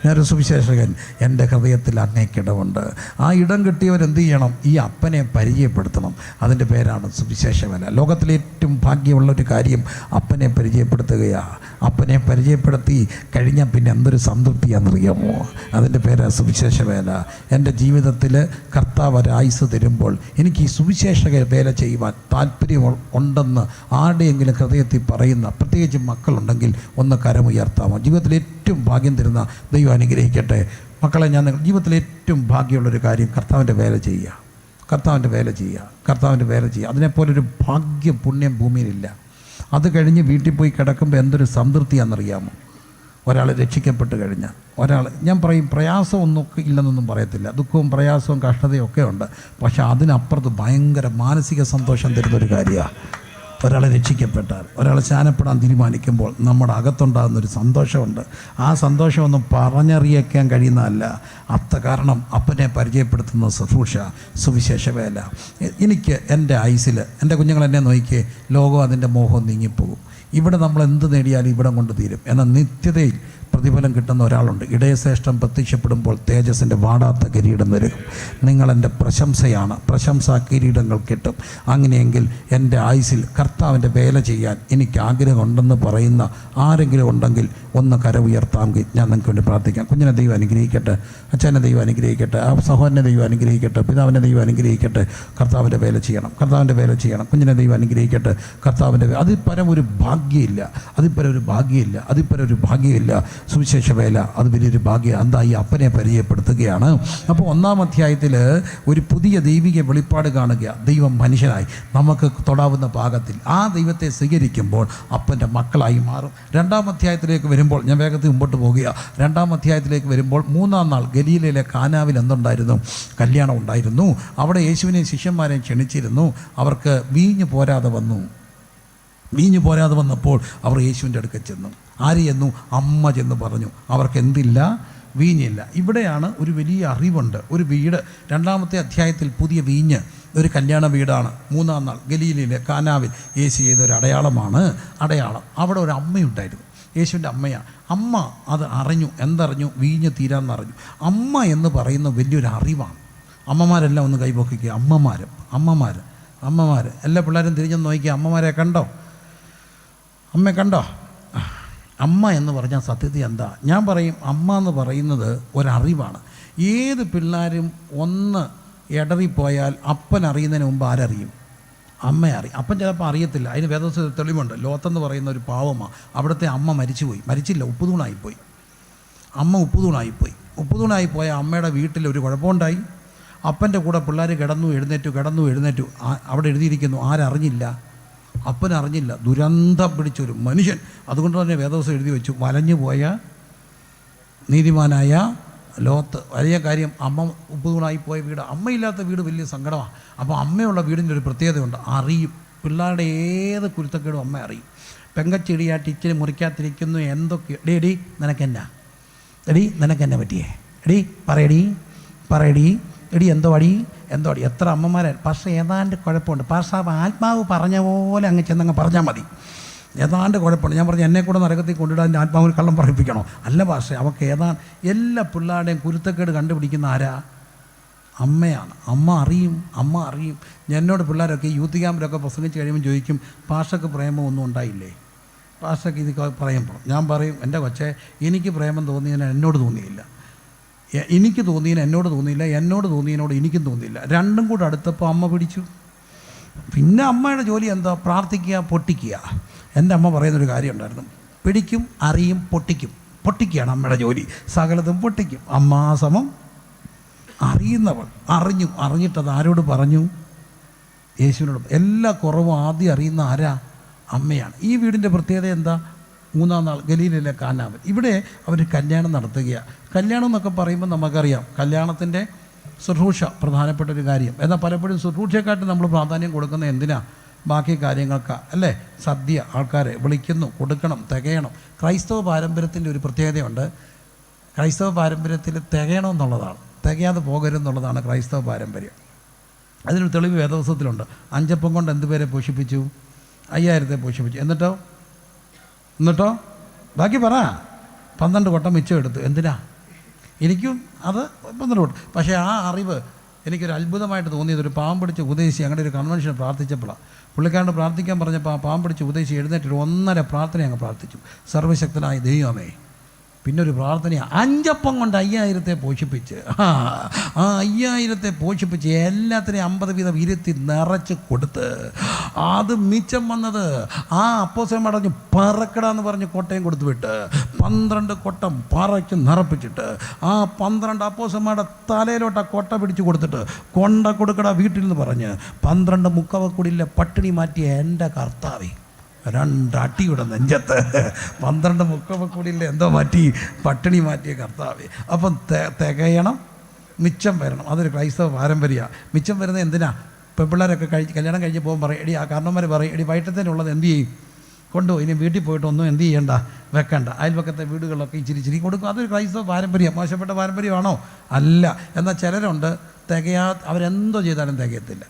ഞാനൊരു സുവിശേഷകൻ, എൻ്റെ ഹൃദയത്തിൽ അങ്ങേക്കിടമുണ്ട്. ആ ഇടം കിട്ടിയവർ എന്ത് ചെയ്യണം? ഈ അപ്പനെ പരിചയപ്പെടുത്തണം. അതിൻ്റെ പേരാണ് സുവിശേഷവേല. ലോകത്തിലെ ഏറ്റവും ഭാഗ്യമുള്ളൊരു കാര്യം അപ്പനെ പരിചയപ്പെടുത്തുകയാണ്. അപ്പനെ പരിചയപ്പെടുത്തി കഴിഞ്ഞാൽ പിന്നെ എന്തൊരു സംതൃപ്തിയാണെന്നറിയാമോ? അതിൻ്റെ പേരാണ് സുവിശേഷവേല. എൻ്റെ ജീവിതത്തിൽ കർത്താവ് ഒരായുസ് തരുമ്പോൾ എനിക്ക് ഈ സുവിശേഷ വേല ചെയ്യുവാൻ താല്പര്യം ഉണ്ടെന്ന് ആരുടെയെങ്കിലും ഹൃദയത്തിൽ പറയുന്ന, പ്രത്യേകിച്ച് മക്കളുണ്ടെങ്കിൽ ഒന്ന് കരമുയർത്താമോ? ജീവിതത്തിൽ ഏറ്റവും ഭാഗ്യം തരുന്ന ദൈവം അനുഗ്രഹിക്കട്ടെ. മക്കളെ, ഞാൻ നിങ്ങളുടെ ജീവിതത്തിൽ ഏറ്റവും ഭാഗ്യമുള്ളൊരു കാര്യം കർത്താവിൻ്റെ വേല ചെയ്യുക. അതിനെപ്പോലൊരു ഭാഗ്യം പുണ്യം ഭൂമിയിലില്ല. അത് കഴിഞ്ഞ് വീട്ടിൽ പോയി കിടക്കുമ്പോൾ എന്തൊരു സംതൃപ്തിയാണെന്നറിയാമോ? ഒരാൾ രക്ഷിക്കപ്പെട്ട് കഴിഞ്ഞാൽ ഞാൻ പറയും, പ്രയാസമൊന്നും ഇല്ലെന്നൊന്നും പറയത്തില്ല. ദുഃഖവും പ്രയാസവും കഷ്ടതയും ഒക്കെ ഉണ്ട്. പക്ഷെ അതിനപ്പുറത്ത് ഭയങ്കര മാനസിക സന്തോഷം തരുന്നൊരു കാര്യമാണ്. ഒരാളെ രക്ഷിക്കപ്പെട്ടാൽ, ഒരാൾ സ്നാനപ്പെടാൻ തീരുമാനിക്കുമ്പോൾ നമ്മുടെ അകത്തുണ്ടാകുന്നൊരു സന്തോഷമുണ്ട്. ആ സന്തോഷമൊന്നും പറഞ്ഞറിയിക്കാൻ കഴിയുന്നതല്ല. കാരണം അപ്പനെ പരിചയപ്പെടുത്തുന്ന ശുശ്രൂഷ, സുവിശേഷ വേല. എനിക്ക് എൻ്റെ ആയുസ്സിൽ എൻ്റെ കുഞ്ഞുങ്ങളെന്നെ നോക്കിയേ, ലോകം അതിൻ്റെ മോഹം നീങ്ങിപ്പോകും. ഇവിടെ നമ്മൾ എന്ത് നേടിയാലും ഇവിടം കൊണ്ട് തീരും. എന്നാൽ നിത്യതയിൽ പ്രതിഫലം കിട്ടുന്ന ഒരാളുണ്ട്. ഇടയശ്രേഷ്ഠം പ്രത്യക്ഷപ്പെടുമ്പോൾ തേജസ്സിൻ്റെ വാടാത്ത കിരീടം നൽകും. നിങ്ങളെൻ്റെ പ്രശംസയാണ്, പ്രശംസാ കിരീടങ്ങൾ കിട്ടും. അങ്ങനെയെങ്കിൽ എൻ്റെ ആയുസ്സിൽ കർത്താവിൻ്റെ വേല ചെയ്യാൻ എനിക്ക് ആഗ്രഹമുണ്ടെന്ന് പറയുന്ന ആരെങ്കിലും ഉണ്ടെങ്കിൽ ഒന്ന് കര ഉയർത്താമെങ്കിൽ ഞാൻ നിങ്ങൾക്ക് വേണ്ടി പ്രാർത്ഥിക്കാം. കുഞ്ഞിനെ ദൈവം അനുഗ്രഹിക്കട്ടെ, അച്ഛനെ ദൈവം അനുഗ്രഹിക്കട്ടെ, ആ സഹോദരനെ ദൈവം അനുഗ്രഹിക്കട്ടെ, പിതാവിനെ ദൈവം അനുഗ്രഹിക്കട്ടെ. കർത്താവിൻ്റെ വേല ചെയ്യണം. കുഞ്ഞിനെ ദൈവം അനുഗ്രഹിക്കട്ടെ. അതിൽ പരം ഒരു ഭാഗ്യമില്ല. അതിൽ ഭാഗ്യമില്ല. സുവിശേഷ വേല അത് വലിയൊരു ഭാഗ്യം. എന്താ? ഈ അപ്പനെ പരിചയപ്പെടുത്തുകയാണ്. അപ്പോൾ 1-ാം അധ്യായത്തിൽ ഒരു പുതിയ ദൈവിക വെളിപ്പാട് കാണുക. ദൈവം മനുഷ്യനായി നമുക്ക് തൊടാവുന്ന പാകത്തിൽ ആ ദൈവത്തെ സ്വീകരിക്കുമ്പോൾ അപ്പൻ്റെ മക്കളായി മാറും. 2-ാം അധ്യായത്തിലേക്ക് വരുമ്പോൾ, ഞാൻ വേഗത്തിൽ മുമ്പോട്ട് പോകുക. 2-ാം അധ്യായത്തിലേക്ക് വരുമ്പോൾ 3-ാം നാൾ ഗലീലയിലെ കാനാവിൽ എന്തുണ്ടായിരുന്നു? കല്യാണം ഉണ്ടായിരുന്നു. അവിടെ യേശുവിനെയും ശിഷ്യന്മാരെയും ക്ഷണിച്ചിരുന്നു. അവർക്ക് വീഞ്ഞ് പോരാതെ വന്നപ്പോൾ അവർ യേശുവിൻ്റെ അടുക്കൽ ചെന്നു. ആര് ചെന്നു? അമ്മ ചെന്ന് പറഞ്ഞു. അവർക്ക് എന്തില്ല? വീഞ്ഞില്ല. ഇവിടെയാണ് ഒരു വലിയ അറിവുണ്ട്. ഒരു വീട്, 2-ാമത്തെ അധ്യായത്തിൽ പുതിയ വീഞ്ഞ്, ഒരു കല്യാണ വീടാണ്. 3-ാം നാൾ ഗലീലയിലെ കാനാവിൽ യേശു ചെയ്ത ഒരു അടയാളമാണ്. അവിടെ ഒരു അമ്മയുണ്ടായിരുന്നു, യേശുവിൻ്റെ അമ്മയാണ്. അമ്മ അത് അറിഞ്ഞു. എന്തറിഞ്ഞു? വീഞ്ഞ് തീരാന്നറിഞ്ഞു. അമ്മ എന്ന് പറയുന്ന വലിയൊരു അറിവാണ്. അമ്മമാരെല്ലാം ഒന്ന് കൈപൊക്കിക്കുക. അമ്മമാർ എല്ലാ പിള്ളേരും തിരിഞ്ഞൊന്ന് നോക്കിക്കുക. അമ്മമാരെ കണ്ടോ? അമ്മയെ കണ്ടോ? അമ്മ എന്ന് പറഞ്ഞാൽ സത്യത്തിൽ എന്താ? ഞാൻ പറയും, അമ്മ എന്ന് പറയുന്നത് ഒരറിവാണ്. ഏത് പിള്ളേരും ഒന്ന് ഇടറിപ്പോയാൽ അപ്പൻ അറിയുന്നതിന് മുമ്പ് ആരറിയും? അമ്മ അറിയും. അപ്പൻ ചിലപ്പോൾ അറിയത്തില്ല. അതിന് വേദപുസ്തകത്തിൽ തെളിവുണ്ട്. ലോത്തെന്ന് പറയുന്ന ഒരു പാവമാണ്. അവിടുത്തെ അമ്മ മരിച്ചില്ല, ഉപ്പുതൂണായിപ്പോയി. അമ്മ ഉപ്പുതൂണായിപ്പോയ അമ്മയുടെ വീട്ടിൽ ഒരു കുഴപ്പമുണ്ടായി. അപ്പൻ്റെ കൂടെ പിള്ളേർ കിടന്നു എഴുന്നേറ്റു. അവിടെ എഴുതിയിരിക്കുന്നു, ആരറിഞ്ഞില്ല? അപ്പനറിഞ്ഞില്ല. ദുരന്തം പിടിച്ചൊരു മനുഷ്യൻ. അതുകൊണ്ട് തന്നെ വേദപുസ്തകം എഴുതി വെച്ചു, വലഞ്ഞു പോയ നീതിമാനായ ലോത്ത്. വലിയ കാര്യം, അമ്മ ഉപ്പുതൂണായിപ്പോയ വീട്. അമ്മയില്ലാത്ത വീട് വലിയ സങ്കടമാണ്. അപ്പോൾ അമ്മയുള്ള വീടിൻ്റെ ഒരു പ്രത്യേകതയുണ്ട്, അറിയും. പിള്ളേരുടെ ഏത് കുരുത്തക്കേടും അമ്മ അറിയും. പെങ്കച്ചെടിയായിട്ട് ഇച്ചിരി മുറിക്കാത്തിരിക്കുന്നു, എന്തൊക്കെ എടി നിനക്കെന്നാ പറ്റിയേ? പറയടി എടി എന്തോ അടി. എത്ര അമ്മമാരെ. പക്ഷേ ഏതാണ്ട് കുഴപ്പമുണ്ട്. പക്ഷേ ആത്മാവ് പറഞ്ഞ പോലെ അങ്ങ് ചെന്നങ്ങ് പറഞ്ഞാൽ മതി. ഏതാണ്ട് കുഴപ്പമുണ്ട്. ഞാൻ പറഞ്ഞു, എന്നെ കൂടെ നരകത്തിൽ കൊണ്ടിടാൻ എൻ്റെ ആത്മാവിന് കള്ളം പറയിപ്പിക്കണോ? അല്ല പക്ഷേ അവൾക്ക് ഏതാണ്ട് എല്ലാ പിള്ളേരുടെയും കുരുത്തക്കേട് കണ്ടുപിടിക്കുന്ന ആരാ? അമ്മയാണ്. അമ്മ അറിയും. എന്നോട് പിള്ളേരൊക്കെ യൂത്ത് ക്യാമ്പിലൊക്കെ പ്രസംഗിച്ച് കഴിയുമ്പോൾ ചോദിക്കും, പാഷക്ക് പ്രേമം ഒന്നും ഉണ്ടായില്ലേ? പാഷക്ക് ഇത് പറയുമ്പോൾ ഞാൻ പറയും, എൻ്റെ കൊച്ചേ, എനിക്ക് പ്രേമം തോന്നിയതിന് എന്നോട് തോന്നിയില്ല, എനിക്ക് തോന്നിയതിന് എന്നോട് തോന്നിയില്ല, എന്നോട് തോന്നിയതിനോട് എനിക്കും തോന്നിയില്ല. രണ്ടും കൂടെ അടുത്തപ്പോൾ അമ്മ പിടിച്ചു. പിന്നെ അമ്മയുടെ ജോലി എന്താ? പ്രാർത്ഥിക്കുക, പൊട്ടിക്കുക. എൻ്റെ അമ്മ പറയുന്നൊരു കാര്യം ഉണ്ടായിരുന്നു, പിടിക്കും, അറിയും, പൊട്ടിക്കുകയാണ് അമ്മയുടെ ജോലി. സകലതും പൊട്ടിക്കും. അമ്മാസമം അറിയുന്നവൾ. അറിഞ്ഞിട്ടത് ആരോട് പറഞ്ഞു? യേശുവിനോട്. എല്ലാ കുറവും ആദ്യം അറിയുന്ന ആരാ? അമ്മയാണ്. ഈ വീടിൻ്റെ പ്രത്യേകത എന്താ? 3-ാം നാൾ ഗലീലയിലെ കാനാവിൽ. ഇവിടെ അവർ കല്യാണം നടത്തുകയാണ്. കല്യാണം എന്നൊക്കെ പറയുമ്പോൾ നമുക്കറിയാം, കല്യാണത്തിൻ്റെ ശുശ്രൂഷ പ്രധാനപ്പെട്ട ഒരു കാര്യം. എന്നാൽ പലപ്പോഴും ശുശ്രൂഷയെക്കാട്ടും നമ്മൾ പ്രാധാന്യം കൊടുക്കുന്നത് എന്തിനാ? ബാക്കി കാര്യങ്ങൾക്കാണ്, അല്ലേ? സദ്യ, ആൾക്കാരെ വിളിക്കുന്നു, കൊടുക്കണം, തികയണം. ക്രൈസ്തവ പാരമ്പര്യത്തിൻ്റെ ഒരു പ്രത്യേകതയുണ്ട്. ക്രൈസ്തവ പാരമ്പര്യത്തിൽ തികയണമെന്നുള്ളതാണ്, തികയാതെ പോകരുതെന്നുള്ളതാണ് ക്രൈസ്തവ പാരമ്പര്യം. അതിനൊരു തെളിവ് വേദപുസ്തകത്തിലുണ്ട്. 5 അപ്പം കൊണ്ട് എന്ത് പേരെ പോഷിപ്പിച്ചു? 5000 പോഷിപ്പിച്ചു. എന്നിട്ടോ ബാക്കി പറ. 12 കൊട്ടം മിച്ചം എടുത്തു. എന്തിനാ? എനിക്കും അത് 12 കൊട്ടം. പക്ഷേ ആ അറിവ് എനിക്കൊരു അത്ഭുതമായിട്ട് തോന്നിയത്, ഒരു പാവം പിടിച്ച് ഉപദേശി അങ്ങനെ ഒരു കൺവെൻഷൻ പ്രാർത്ഥിച്ചപ്പോഴാണ്. പുള്ളിക്കാരൻ്റെ പ്രാർത്ഥിക്കാൻ പറഞ്ഞപ്പോൾ ആ പാവം പിടിച്ച് ഉപദേശി എഴുന്നേറ്റ് 1.5 പ്രാർത്ഥന അങ്ങ് പ്രാർത്ഥിച്ചു. സർവശക്തനായ ദൈവമേ. പിന്നെ ഒരു പ്രാർത്ഥന, 5 അപ്പം കൊണ്ട് 5000 പോഷിപ്പിച്ച്, ആ 5000 പോഷിപ്പിച്ച് എല്ലാത്തിനെയും 50 വീതം ഇരുത്തി നിറച്ച് കൊടുത്ത്, അത് മിച്ചം വന്നത് ആ അപ്പോസ്തലൻ പറഞ്ഞു പറക്കടാന്ന് പറഞ്ഞ് കൊട്ടയും കൊടുത്തു വിട്ട് 12 കൊട്ടം പറച്ച് നിറപ്പിച്ചിട്ട് ആ 12 അപ്പോസ്തലന്മാരുടെ തലയിലോട്ട് ആ കൊട്ട പിടിച്ചു കൊടുത്തിട്ട് കൊടുക്കടാ വീട്ടിൽ നിന്ന് പറഞ്ഞ് 12 മുക്കവക്കുടിയിലെ പട്ടിണി മാറ്റിയ എൻ്റെ കർത്താവേ, 2 അടിയുടെ നെഞ്ചത്ത് 12 മുക്കവക്കുടിയിലെ എന്തോ മാറ്റി പട്ടിണി മാറ്റിയ കർത്താവേ. അപ്പം തികയണം, മിച്ചം വരണം. അതൊരു ക്രൈസ്തവ പാരമ്പര്യമാണ്. മിച്ചം വരുന്നത് എന്തിനാ? പെൺപിള്ളേരൊക്കെ കല്യാണം കഴിഞ്ഞ് പോകുമ്പോൾ പറയും, എടി ആ കാരണന്മാർ പറയും, എടി വൈകിട്ടത്തേനുള്ളത് എന്ത് ചെയ്യും? കൊണ്ടുപോയി. ഇനി വീട്ടിൽ പോയിട്ടൊന്നും എന്ത് ചെയ്യണ്ട, വെക്കണ്ട. അയൽപക്കത്തെ വീടുകളിലൊക്കെ ഇച്ചിരി കൊടുക്കും. അതൊരു ക്രൈസ്തവ പാരമ്പര്യം. മോശപ്പെട്ട പാരമ്പര്യമാണോ? അല്ല. എന്നാൽ ചിലരുണ്ട് അവരെന്തോ ചെയ്താലും തികയത്തില്ല.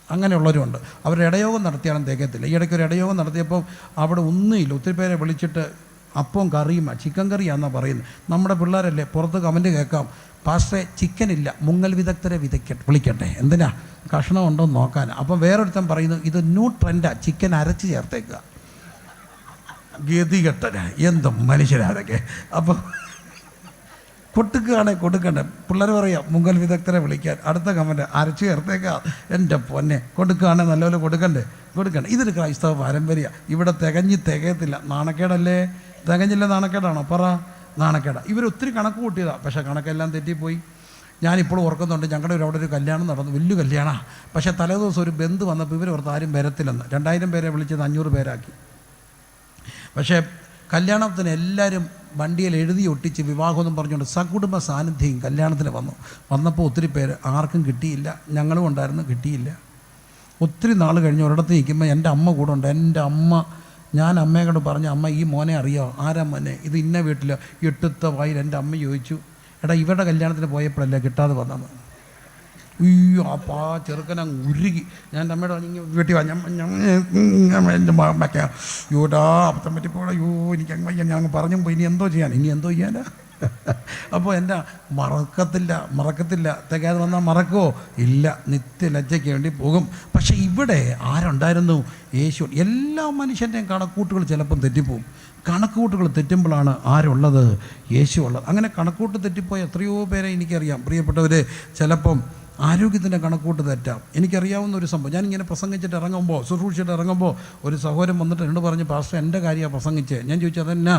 അങ്ങനെയുള്ളവരുണ്ട്. അവരുടെ ഇടയോഗം നടത്തിയാലും തികയത്തില്ല. ഈ ഇടയ്ക്ക് ഒരു ഇടയോഗം നടത്തിയപ്പോൾ അവിടെ ഒന്നുമില്ല. ഒത്തിരി പേരെ വിളിച്ചിട്ട് അപ്പവും കറിയും ചിക്കൻ കറിയാണെന്നാണ് പറയുന്നത്. നമ്മുടെ പിള്ളേരല്ലേ, പുറത്ത് കമൻറ്റ് കേൾക്കാം, പാസ്റ്റേ ചിക്കനില്ല, മുങ്ങൽ വിദഗ്ധരെ വിളിക്കട്ടെ. എന്തിനാ? കഷ്ണം ഉണ്ടോ എന്ന് നോക്കാൻ. അപ്പം വേറൊരുത്തൻ പറയുന്നു, ഇത് ന്യൂ ട്രെൻഡാണ്, ചിക്കൻ അരച്ച് ചേർത്തേക്കുക. ഗതികെട്ടന എന്ത് മനുഷ്യരാതൊക്കെ. അപ്പം കൊടുക്കണ്ടേ. പിള്ളേർ പറയാം മുങ്ങൽ വിദഗ്ധരെ വിളിക്കാൻ. അടുത്ത കമൻറ്റ്, അരച്ച് ചേർത്തേക്കാം. എൻ്റെ പൊന്നെ, കൊടുക്കുകയാണെങ്കിൽ നല്ലപോലെ കൊടുക്കണ്ടേ. ഇതൊരു ക്രൈസ്തവ പാരമ്പര്യ. ഇവിടെ തികയത്തില്ല. നാണക്കേടല്ലേ? തികഞ്ഞില്ല, നാണക്കേടാണോ? പറ. നാണക്കേടാ. ഇവരൊത്തിരി കണക്ക് കൂട്ടിയതാണ്, പക്ഷേ കണക്കെല്ലാം തെറ്റിപ്പോയി. ഞാനിപ്പോഴും ഓർക്കുന്നുണ്ട്, ഞങ്ങളുടെ അവിടെ ഒരു കല്യാണം നടന്നു, വലിയ കല്യാണമാണ്. പക്ഷേ തലേദിവസം ഒരു ബന്ധു വന്നപ്പോൾ ഇവർ ഓർത്ത് ആരും വരത്തില്ലെന്ന്. 2000 പേരെ വിളിച്ചത് 500 പേരാക്കി. പക്ഷേ കല്യാണത്തിന് എല്ലാവരും വണ്ടിയിൽ എഴുതി ഒട്ടിച്ച് വിവാഹമെന്നും പറഞ്ഞുകൊണ്ട് സകുടുംബ സാന്നിധ്യം കല്യാണത്തിന് വന്നപ്പോൾ ഒത്തിരി പേര്, ആർക്കും കിട്ടിയില്ല. ഞങ്ങളും ഉണ്ടായിരുന്നു, കിട്ടിയില്ല. ഒത്തിരി നാൾ കഴിഞ്ഞ് ഒരിടത്ത് നിൽക്കുമ്പോൾ എൻ്റെ അമ്മ കൂടെ ഉണ്ട്. എൻ്റെ അമ്മ, ഞാൻ അമ്മയോട് പറഞ്ഞു, അമ്മ ഈ മോനെ അറിയാമോ? ആരാ മോനെ? ഇത് ഇന്ന വീട്ടിൽ 8ത്തെ വായിൽ. എൻ്റെ അമ്മ ചോദിച്ചു, എടാ ഇവരുടെ കല്യാണത്തിന് പോയപ്പോഴല്ലേ കിട്ടാതെ വന്നത്? അയ്യോ, അപ്പോൾ ആ ചെറുക്കനങ്ങ് ഉരുകി. ഞാൻ അമ്മയുടെ വീട്ടിൽ എൻ്റെ അമ്മയ്ക്ക് യോടാ അപ്പത്തം പറ്റിപ്പോടാ, എനിക്ക് അങ്ങ് വയ്യ, ഞാൻ അങ്ങ് പറഞ്ഞു പോയി. ഇനി എന്തോ ചെയ്യാനാ? അപ്പോൾ എൻ്റെ മറക്കത്തില്ല തികയാതെ വന്നാൽ മറക്കുമോ? ഇല്ല, നിത്യലജ്ജയ്ക്ക് വേണ്ടി പോകും. പക്ഷേ ഇവിടെ ആരുണ്ടായിരുന്നു? യേശു. എല്ലാ മനുഷ്യൻ്റെയും കണക്കൂട്ടുകൾ ചിലപ്പം തെറ്റിപ്പോവും. കണക്കുകൂട്ടുകൾ തെറ്റുമ്പോഴാണ് ആരുള്ളത്? യേശു ഉള്ളത്. അങ്ങനെ കണക്കൂട്ട് തെറ്റിപ്പോയ എത്രയോ പേരെ എനിക്കറിയാം. പ്രിയപ്പെട്ടവർ, ചിലപ്പം ആരോഗ്യത്തിൻ്റെ കണക്കൂട്ട് തെറ്റാം. എനിക്കറിയാവുന്ന ഒരു സംഭവം, ഞാനിങ്ങനെ പ്രസംഗിച്ചിട്ട് ഇറങ്ങുമ്പോൾ, ശുശ്രൂഷിച്ചിട്ട് ഇറങ്ങുമ്പോൾ ഒരു സഹോദരൻ വന്നിട്ട് എന്നോട് പറഞ്ഞു, പാസ്റ്റർ എൻ്റെ കാര്യമാണ് പ്രസംഗിച്ചത്. ഞാൻ ചോദിച്ചു, അതെന്നാ?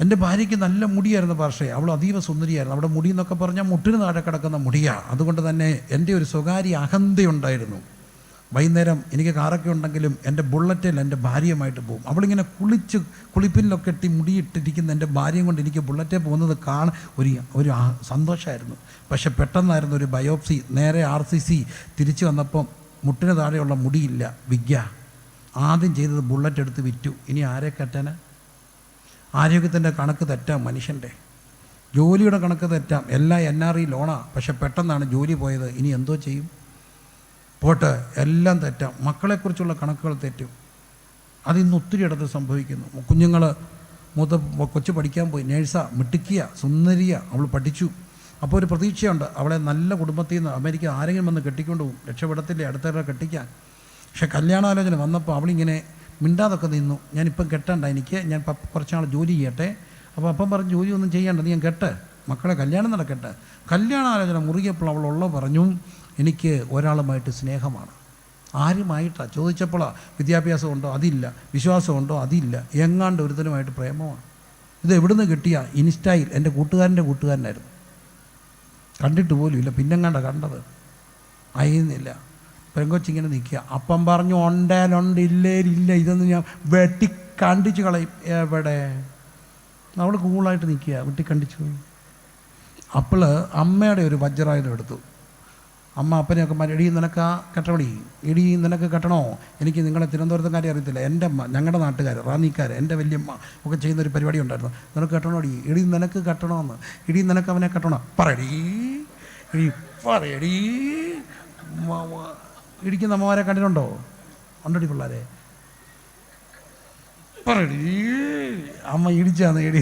എൻ്റെ ഭാര്യയ്ക്ക് നല്ല മുടിയായിരുന്നു പാസ്റ്ററെ, അവൾ അതീവ സുന്ദരിയായിരുന്നു. അവിടെ മുടി എന്നൊക്കെ പറഞ്ഞാൽ മുട്ടിന് താഴെ കിടക്കുന്ന മുടിയാണ്. അതുകൊണ്ട് തന്നെ എൻ്റെ ഒരു സ്വകാര്യ അഹന്തയുണ്ടായിരുന്നു. വൈകുന്നേരം എനിക്ക് കാറൊക്കെ ഉണ്ടെങ്കിലും എൻ്റെ ബുള്ളറ്റിൽ എൻ്റെ ഭാര്യയുമായിട്ട് പോകും. അവളിങ്ങനെ കുളിപ്പിനിലൊക്കെ ഇട്ടി മുടിയിട്ടിരിക്കുന്ന എൻ്റെ ഭാര്യയും കൊണ്ട് എനിക്ക് ബുള്ളറ്റിൽ പോകുന്നത് ഒരു സന്തോഷമായിരുന്നു. പക്ഷെ പെട്ടെന്നായിരുന്നു ഒരു ബയോപ്സി. നേരെ RCC തിരിച്ചു വന്നപ്പം മുട്ടിന് താഴെയുള്ള മുടിയില്ല, വിഗ്ഗ. ആദ്യം ചെയ്തത് ബുള്ളറ്റ് എടുത്ത് വിറ്റു. ഇനി ആരെ കെട്ടാൻ? ആരോഗ്യത്തിൻ്റെ കണക്ക് തെറ്റാം, മനുഷ്യൻ്റെ ജോലിയുടെ കണക്ക് തെറ്റാം. എല്ലാം NRE ലോണാണ്. പക്ഷെ പെട്ടെന്നാണ് ജോലി പോയത്. ഇനി എന്തോ ചെയ്യും? പോട്ടെ, എല്ലാം തെറ്റാം. മക്കളെക്കുറിച്ചുള്ള കണക്കുകൾ തെറ്റും. അതിന്ന് ഒത്തിരി ഇടത്ത് സംഭവിക്കുന്നു. കുഞ്ഞുങ്ങൾ കൊച്ചു പഠിക്കാൻ പോയി, നേഴ്സാ, മിടുക്കിയ, സുന്ദരിയ, അവൾ പഠിച്ചു. അപ്പോൾ ഒരു പ്രതീക്ഷയുണ്ട്, അവളെ നല്ല കുടുംബത്തിൽ നിന്ന് അമേരിക്ക ആരെങ്കിലും വന്ന് കെട്ടിക്കൊണ്ട് പോകും, രക്ഷപ്പെടത്തില്ലേ അടുത്തവരെ കെട്ടിക്കാൻ. പക്ഷെ കല്യാണാലോചന വന്നപ്പോൾ അവളിങ്ങനെ മിണ്ടാതൊക്കെ നിന്നു. ഞാനിപ്പം കെട്ടണ്ട, ഞാൻ കുറച്ചാൾ ജോലി ചെയ്യട്ടെ. അപ്പോൾ അപ്പം പറഞ്ഞ്, ജോലിയൊന്നും ചെയ്യണ്ട, നീ ഞാൻ കെട്ട്, മക്കളെ കല്യാണം നടക്കട്ടെ. കല്യാണാലോചന മുറുകിയപ്പോൾ അവളുള്ള പറഞ്ഞു, എനിക്ക് ഒരാളുമായിട്ട് സ്നേഹമാണ്. ആരുമായിട്ടാണ് ചോദിച്ചപ്പോഴാണ്, വിദ്യാഭ്യാസമുണ്ടോ? അതില്ല. വിശ്വാസമുണ്ടോ? അതില്ല. എങ്ങാണ്ട് ഒരുത്തനുമായിട്ട് പ്രേമമാണ്. ഇത് എവിടുന്ന് കിട്ടിയ? ഇൻസ്റ്റയിൽ എൻ്റെ കൂട്ടുകാരൻ്റെ കൂട്ടുകാരനായിരുന്നു. കണ്ടിട്ട് പോലും ഇല്ല, പിന്നെങ്ങാണ്ട കണ്ടത്. അയയുന്നില്ല. പെങ്കൊച്ചിങ്ങനെ നിൽക്കുക. അപ്പം പറഞ്ഞു, ഉണ്ടേലുണ്ട്, ഇല്ലേലില്ല, ഇതൊന്നും ഞാൻ വെട്ടിക്കണ്ടിച്ച് കളയും. എവിടെ? അവൾ കൂളായിട്ട് നിൽക്കുക, വെട്ടിക്കണ്ടിച്ചു പോയി. അപ്പോൾ അമ്മയുടെ ഒരു വജ്രായുധം എടുത്തു. അമ്മ അപ്പനെയൊക്കെ എടി നിനക്ക് കെട്ടപടി, എടി നിനക്ക് കെട്ടണോ? എനിക്ക് നിങ്ങളെ തിരുവനന്തപുരത്തുകാരെ അറിയത്തില്ല, എൻ്റെ അമ്മ, ഞങ്ങളുടെ നാട്ടുകാർ, റാന്നിക്കാർ, എൻ്റെ വല്യമ്മ ഒക്കെ ചെയ്യുന്നൊരു പരിപാടി ഉണ്ടായിരുന്നു. നിനക്ക് കെട്ടണോ? എടി നിനക്ക് കെട്ടണമെന്ന്. എടി നിനക്ക് അവനെ കെട്ടണോ? പറയടി, എടി പറയടി. ഇടിക്കുന്ന അമ്മമാരെ കണ്ടിട്ടുണ്ടോ? ഉണ്ടടി പിള്ളേരെ, പറയടി. അമ്മ ഇടിച്ചാന്ന് എടി.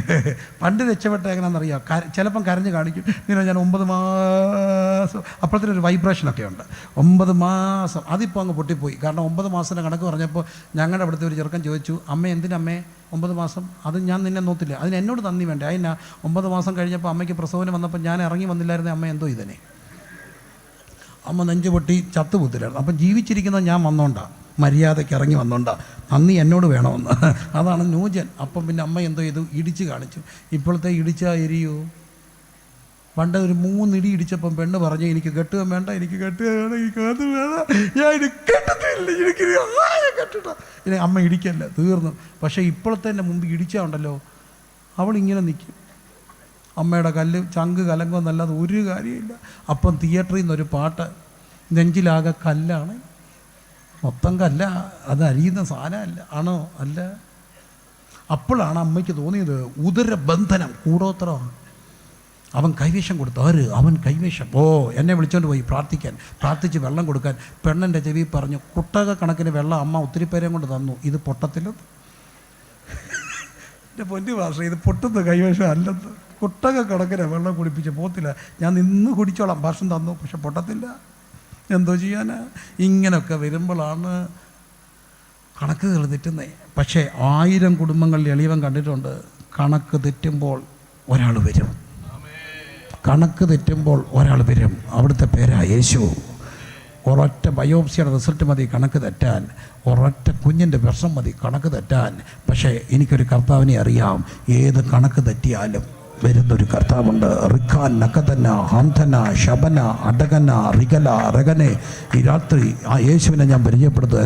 പണ്ട് രക്ഷപ്പെട്ട എങ്ങനെയാണെന്നറിയാം, ചിലപ്പം കരഞ്ഞ് കാണിക്കും. ഇങ്ങനെ ഞാൻ 9 മാസം, അപ്പോഴത്തേനൊരു വൈബ്രേഷനൊക്കെ ഉണ്ട്. 9 മാസം അതിപ്പോൾ അങ്ങ് പൊട്ടിപ്പോയി. കാരണം 9 മാസത്തിൻ്റെ കണക്ക് പറഞ്ഞപ്പോൾ ഞങ്ങളുടെ അവിടുത്തെ ഒരു ചെറുക്കൻ ചോദിച്ചു, അമ്മ എന്തിനമ്മേ 9 മാസം? അത് ഞാൻ നിന്നെ നോത്തില്ല, അതിന് എന്നോട് നന്ദി വേണ്ടേ? അതിനാ 9 മാസം കഴിഞ്ഞപ്പോൾ അമ്മയ്ക്ക് പ്രസവന് വന്നപ്പോൾ ഞാൻ ഇറങ്ങി വന്നില്ലായിരുന്നേ, അമ്മ എന്തോ ഇതിനെ. അമ്മ നെഞ്ചു പൊട്ടി ചത്തുപൂത്തില്ലായിരുന്നു. അപ്പം ജീവിച്ചിരിക്കുന്നത് ഞാൻ വന്നോണ്ടാ, മര്യാദയ്ക്ക് ഇറങ്ങി വന്നോണ്ടാ, നന്ദി എന്നോട് വേണമെന്ന്. അതാണ് ന്യൂജൻ. അപ്പം പിന്നെ അമ്മ എന്തോ ചെയ്തു? ഇടിച്ച് കാണിച്ചു. ഇപ്പോഴത്തെ ഇടിച്ചാൽ എരിയോ? പണ്ട് ഒരു 3 ഇടി ഇടിച്ചപ്പം പെണ്ണ് പറഞ്ഞു, എനിക്ക് കെട്ടുക വേണ്ട, എനിക്ക് കെട്ടുക വേണം, എനിക്ക് അത് വേണം, ഞാൻ ഇത് കെട്ടത്തില്ല, എനിക്ക് കെട്ടിട്ട. ഇനി അമ്മ ഇടിക്കല്ല, തീർന്നു. പക്ഷേ ഇപ്പോഴത്തെ എൻ്റെ മുമ്പ് ഇടിച്ചാൽ ഉണ്ടല്ലോ, അവളിങ്ങനെ നിൽക്കും. അമ്മയുടെ കല്ല് ചങ്ക് കലങ്ങുമെന്നല്ലാതെ ഒരു കാര്യമില്ല. അപ്പം തിയേറ്ററിൽ നിന്നൊരു പാട്ട്, നെഞ്ചിലാകെ കല്ലാണ്, മൊത്തം കല്ല, അത് അരിയുന്ന സാധനമല്ല. ആണോ? അല്ല. അപ്പോഴാണ് അമ്മയ്ക്ക് തോന്നിയത്, ഉദരബന്ധനം കൂടോത്രമാണ്. അവൻ കൈവേഷം കൊടുത്തു. അവൻ കൈവേഷം. എന്നെ വിളിച്ചോണ്ട് പോയി പ്രാർത്ഥിച്ച് വെള്ളം കൊടുക്കാൻ. പെണ്ണിൻ്റെ ചെവി പറഞ്ഞു, കുട്ടക കണക്കിന് വെള്ളം അമ്മ ഒത്തിരി പേരെയും കൊണ്ട് തന്നു, ഇത് പൊട്ടത്തില്ലെന്ന്. എൻ്റെ പൊന്നു ഭാഷ, ഇത് പൊട്ടുന്ന കൈവേഷം അല്ലെന്ന്. കുട്ടക കണക്കിന് വെള്ളം കുടിപ്പിച്ച് പോത്തില്ല, ഞാൻ നിന്ന് കുടിച്ചോളാം, ഭാഷം തന്നു, പക്ഷെ പൊട്ടത്തില്ല. എന്തോ ചെയ്യാനാ? ഇങ്ങനെയൊക്കെ വരുമ്പോഴാണ് കണക്കുകൾ തെറ്റുന്നത്. പക്ഷേ 1000 കുടുംബങ്ങളിൽ എളിയവൻ കണ്ടിട്ടുണ്ട്, കണക്ക് തെറ്റുമ്പോൾ ഒരാൾ വരും. കണക്ക് തെറ്റുമ്പോൾ ഒരാൾ വരും. അവിടുത്തെ പേരാ യേശു. ഒരൊറ്റ ബയോപ്സിയുടെ റിസൾട്ട് മതി കണക്ക് തെറ്റാൻ, ഒരൊറ്റ കുഞ്ഞിൻ്റെ വിഷം മതി കണക്ക് തെറ്റാൻ. പക്ഷേ എനിക്കൊരു കർത്താവിനെ അറിയാം, ഏത് കണക്ക് തെറ്റിയാലും വരുന്നൊരു കർത്താവുണ്ട്. റിഖാൻ നക്കതന ഹാന്തന ശബന അടകന റികല റഗനെ. ഈ രാത്രി ആ യേശുവിനെ ഞാൻ പരിചയപ്പെടുത്തുക.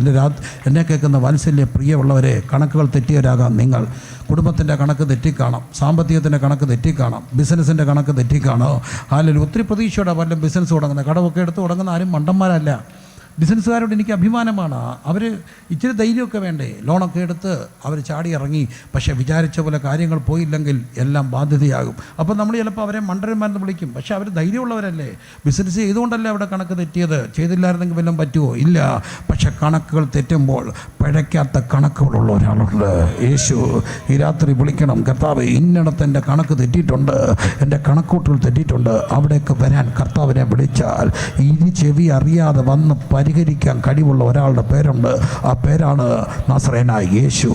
എന്നെ കേൾക്കുന്ന വാത്സല്യ പ്രിയമുള്ളവരെ, കണക്കുകൾ തെറ്റിയവരാകാം നിങ്ങൾ. കുടുംബത്തിൻ്റെ കണക്ക് തെറ്റിക്കാണാം, സാമ്പത്തികത്തിൻ്റെ കണക്ക് തെറ്റിക്കാണാം, ബിസിനസ്സിൻ്റെ കണക്ക് തെറ്റിക്കാണോ. അല്ലെങ്കിൽ ഒത്തിരി പ്രതീക്ഷയോടെ വല്ല ബിസിനസ് തുടങ്ങുന്നത്, കടമൊക്കെ എടുത്ത് തുടങ്ങുന്ന ആരും മണ്ടന്മാരല്ല. ബിസിനസ്സുകാരോട് എനിക്ക് അഭിമാനമാണ്. അവർ ഇച്ചിരി ധൈര്യമൊക്കെ വേണ്ടേ, ലോണൊക്കെ എടുത്ത് അവർ ചാടി ഇറങ്ങി. പക്ഷേ വിചാരിച്ച പോലെ കാര്യങ്ങൾ പോയില്ലെങ്കിൽ എല്ലാം ബാധ്യതയാകും. അപ്പോൾ നമ്മൾ ചിലപ്പോൾ അവരെ മണ്ടന്മാരെന്ന് വിളിക്കും. പക്ഷേ അവർ ധൈര്യമുള്ളവരല്ലേ. ബിസിനസ് ചെയ്തുകൊണ്ടല്ലേ അവിടെ കണക്ക് തെറ്റിയത്. ചെയ്തില്ലായിരുന്നെങ്കിൽ വല്ലതും പറ്റുമോ? ഇല്ല. പക്ഷേ കണക്കുകൾ തെറ്റുമ്പോൾ പിഴയ്ക്കാത്ത കണക്കുകളുള്ള ഒരാളുണ്ട്. യേശു ഈ രാത്രി വിളിക്കണം, കർത്താവ് ഇന്നിടത്ത് എൻ്റെ കണക്ക് തെറ്റിയിട്ടുണ്ട്, എൻ്റെ കണക്കൂട്ടുകൾ തെറ്റിയിട്ടുണ്ട്. അവിടേക്ക് വരാൻ കർത്താവിനെ വിളിച്ചാൽ ഇനി ചെവി അറിയാതെ വന്ന് പരിഹരിക്കാൻ കഴിവുള്ള ഒരാളുടെ പേരുണ്ട്. ആ പേരാണ് നസറേനായ യേശു.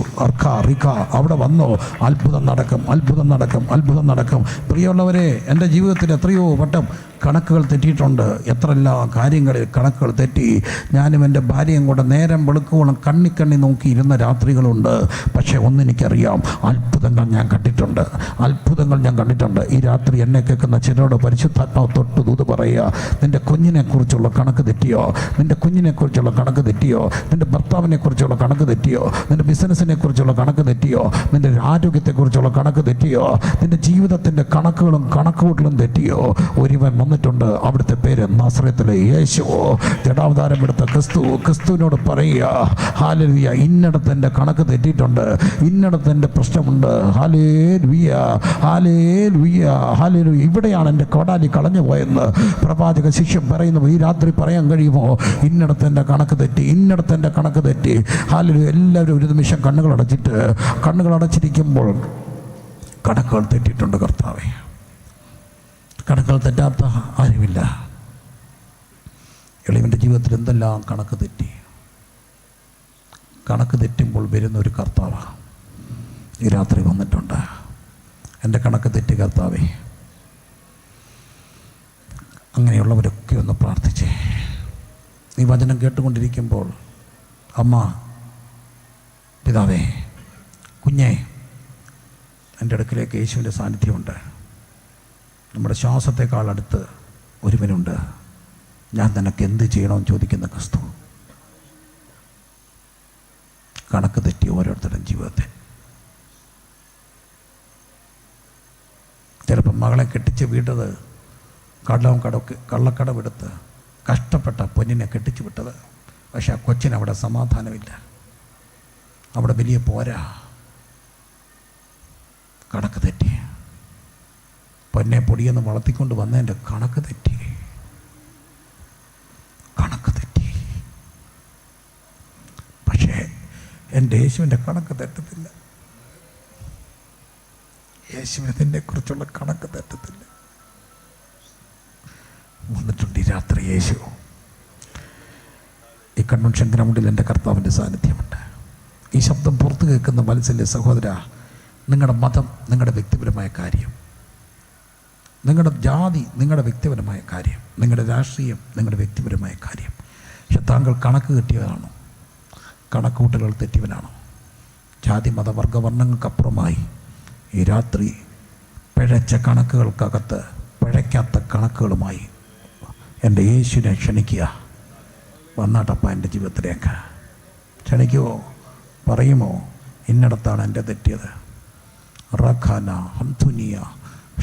അവിടെ വന്നോ, അത്ഭുതം നടക്കും, അത്ഭുതം നടക്കും, അത്ഭുതം നടക്കും. പ്രിയമുള്ളവരെ, എൻ്റെ ജീവിതത്തിൽ എത്രയോ വട്ടം കണക്കുകൾ തെറ്റിയിട്ടുണ്ട്. എത്രയെല്ലാം കാര്യങ്ങളിൽ കണക്കുകൾ തെറ്റി. ഞാനും എൻ്റെ ഭാര്യയും കൂടെ നേരം വെളുക്കുവോളം കണ്ണി നോക്കിയിരുന്ന രാത്രികളുണ്ട്. പക്ഷേ ഒന്നെനിക്കറിയാം, അത്ഭുതങ്ങൾ ഞാൻ കണ്ടിട്ടുണ്ട്, അത്ഭുതങ്ങൾ ഞാൻ കണ്ടിട്ടുണ്ട്. ഈ രാത്രി എന്നെ കേൾക്കുന്ന ചിലരോട് പരിശുദ്ധാത്മാവ് തൊട്ട് ദൂത് പറയുക, നിൻ്റെ കുഞ്ഞിനെക്കുറിച്ചുള്ള കണക്ക് തെറ്റിയോ, നിൻ്റെ കുഞ്ഞിനെക്കുറിച്ചുള്ള കണക്ക് തെറ്റിയോ, നിൻ്റെ ഭർത്താവിനെക്കുറിച്ചുള്ള കണക്ക് തെറ്റിയോ, നിൻ്റെ ബിസിനസ്സിനെ കുറിച്ചുള്ള കണക്ക് തെറ്റിയോ, നിൻ്റെ ആരോഗ്യത്തെക്കുറിച്ചുള്ള കണക്ക് തെറ്റിയോ, നിൻ്റെ ജീവിതത്തിൻ്റെ കണക്കുകളും കണക്കുകൂട്ടലും തെറ്റിയോ. ഒരുവൻ വന്നിട്ടുണ്ട്, അവിടുത്തെ പേര് നസറേത്തിലെ യേശു, ജഡാവതാരം എടുത്ത ക്രിസ്തു. ക്രിസ്തുവിനോട് പറയുക, ഹല്ലേലൂയ, ഇന്നിടത്ത് എൻ്റെ കണക്ക് തെറ്റിയിട്ടുണ്ട്, ഇന്നിടത്ത് എൻ്റെ പ്രശ്നമുണ്ട്. Hallelujah, hallelujah, hallelujah. ഇവിടെയാണ് എൻ്റെ കോടാലി കളഞ്ഞു പോയെന്ന് പ്രവാചക ശിഷ്യൻ പറയുന്നു. ഈ രാത്രി പറയാൻ കഴിയുമോ, ഇന്നിടത്ത് എൻ്റെ കണക്ക് തെറ്റി, ഇന്നിടത്ത് എൻ്റെ കണക്ക് തെറ്റി. ഹല്ലേലൂയ. എല്ലാവരും ഒരു നിമിഷം കണ്ണുകൾ അടച്ചിരിക്കുമ്പോൾ കണക്കുകൾ തെറ്റിയിട്ടുണ്ട് കർത്താവേ. കണക്കുകൾ തെറ്റാത്ത ആരുമില്ല. എളിയവൻ്റെ ജീവിതത്തിൽ എന്തെല്ലാം കണക്ക് തെറ്റി. കണക്ക് തെറ്റുമ്പോൾ വരുന്ന ഒരു കർത്താവാണ് ഈ രാത്രി വന്നിട്ടുണ്ട്. എൻ്റെ കണക്ക് തെറ്റി കർത്താവേ. അങ്ങനെയുള്ളവരൊക്കെ ഒന്ന് പ്രാർത്ഥിച്ചേ. ഈ വചനം കേട്ടുകൊണ്ടിരിക്കുമ്പോൾ അമ്മ, പിതാവേ, കുഞ്ഞേ, എൻ്റെ അടുക്കിലേക്ക് യേശുവിൻ്റെ സാന്നിധ്യമുണ്ട്. നമ്മുടെ ശ്വാസത്തെക്കാൾ അടുത്ത് ഒരുവനുണ്ട്. ഞാൻ നിനക്ക് എന്ത് ചെയ്യണമെന്ന് ചോദിക്കുന്ന ക്രിസ്തു. കണക്ക് തെറ്റി ഓരോരുത്തരുടെയും ജീവിതത്തിൽ. ചിലപ്പോൾ മകളെ കെട്ടിച്ച് വിട്ടത് കള്ളക്കടവെടുത്ത് കഷ്ടപ്പെട്ട പൊന്നിനെ കെട്ടിച്ച് വിട്ടത്. പക്ഷെ ആ കൊച്ചിന് അവിടെ സമാധാനമില്ല, അവിടെ വലിയ പോരാ. കണക്ക് തെറ്റി. പൊന്നെ പൊടിയെന്ന് വളർത്തിക്കൊണ്ട് വന്നതിൻ്റെ കണക്ക് തെറ്റി. പക്ഷേ എൻ്റെ യേശുവിൻ്റെ കണക്ക് തെറ്റത്തില്ല. യേശുവിനെ കുറിച്ചുള്ള കണക്ക് തെറ്റത്തില്ല. വന്നിട്ടുണ്ട് ഈ രാത്രി യേശു. ഈ കൺവെൻഷൻ ഗ്രൗണ്ടിൽ എൻ്റെ കർത്താവിൻ്റെ സാന്നിധ്യമുണ്ട്. ഈ ശബ്ദം പുറത്തു കേൾക്കുന്ന മനസ്സിലെ സഹോദര, നിങ്ങളുടെ മതം നിങ്ങളുടെ വ്യക്തിപരമായ കാര്യം, നിങ്ങളുടെ ജാതി നിങ്ങളുടെ വ്യക്തിപരമായ കാര്യം, നിങ്ങളുടെ രാഷ്ട്രീയം നിങ്ങളുടെ വ്യക്തിപരമായ കാര്യം. പക്ഷെ താങ്കൾ കണക്ക് കിട്ടിയതാണോ? കണക്കുകൂട്ടലുകൾ തെറ്റിയവനാണോ? ജാതി മത വർഗവർണ്ണങ്ങൾക്കപ്പുറമായി ഈ രാത്രി പിഴച്ച കണക്കുകൾക്കകത്ത് പിഴയ്ക്കാത്ത കണക്കുകളുമായി എൻ്റെ യേശുവിനെ ക്ഷണിക്കുക. വന്നാട്ടപ്പ എൻ്റെ ജീവിതത്തിലേക്ക് ക്ഷണിക്കുമോ? പറയുമോ, ഇന്നിടത്താണ് എൻ്റെ തെറ്റിയത്. റഖാന, ഹംതുനിയ,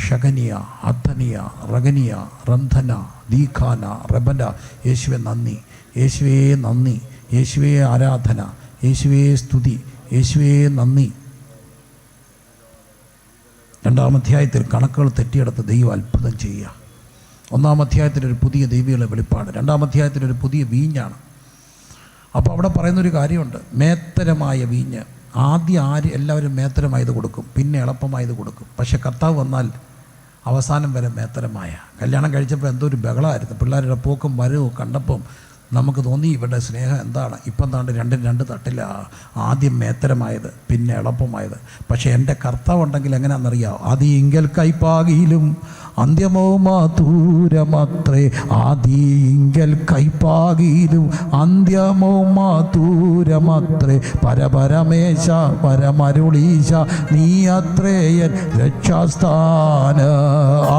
ഷഗനിയ, അത്തനിയ, റഗനിയ, റന്ധന, ദീഖാന, റബന. യേശുവെ നന്ദി, യേശുവേ നന്ദി, യേശുവേ ആരാധന, യേശുവേ സ്തുതി, യേശുവേ നന്ദി. 2-ാം അധ്യായത്തിൽ കണക്കുകൾ തെറ്റിയെടുത്ത് ദൈവം അത്ഭുതം ചെയ്യുക. 1-ാം അധ്യായത്തിലൊരു പുതിയ ദൈവിക വെളിപ്പാട്, 2-ാം അധ്യായത്തിലൊരു പുതിയ വീഞ്ഞാണ്. അപ്പോൾ അവിടെ പറയുന്നൊരു കാര്യമുണ്ട്, മേത്തരമായ വീഞ്ഞ്. ആദ്യം എല്ലാവരും മേത്തരമായത് കൊടുക്കും, പിന്നെ എളുപ്പമായത് കൊടുക്കും. പക്ഷെ കർത്താവ് വന്നാൽ അവസാനം വരെ മേത്തരമായ. കല്യാണം കഴിച്ചപ്പോൾ എന്തോ ഒരു ബഹളമായിരുന്നു. പിള്ളേരുടെ പോക്കും വരവും കണ്ടപ്പം നമുക്ക് തോന്നി ഇവരുടെ സ്നേഹം എന്താണ്. ഇപ്പം താണ്ട് 2 തട്ടില്ല. ആദ്യം മേത്തരമായത്, പിന്നെ എളുപ്പമായത്. പക്ഷേ എൻ്റെ കർത്താവ് ഉണ്ടെങ്കിൽ എങ്ങനെയാണെന്നറിയാം, ആദിയിങ്കൽ കൈപ്പാകിയിലും അന്ത്യമോ മാതൂരമത്രേ. ആദിയിങ്കൽ കൈപ്പാകിയിലും അന്ത്യമോ മാതൂരമത്രേ. പരപരമേശ പരമരുളീശ നീ അത്രേയൻ രക്ഷാസ്ഥാന.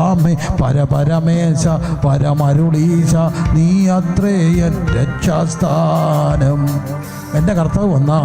ആമേ. പരപരമേശ പരമരുളീശ നീ അത്രേയൻ രക്ഷാസ്ഥാനം. എൻ്റെ കർത്താവ് വന്നാ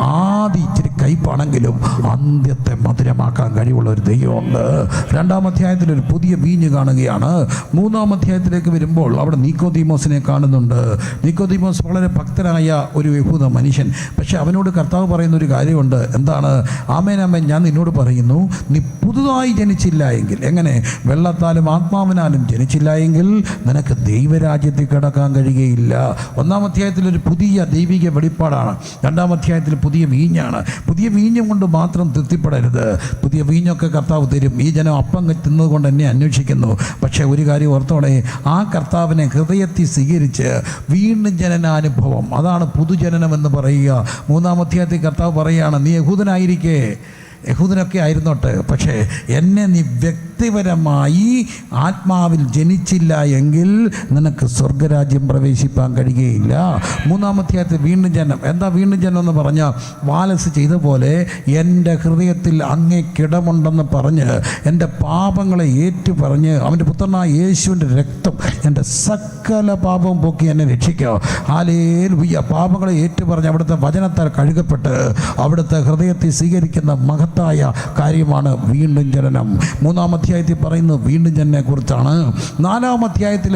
ആദ്യം ഇച്ചിരി കയ്പാണെങ്കിലും അന്ത്യത്തെ മധുരമാക്കാൻ കഴിവുള്ള ഒരു ദൈവമുണ്ട്. 2-ാം അധ്യായത്തിൽ ഒരു പുതിയ വീഞ്ഞ് കാണുകയാണ്. 3-ാം അധ്യായത്തിലേക്ക് വരുമ്പോൾ അവിടെ നിക്കോദീമോസിനെ കാണുന്നുണ്ട്. നിക്കോദീമോസ് വളരെ ഭക്തനായ ഒരു യഹൂദ മനുഷ്യൻ. പക്ഷെ അവനോട് കർത്താവ് പറയുന്ന ഒരു കാര്യമുണ്ട്. എന്താണ്? ആമേൻ ആമേൻ, ഞാൻ നിന്നോട് പറയുന്നു, നീ പുതുതായി ജനിച്ചില്ല എങ്കിൽ, എങ്ങനെ? വെള്ളത്താലും ആത്മാവിനാലും ജനിച്ചില്ല എങ്കിൽ നിനക്ക് ദൈവരാജ്യത്തിൽ കിടക്കാൻ കഴിയുകയില്ല. 1-ാം അധ്യായത്തിൽ ഒരു പുതിയ ദൈവിക വെളിപ്പാടാണ്. 2-ാം അധ്യായത്തിൽ പുതിയ വീഞ്ഞാണ്. പുതിയ വീഞ്ഞും കൊണ്ട് മാത്രം തൃപ്തിപ്പെടരുത്. പുതിയ വീഞ്ഞൊക്കെ കർത്താവ് തരും. ഈ ജനം അപ്പം തിന്നതുകൊണ്ട് എന്നെ അന്വേഷിക്കുന്നു. പക്ഷേ ഒരു കാര്യം ഓർത്തോടെ, ആ കർത്താവിനെ ഹൃദയത്തിൽ സ്വീകരിച്ച് വീണ്ടും ജനനാനുഭവം, അതാണ് പുതുജനനം എന്ന് പറയുക. 3-ാം അധ്യായത്തിൽ കർത്താവ് പറയുകയാണ്, നീ യഹൂദനായിരിക്കെ, യഹൂദനൊക്കെ ആയിരുന്നോട്ടെ, പക്ഷേ എന്നെ നീ വ്യക്തിപരമായി ആത്മാവിൽ ജനിച്ചില്ല എങ്കിൽ നിനക്ക് സ്വർഗരാജ്യം പ്രവേശിപ്പാൻ കഴിയുകയില്ല. 3-ാം അധ്യായത്തിൽ വീണ്ടും ജനം. എന്താ വീണ്ടും ജനം എന്ന് പറഞ്ഞാൽ, വാലസ് ചെയ്ത പോലെ എൻ്റെ ഹൃദയത്തിൽ അങ്ങേക്കിടമുണ്ടെന്ന് പറഞ്ഞ് എൻ്റെ പാപങ്ങളെ ഏറ്റു പറഞ്ഞ് അവൻ്റെ പുത്രനായ യേശുവിൻ്റെ രക്തം എൻ്റെ സകല പാപവും പോക്കി എന്നെ രക്ഷിക്കുക. ഹല്ലേലൂയ. പാപങ്ങളെ ഏറ്റു പറഞ്ഞ് അവിടുത്തെ വചനത്താൽ കഴുകപ്പെട്ട് അവിടുത്തെ ഹൃദയത്തിൽ സ്വീകരിക്കുന്ന മഹത്തായ കാര്യമാണ് വീണ്ടും ജനനം. 3-ാം അധ്യായത്തിൽ പറയുന്നത് വീണ്ടും ജനനെ കുറിച്ചാണ്. 4-ാം അധ്യായത്തിൽ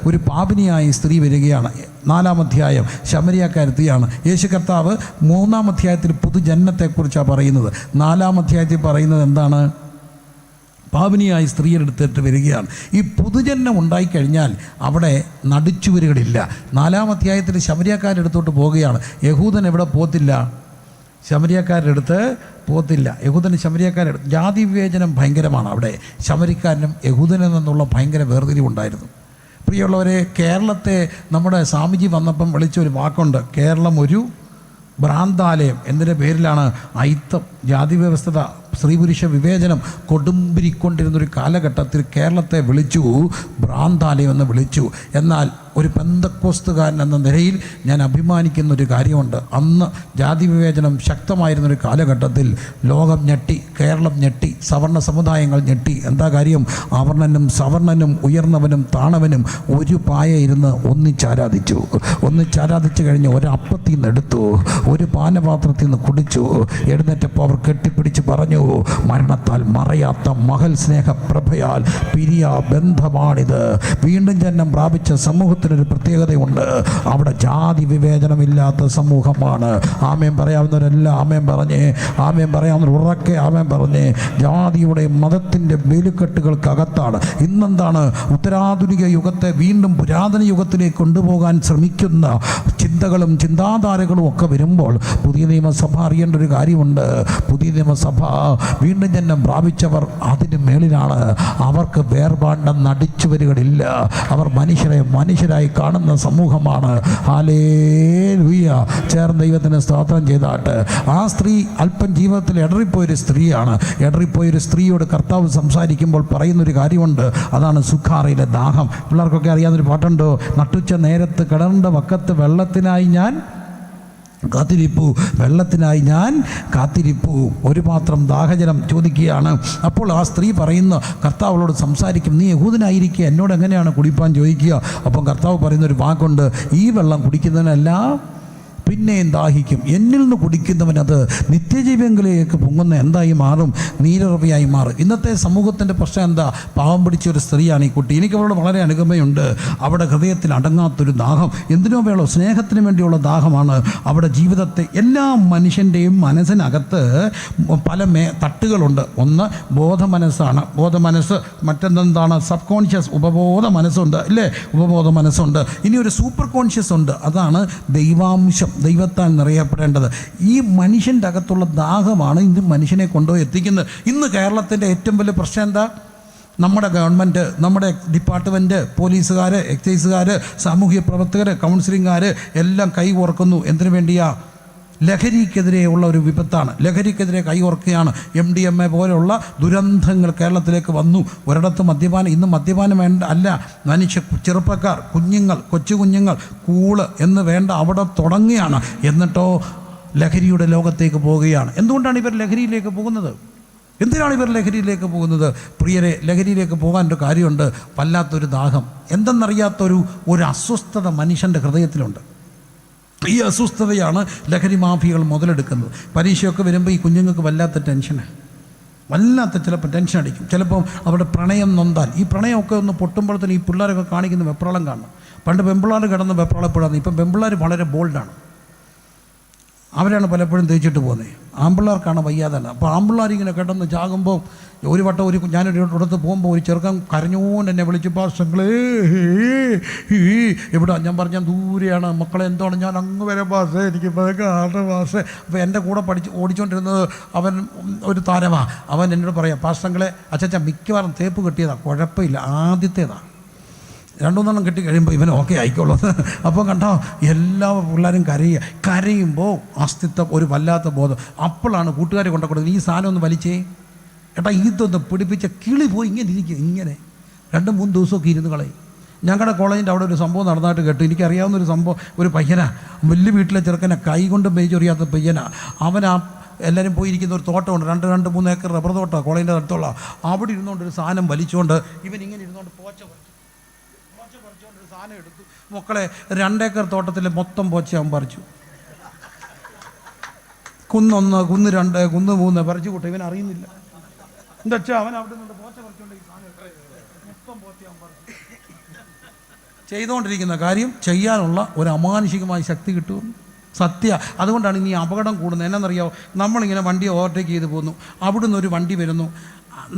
ഒരു പാപിനിയായ സ്ത്രീ വരികയാണ്. 4-ാം അധ്യായം ശമരിയക്കാരത്തിയാണ്. യേശു കർത്താവ് 3-ാം അധ്യായത്തിൽ പുതുജന്മത്തെക്കുറിച്ചാണ് പറയുന്നത്. 4-ാം അധ്യായത്തിൽ പറയുന്നത് എന്താണ്? പാപിനിയായി സ്ത്രീയെടുത്തിട്ട് വരികയാണ്. ഈ പുതുജന്മം ഉണ്ടായിക്കഴിഞ്ഞാൽ അവിടെ നടിച്ചുവരുകളില്ല. 4-ാം അധ്യായത്തിൽ ശമരിയക്കാരെടുത്തോട്ട് പോവുകയാണ്. യഹൂദൻ എവിടെ പോകത്തില്ല? ശമരിയക്കാരെടുത്ത് പോകത്തില്ല. യഹൂദന് ശമരിയക്കാരെടുത്ത്. ജാതി വിവേചനം ഭയങ്കരമാണ് അവിടെ. ശമരിക്കാരനും യഹൂദനിൽ നിന്നുള്ള ഭയങ്കര വേർതിരിവുണ്ടായിരുന്നു. പ്രിയമുള്ളവരെ, കേരളത്തെ നമ്മുടെ സ്വാമിജി വന്നപ്പം വിളിച്ച ഒരു വാക്കുണ്ട്, കേരളം ഒരു ഭ്രാന്താലയം. എന്തിൻ്റെ പേരിലാണ്? അയിത്തം, ജാതി വ്യവസ്ഥത, സ്ത്രീ പുരുഷ വിവേചനം കൊടുമ്പിരിക്കൊണ്ടിരുന്നൊരു കാലഘട്ടത്തിൽ കേരളത്തെ വിളിച്ചു ഭ്രാന്താലയം എന്ന് വിളിച്ചു. എന്നാൽ ഒരു പെന്തക്കോസ്തുകാരൻ എന്ന നിലയിൽ ഞാൻ അഭിമാനിക്കുന്നൊരു കാര്യമുണ്ട്. അന്ന് ജാതി വിവേചനം ശക്തമായിരുന്നൊരു കാലഘട്ടത്തിൽ ലോകം ഞെട്ടി, കേരളം ഞെട്ടി, സവർണ സമുദായങ്ങൾ ഞെട്ടി. എന്താ കാര്യം? അവർണനും സവർണനും ഉയർന്നവനും താണവനും ഒരു പായ ഇരുന്ന് ഒന്നിച്ചാരാധിച്ചു. ഒന്നിച്ചാരാധിച്ചു കഴിഞ്ഞ് ഒരപ്പത്തിൽ നിന്ന് എടുത്തു, ഒരു പാനപാത്രത്തിൽ നിന്ന് കുടിച്ചു. എഴുന്നേറ്റപ്പോൾ അവർ കെട്ടിപ്പിടിച്ച് പറഞ്ഞു, മരണത്താൽ മറയാത്ത മഹൽ സ്നേഹപ്രഭയാൽ പിരിയ ബന്ധമാണിത്. വീണ്ടും ജന്മം പ്രാപിച്ച സമൂഹത്തിനൊരു പ്രത്യേകതയുണ്ട്. അവിടെ ജാതി വിവേചനമില്ലാത്ത സമൂഹമാണ്. ആമേൻ പറയാവുന്നവരെല്ലാം ആമേൻ പറഞ്ഞേ. ആമേൻ പറയാവുന്നവർ ഉറക്കെ ആമേൻ പറഞ്ഞേ. ജാതിയുടെ മതത്തിൻ്റെ വേലുക്കെട്ടുകൾക്കകത്താണ് ഇന്നെന്താണ് ഉത്തരാധുനിക യുഗത്തെ വീണ്ടും പുരാതന യുഗത്തിലേക്ക് കൊണ്ടുപോകാൻ ശ്രമിക്കുന്ന ചിന്തകളും ചിന്താധാരകളും ഒക്കെ വരുമ്പോൾ പുതിയ നിയമസഭ അറിയേണ്ട ഒരു കാര്യമുണ്ട്. പുതിയ നിയമസഭ വീണ്ടും ജന്മം പ്രാപിച്ചവർ അതിന് മേളിലാണ്. അവർക്ക് വേർപാണ്ഡം നടിച്ചു വരികളില്ല. അവർ മനുഷ്യരായി കാണുന്ന സമൂഹമാണ്. ഹല്ലേലൂയ. ചേർന്ന് ദൈവത്തിന് സ്തോത്രം ചെയ്താട്ട്. ആ സ്ത്രീ അല്പം ജീവിതത്തിൽ ഇടറിപ്പോയൊരു സ്ത്രീയാണ്. ഇടറിപ്പോയൊരു സ്ത്രീയോട് കർത്താവ് സംസാരിക്കുമ്പോൾ പറയുന്നൊരു കാര്യമുണ്ട്. അതാണ് സുഖാറിയിലെ ദാഹം. പിള്ളേർക്കൊക്കെ അറിയാവുന്നൊരു പാട്ടുണ്ടോ? നട്ടുച്ച നേരത്ത് കിണറിൻ്റെ വക്കത്ത് വെള്ളത്തിനായി ഞാൻ കാത്തിരിപ്പു, വെള്ളത്തിനായി ഞാൻ കാത്തിരിപ്പു. ഒരു പാത്രം ദാഹജലം ചോദിക്കുകയാണ്. അപ്പോൾ ആ സ്ത്രീ പറയുന്ന കർത്താവളോട് സംസാരിക്കും, നീ യഹൂദനായിരിക്കുക, എന്നോട് എങ്ങനെയാണ് കുടിപ്പാൻ ചോദിക്കുക. അപ്പം കർത്താവ് പറയുന്നൊരു വാക്കുണ്ട്, ഈ വെള്ളം കുടിക്കുന്നതിനെല്ലാം പിന്നെയും ദാഹിക്കും. എന്നിൽ നിന്ന് കുടിക്കുന്നവനത് നിത്യജീവങ്കിലേക്ക് പൊങ്ങുന്ന എന്തായി മാറും? നീരുറവയായി മാറും. ഇന്നത്തെ സമൂഹത്തിൻ്റെ പ്രശ്നം എന്താ? പാവം പിടിച്ചൊരു സ്ത്രീയാണ് ഈ കുട്ടി. എനിക്ക് അവളോട് വളരെ അനുകമ്പയുണ്ട്. അവിടെ ഹൃദയത്തിൽ അടങ്ങാത്തൊരു ദാഹം, എന്തിനോ വേളോ സ്നേഹത്തിന് വേണ്ടിയുള്ള ദാഹമാണ്. അവിടെ ജീവിതത്തെ എല്ലാ മനുഷ്യൻ്റെയും മനസ്സിനകത്ത് പല തട്ടുകളുണ്ട്. ഒന്ന് ബോധമനസ്സാണ്. ബോധമനസ്സ്. മറ്റെന്താണ്? സബ് കോൺഷ്യസ്, ഉപബോധ മനസ്സുണ്ട്, ഇല്ലേ? ഉപബോധ മനസ്സുണ്ട്. ഇനി ഒരു സൂപ്പർ കോൺഷ്യസ് ഉണ്ട്. അതാണ് ദൈവാംശം, ദൈവത്താൽ നിറയപ്പെടേണ്ടത്. ഈ മനുഷ്യൻ്റെ അകത്തുള്ള ദാഹമാണ് ഇന്ന് മനുഷ്യനെ കൊണ്ടുപോയി എത്തിക്കുന്നത്. ഇന്ന് കേരളത്തിൻ്റെ ഏറ്റവും വലിയ പ്രശ്നം എന്താ? നമ്മുടെ ഗവൺമെൻറ്, നമ്മുടെ ഡിപ്പാർട്ട്മെൻറ്റ്, പോലീസുകാർ, എക്സൈസുകാർ, സാമൂഹ്യ പ്രവർത്തകർ, കൗൺസിലിംഗുകാർ എല്ലാം കൈ കോർക്കുന്നു. എന്തിനു വേണ്ടിയാ? ലഹരിക്കെതിരെയുള്ള ഒരു വിപത്താണ്. ലഹരിക്കെതിരെ കൈകോർക്കുകയാണ്. MDMA പോലെയുള്ള ദുരന്തങ്ങൾ കേരളത്തിലേക്ക് വന്നു. ഒരിടത്ത് മദ്യപാനം, ഇന്ന് മദ്യപാനം വേണ്ട അല്ല, ചെറുപ്പക്കാർ, കുഞ്ഞുങ്ങൾ, കൊച്ചു കുഞ്ഞുങ്ങൾ, കൂള് എന്ന് വേണ്ട അവിടെ തുടങ്ങുകയാണ്. എന്നിട്ടോ ലഹരിയുടെ ലോകത്തേക്ക് പോവുകയാണ്. എന്തുകൊണ്ടാണ് ഇവർ ലഹരിയിലേക്ക് പോകുന്നത്? എന്തിനാണ് ഇവർ ലഹരിയിലേക്ക് പോകുന്നത്? പ്രിയരെ, ലഹരിയിലേക്ക് പോകാനൊരു കാര്യമുണ്ട്. വല്ലാത്തൊരു ദാഹം, എന്തെന്നറിയാത്തൊരു അസ്വസ്ഥത മനുഷ്യൻ്റെ ഹൃദയത്തിലുണ്ട്. ഈ അസ്വസ്ഥതയാണ് ലഹരി മാഫിയകൾ മുതലെടുക്കുന്നത്. പരീക്ഷയൊക്കെ വരുമ്പോൾ ഈ കുഞ്ഞുങ്ങൾക്ക് വല്ലാത്ത ടെൻഷന്, ചിലപ്പോൾ ടെൻഷൻ അടിക്കും. ചിലപ്പം അവരുടെ പ്രണയം നൊന്താൽ, ഈ പ്രണയമൊക്കെ ഒന്ന് പൊട്ടുമ്പോഴത്തേന് ഈ പിള്ളേരൊക്കെ കാണിക്കുന്ന വെപ്രാളം കാണണം. പണ്ട് പെമ്പിള്ളാർ കിടന്ന് വെപ്രാളപ്പെടാന്ന്, ഇപ്പം പെമ്പിള്ളാർ വളരെ ബോൾഡാണ്. അവരാണ് പലപ്പോഴും തേച്ചിട്ട് പോകുന്നത്. ആമ്പിള്ളേർക്കാണ് വയ്യാതാണ്. അപ്പോൾ ആമ്പിള്ളേരിങ്ങനെ കിടന്ന് ചാകുമ്പോൾ ഒരു വട്ടം ഞാനൊരു ഇടത്ത് പോകുമ്പോൾ ഒരു ചെറുക്കൻ കരഞ്ഞുകൊണ്ട് എന്നെ വിളിച്ച്, പാസ്റ്റങ്ങളേ എവിടെ? ഞാൻ പറഞ്ഞാൽ ദൂരെയാണ് മക്കളെ, എന്താണ്? ഞാൻ അങ്ങ് വരെ പാസ്, എനിക്ക് പാസ്. അപ്പോൾ എൻ്റെ കൂടെ ഓടിച്ചുകൊണ്ടിരുന്നത് അവൻ ഒരു താരമാണ്. അവൻ എന്നോട് പറയാം, പാസ്റ്റങ്ങളെ അച്ഛാ മിക്കവാറും തേപ്പ് കിട്ടിയതാണ്, കുഴപ്പമില്ല, ആദ്യത്തേതാണ്, 2-3 കെട്ടി കഴിയുമ്പോൾ ഇവൻ ഓക്കെ ആയിക്കോളൂ. അപ്പോൾ കണ്ടോ, എല്ലാ പിള്ളേരും കരയുമ്പോൾ അസ്തിത്വം ഒരു വല്ലാത്ത ബോധം. അപ്പോഴാണ് കൂട്ടുകാരെ കൊണ്ടുകൊടുക്കുന്നത്, ഈ സാധനം ഒന്ന് വലിച്ചേ ഏട്ടാ, ഇതൊന്ന് പിടിപ്പിച്ച കിളി പോയി ഇങ്ങനെ ഇരിക്കും. ഇങ്ങനെ 2-3 ദിവസമൊക്കെ ഇരുന്ന് കളയും. ഞങ്ങളുടെ കോളേജിൻ്റെ അവിടെ ഒരു സംഭവം നടന്നായിട്ട് കേട്ടു. എനിക്കറിയാവുന്നൊരു സംഭവം, ഒരു പയ്യനാ, വലിയ വീട്ടിലെ ചെറുക്കനെ കൈ കൊണ്ട് മേച്ചൊറിയാത്ത പയ്യനാ. അവനാ എല്ലാവരും പോയിരിക്കുന്ന ഒരു തോട്ടമുണ്ട്, 2-3 ഏക്കർ റബ്ബർ തോട്ടമാണ് കോളേജിൻ്റെ അടുത്തുള്ള. അവിടെ ഇരുന്നുകൊണ്ട് ഒരു സാധനം വലിച്ചുകൊണ്ട് ഇവൻ ഇങ്ങനെ ഇരുന്നുകൊണ്ട് പോച്ച പറിച്ചുകൊണ്ടൊരു സാധനം എടുത്തു. മക്കളെ, 2 ഏക്കർ തോട്ടത്തിലെ മൊത്തം പോച്ച അവൻ പറിച്ചു. കുന്ന് 1, കുന്ന് 2, കുന്ന് 3 പറിച്ചു കൂട്ടെ, ഇവൻ അറിയുന്നില്ല. എന്താ വെച്ചാൽ അവൻ അവിടെ നിന്ന് പോച്ച പറിച്ചുകൊണ്ട് ഈ സാധനം മൊത്തം പോച്ച അവൻ പറിച്ചു. ചെയ്തുകൊണ്ടിരിക്കുന്ന കാര്യം ചെയ്യാനുള്ള ഒരു അമാനുഷികമായ ശക്തി കിട്ടും. സത്യ. അതുകൊണ്ടാണ് ഇനി അപകടം കൂടുന്നത്. എന്നാണെന്നറിയാമോ? നമ്മളിങ്ങനെ വണ്ടി ഓവർടേക്ക് ചെയ്ത് പോകുന്നു, അവിടുന്ന് ഒരു വണ്ടി വരുന്നു.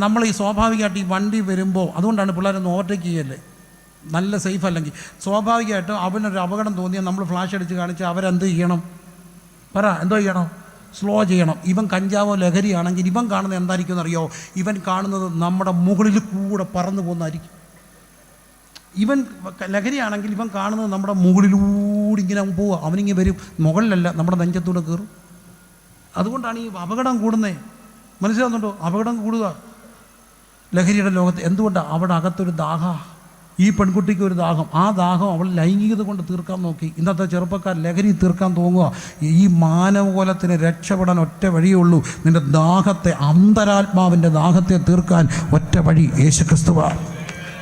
നമ്മൾ ഈ സ്വാഭാവികമായിട്ട് ഈ വണ്ടി വരുമ്പോൾ, അതുകൊണ്ടാണ് പിള്ളേരൊന്നും ഓവർടേക്ക് ചെയ്യല്ലേ, നല്ല സേഫ് അല്ലെങ്കിൽ. സ്വാഭാവികമായിട്ടും അവനൊരു അപകടം തോന്നിയാൽ നമ്മൾ ഫ്ലാഷ് അടിച്ച് കാണിച്ചാൽ അവരെന്ത് ചെയ്യണം? പറ, എന്തോ ചെയ്യണം? സ്ലോ ചെയ്യണം. ഇവൻ കഞ്ചാവോ ലഹരിയാണെങ്കിൽ ഇവൻ കാണുന്നത് എന്തായിരിക്കും എന്നറിയോ? ഇവൻ കാണുന്നത് നമ്മുടെ മുകളിൽ കൂടെ പറന്നു പോകുന്നതായിരിക്കും. ഇവൻ ലഹരിയാണെങ്കിൽ ഇവൻ കാണുന്നത് നമ്മുടെ മുകളിലൂടെ ഇങ്ങനെ പോവുക. അവനിങ്ങനെ വരും, മുകളിലല്ല, നമ്മുടെ നെഞ്ചത്തൂടെ കയറും. അതുകൊണ്ടാണ് ഈ അപകടം കൂടുന്നത്. മനസ്സിലാകുന്നുണ്ടോ? അപകടം കൂടുക ലഹരിയുടെ ലോകത്ത്. എന്തുകൊണ്ടാണ്? അവിടെ അകത്തൊരു ദാഹ. ഈ പെൺകുട്ടിക്ക് ഒരു ദാഹം. ആ ദാഹം അവൾ ലൈംഗികത കൊണ്ട് തീർക്കാൻ നോക്കി. ഇന്നത്തെ ചെറുപ്പക്കാർ ലഹരി തീർക്കാൻ തോന്നുക. ഈ മാനവകുലത്തിന് രക്ഷപ്പെടാൻ ഒറ്റ വഴിയേ ഉള്ളൂ. നിൻ്റെ ദാഹത്തെ, അന്തരാത്മാവിൻ്റെ ദാഹത്തെ തീർക്കാൻ ഒറ്റ വഴി യേശുക്രിസ്തുവാണ്.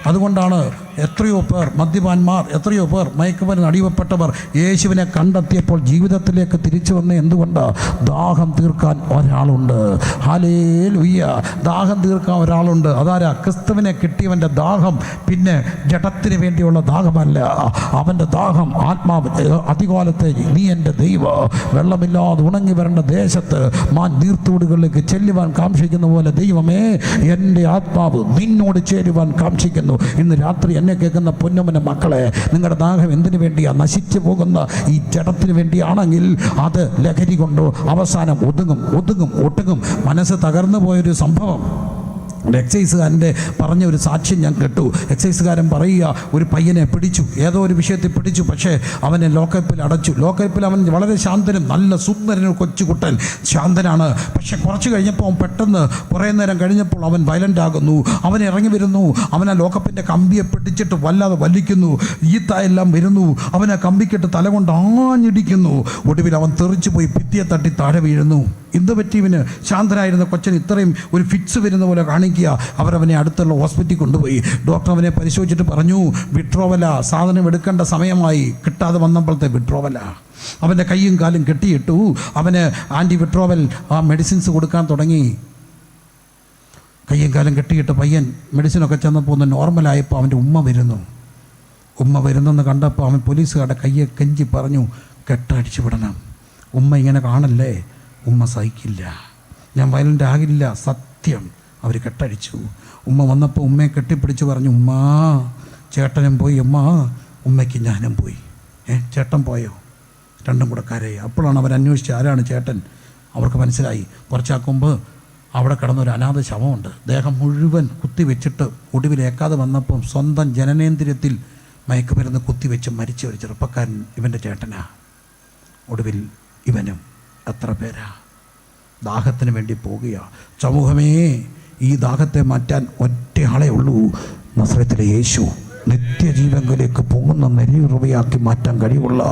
അതുകൊണ്ടാണ് എത്രയോ പേർ മദ്യപാന്മാർ, എത്രയോ പേർ മയക്കുമരുന്ന് അടിമപ്പെട്ടവർ യേശുവിനെ കണ്ടെത്തിയപ്പോൾ ജീവിതത്തിലേക്ക് തിരിച്ചു വന്ന. എന്തുകൊണ്ട്? ദാഹം തീർക്കാൻ ഒരാളുണ്ട്. ഹല്ലേലൂയ! ദാഹം തീർക്കാൻ ഒരാളുണ്ട്. അതാരാ? ക്രിസ്തുവിനെ കിട്ടിയവൻ്റെ ദാഹം പിന്നെ ജഡത്തിന് വേണ്ടിയുള്ള ദാഹമല്ല. അവൻ്റെ ദാഹം ആത്മാവ്. അധികാലത്തെ നീ എൻ്റെ ദൈവം, വെള്ളമില്ലാതെ ഉണങ്ങി വരേണ്ട ദേശത്ത് നീർത്തോടുകളിലേക്ക് ചെല്ലുവാൻ കാക്ഷിക്കുന്ന പോലെ ദൈവമേ, എൻ്റെ ആത്മാവ് നിന്നോട് ചേരുവാൻ കാക്ഷിക്കുന്നു. ഇന്ന് രാത്രി എന്നെ കേൾക്കുന്ന പൊന്നമ്മന മക്കളെ, നിങ്ങളുടെ ദാഹം എന്തിനു വേണ്ടിയാ? നശിച്ചു പോകുന്ന ഈ ജഡത്തിന് വേണ്ടിയാണെങ്കിൽ അത് ലഹരി കൊണ്ട് അവസാനം ഒട്ടുങ്ങും. മനസ്സ് തകർന്നു പോയൊരു സംഭവം എക്സൈസുകാരൻ്റെ പറഞ്ഞ ഒരു സാക്ഷ്യം ഞാൻ കേട്ടു. എക്സൈസുകാരൻ പറയുക, ഒരു പയ്യനെ പിടിച്ചു, ഏതോ ഒരു വിഷയത്തിൽ പിടിച്ചു, പക്ഷേ അവനെ ലോക്കപ്പിൽ അടച്ചു. ലോക്കപ്പിൽ അവൻ വളരെ ശാന്തനും നല്ല സുന്ദരനും കൊച്ചുകുട്ടൻ, ശാന്തനാണ്. പക്ഷെ കുറച്ച് കഴിഞ്ഞപ്പോൾ അവൻ പെട്ടെന്ന് കുറേ നേരം കഴിഞ്ഞപ്പോൾ അവൻ വയലൻ്റ് ആകുന്നു. അവൻ ഇറങ്ങി വരുന്നു. അവൻ ആ ലോക്കപ്പിൻ്റെ കമ്പിയെ പിടിച്ചിട്ട് വല്ലാതെ വലിക്കുന്നു. ഈത്തായെല്ലാം വരുന്നു. അവൻ ആ കമ്പിക്കിട്ട് തല കൊണ്ട് ആഞ്ഞിടിക്കുന്നു. ഒടുവിൽ അവൻ തെറിച്ചു പോയി ഭിത്തിയെ തട്ടി താഴെ വീഴുന്നു. എന്ത് പറ്റി ഇവന്? ശാന്തനായിരുന്ന കൊച്ചൻ ഇത്രയും ഒരു ഫിക്സ് വരുന്ന പോലെ കാണിക്കുക. അവരവനെ അടുത്തുള്ള ഹോസ്പിറ്റലിൽ കൊണ്ടുപോയി. ഡോക്ടർ അവനെ പരിശോധിച്ചിട്ട് പറഞ്ഞു, വിട്രോവല, സാധനം എടുക്കേണ്ട സമയമായി. കിട്ടാതെ വന്നപ്പോഴത്തെ വിട്രോവല. അവൻ്റെ കൈയും കാലും കെട്ടിയിട്ടു. അവന് ആൻറ്റി വിട്രോവൽ മെഡിസിൻസ് കൊടുക്കാൻ തുടങ്ങി. കയ്യും കാലും കെട്ടിയിട്ട് പയ്യൻ മെഡിസിനൊക്കെ ചെന്നപ്പോൾ ഒന്ന് നോർമലായപ്പോൾ അവൻ്റെ ഉമ്മ വരുന്നെന്ന് കണ്ടപ്പോൾ അവൻ പോലീസുകാരുടെ കയ്യെ കെഞ്ചി പറഞ്ഞു, കെട്ടടിച്ചു വിടണം. ഉമ്മ ഇങ്ങനെ കാണല്ലേ, ഉമ്മ സഹിക്കില്ല, ഞാൻ വയലൻ്റ് ആകില്ല, സത്യം. അവർ കെട്ടടിച്ചു. ഉമ്മ വന്നപ്പോൾ ഉമ്മയെ കെട്ടിപ്പിടിച്ച് പറഞ്ഞു, ഉമ്മ, ചേട്ടനും പോയി, ഉമ്മയ്ക്ക് ഞാനും പോയി. ചേട്ടൻ പോയോ? രണ്ടും കൂടെ കരയി. അപ്പോഴാണ് അവർ അന്വേഷിച്ച് ആരാണ് ചേട്ടൻ. അവർക്ക് മനസ്സിലായി. കുറച്ചാക്കുമ്പോൾ അവിടെ കിടന്നൊരു അനാഥ ശവമുണ്ട്. ദേഹം മുഴുവൻ കുത്തിവെച്ചിട്ട് ഒടുവിലേക്കാതെ വന്നപ്പം സ്വന്തം ജനനേന്ദ്രിയത്തിൽ മയക്കുമരുന്ന് കുത്തിവെച്ച് മരിച്ച ഒരു ചെറുപ്പക്കാരൻ ഇവൻ്റെ ചേട്ടനാ. ഒടുവിൽ ഇവനും എത്ര പേരാ ദാഹത്തിന് വേണ്ടി പോകുക. സമൂഹമേ, ഈ ദാഹത്തെ മാറ്റാൻ ഒറ്റയാളേ ഉള്ളൂ, നസ്രത്തിലെ യേശു. നിത്യജീവനിലേക്ക് പൊങ്ങുന്ന നെരിയുറവയാക്കി മാറ്റാൻ കഴിവുള്ള,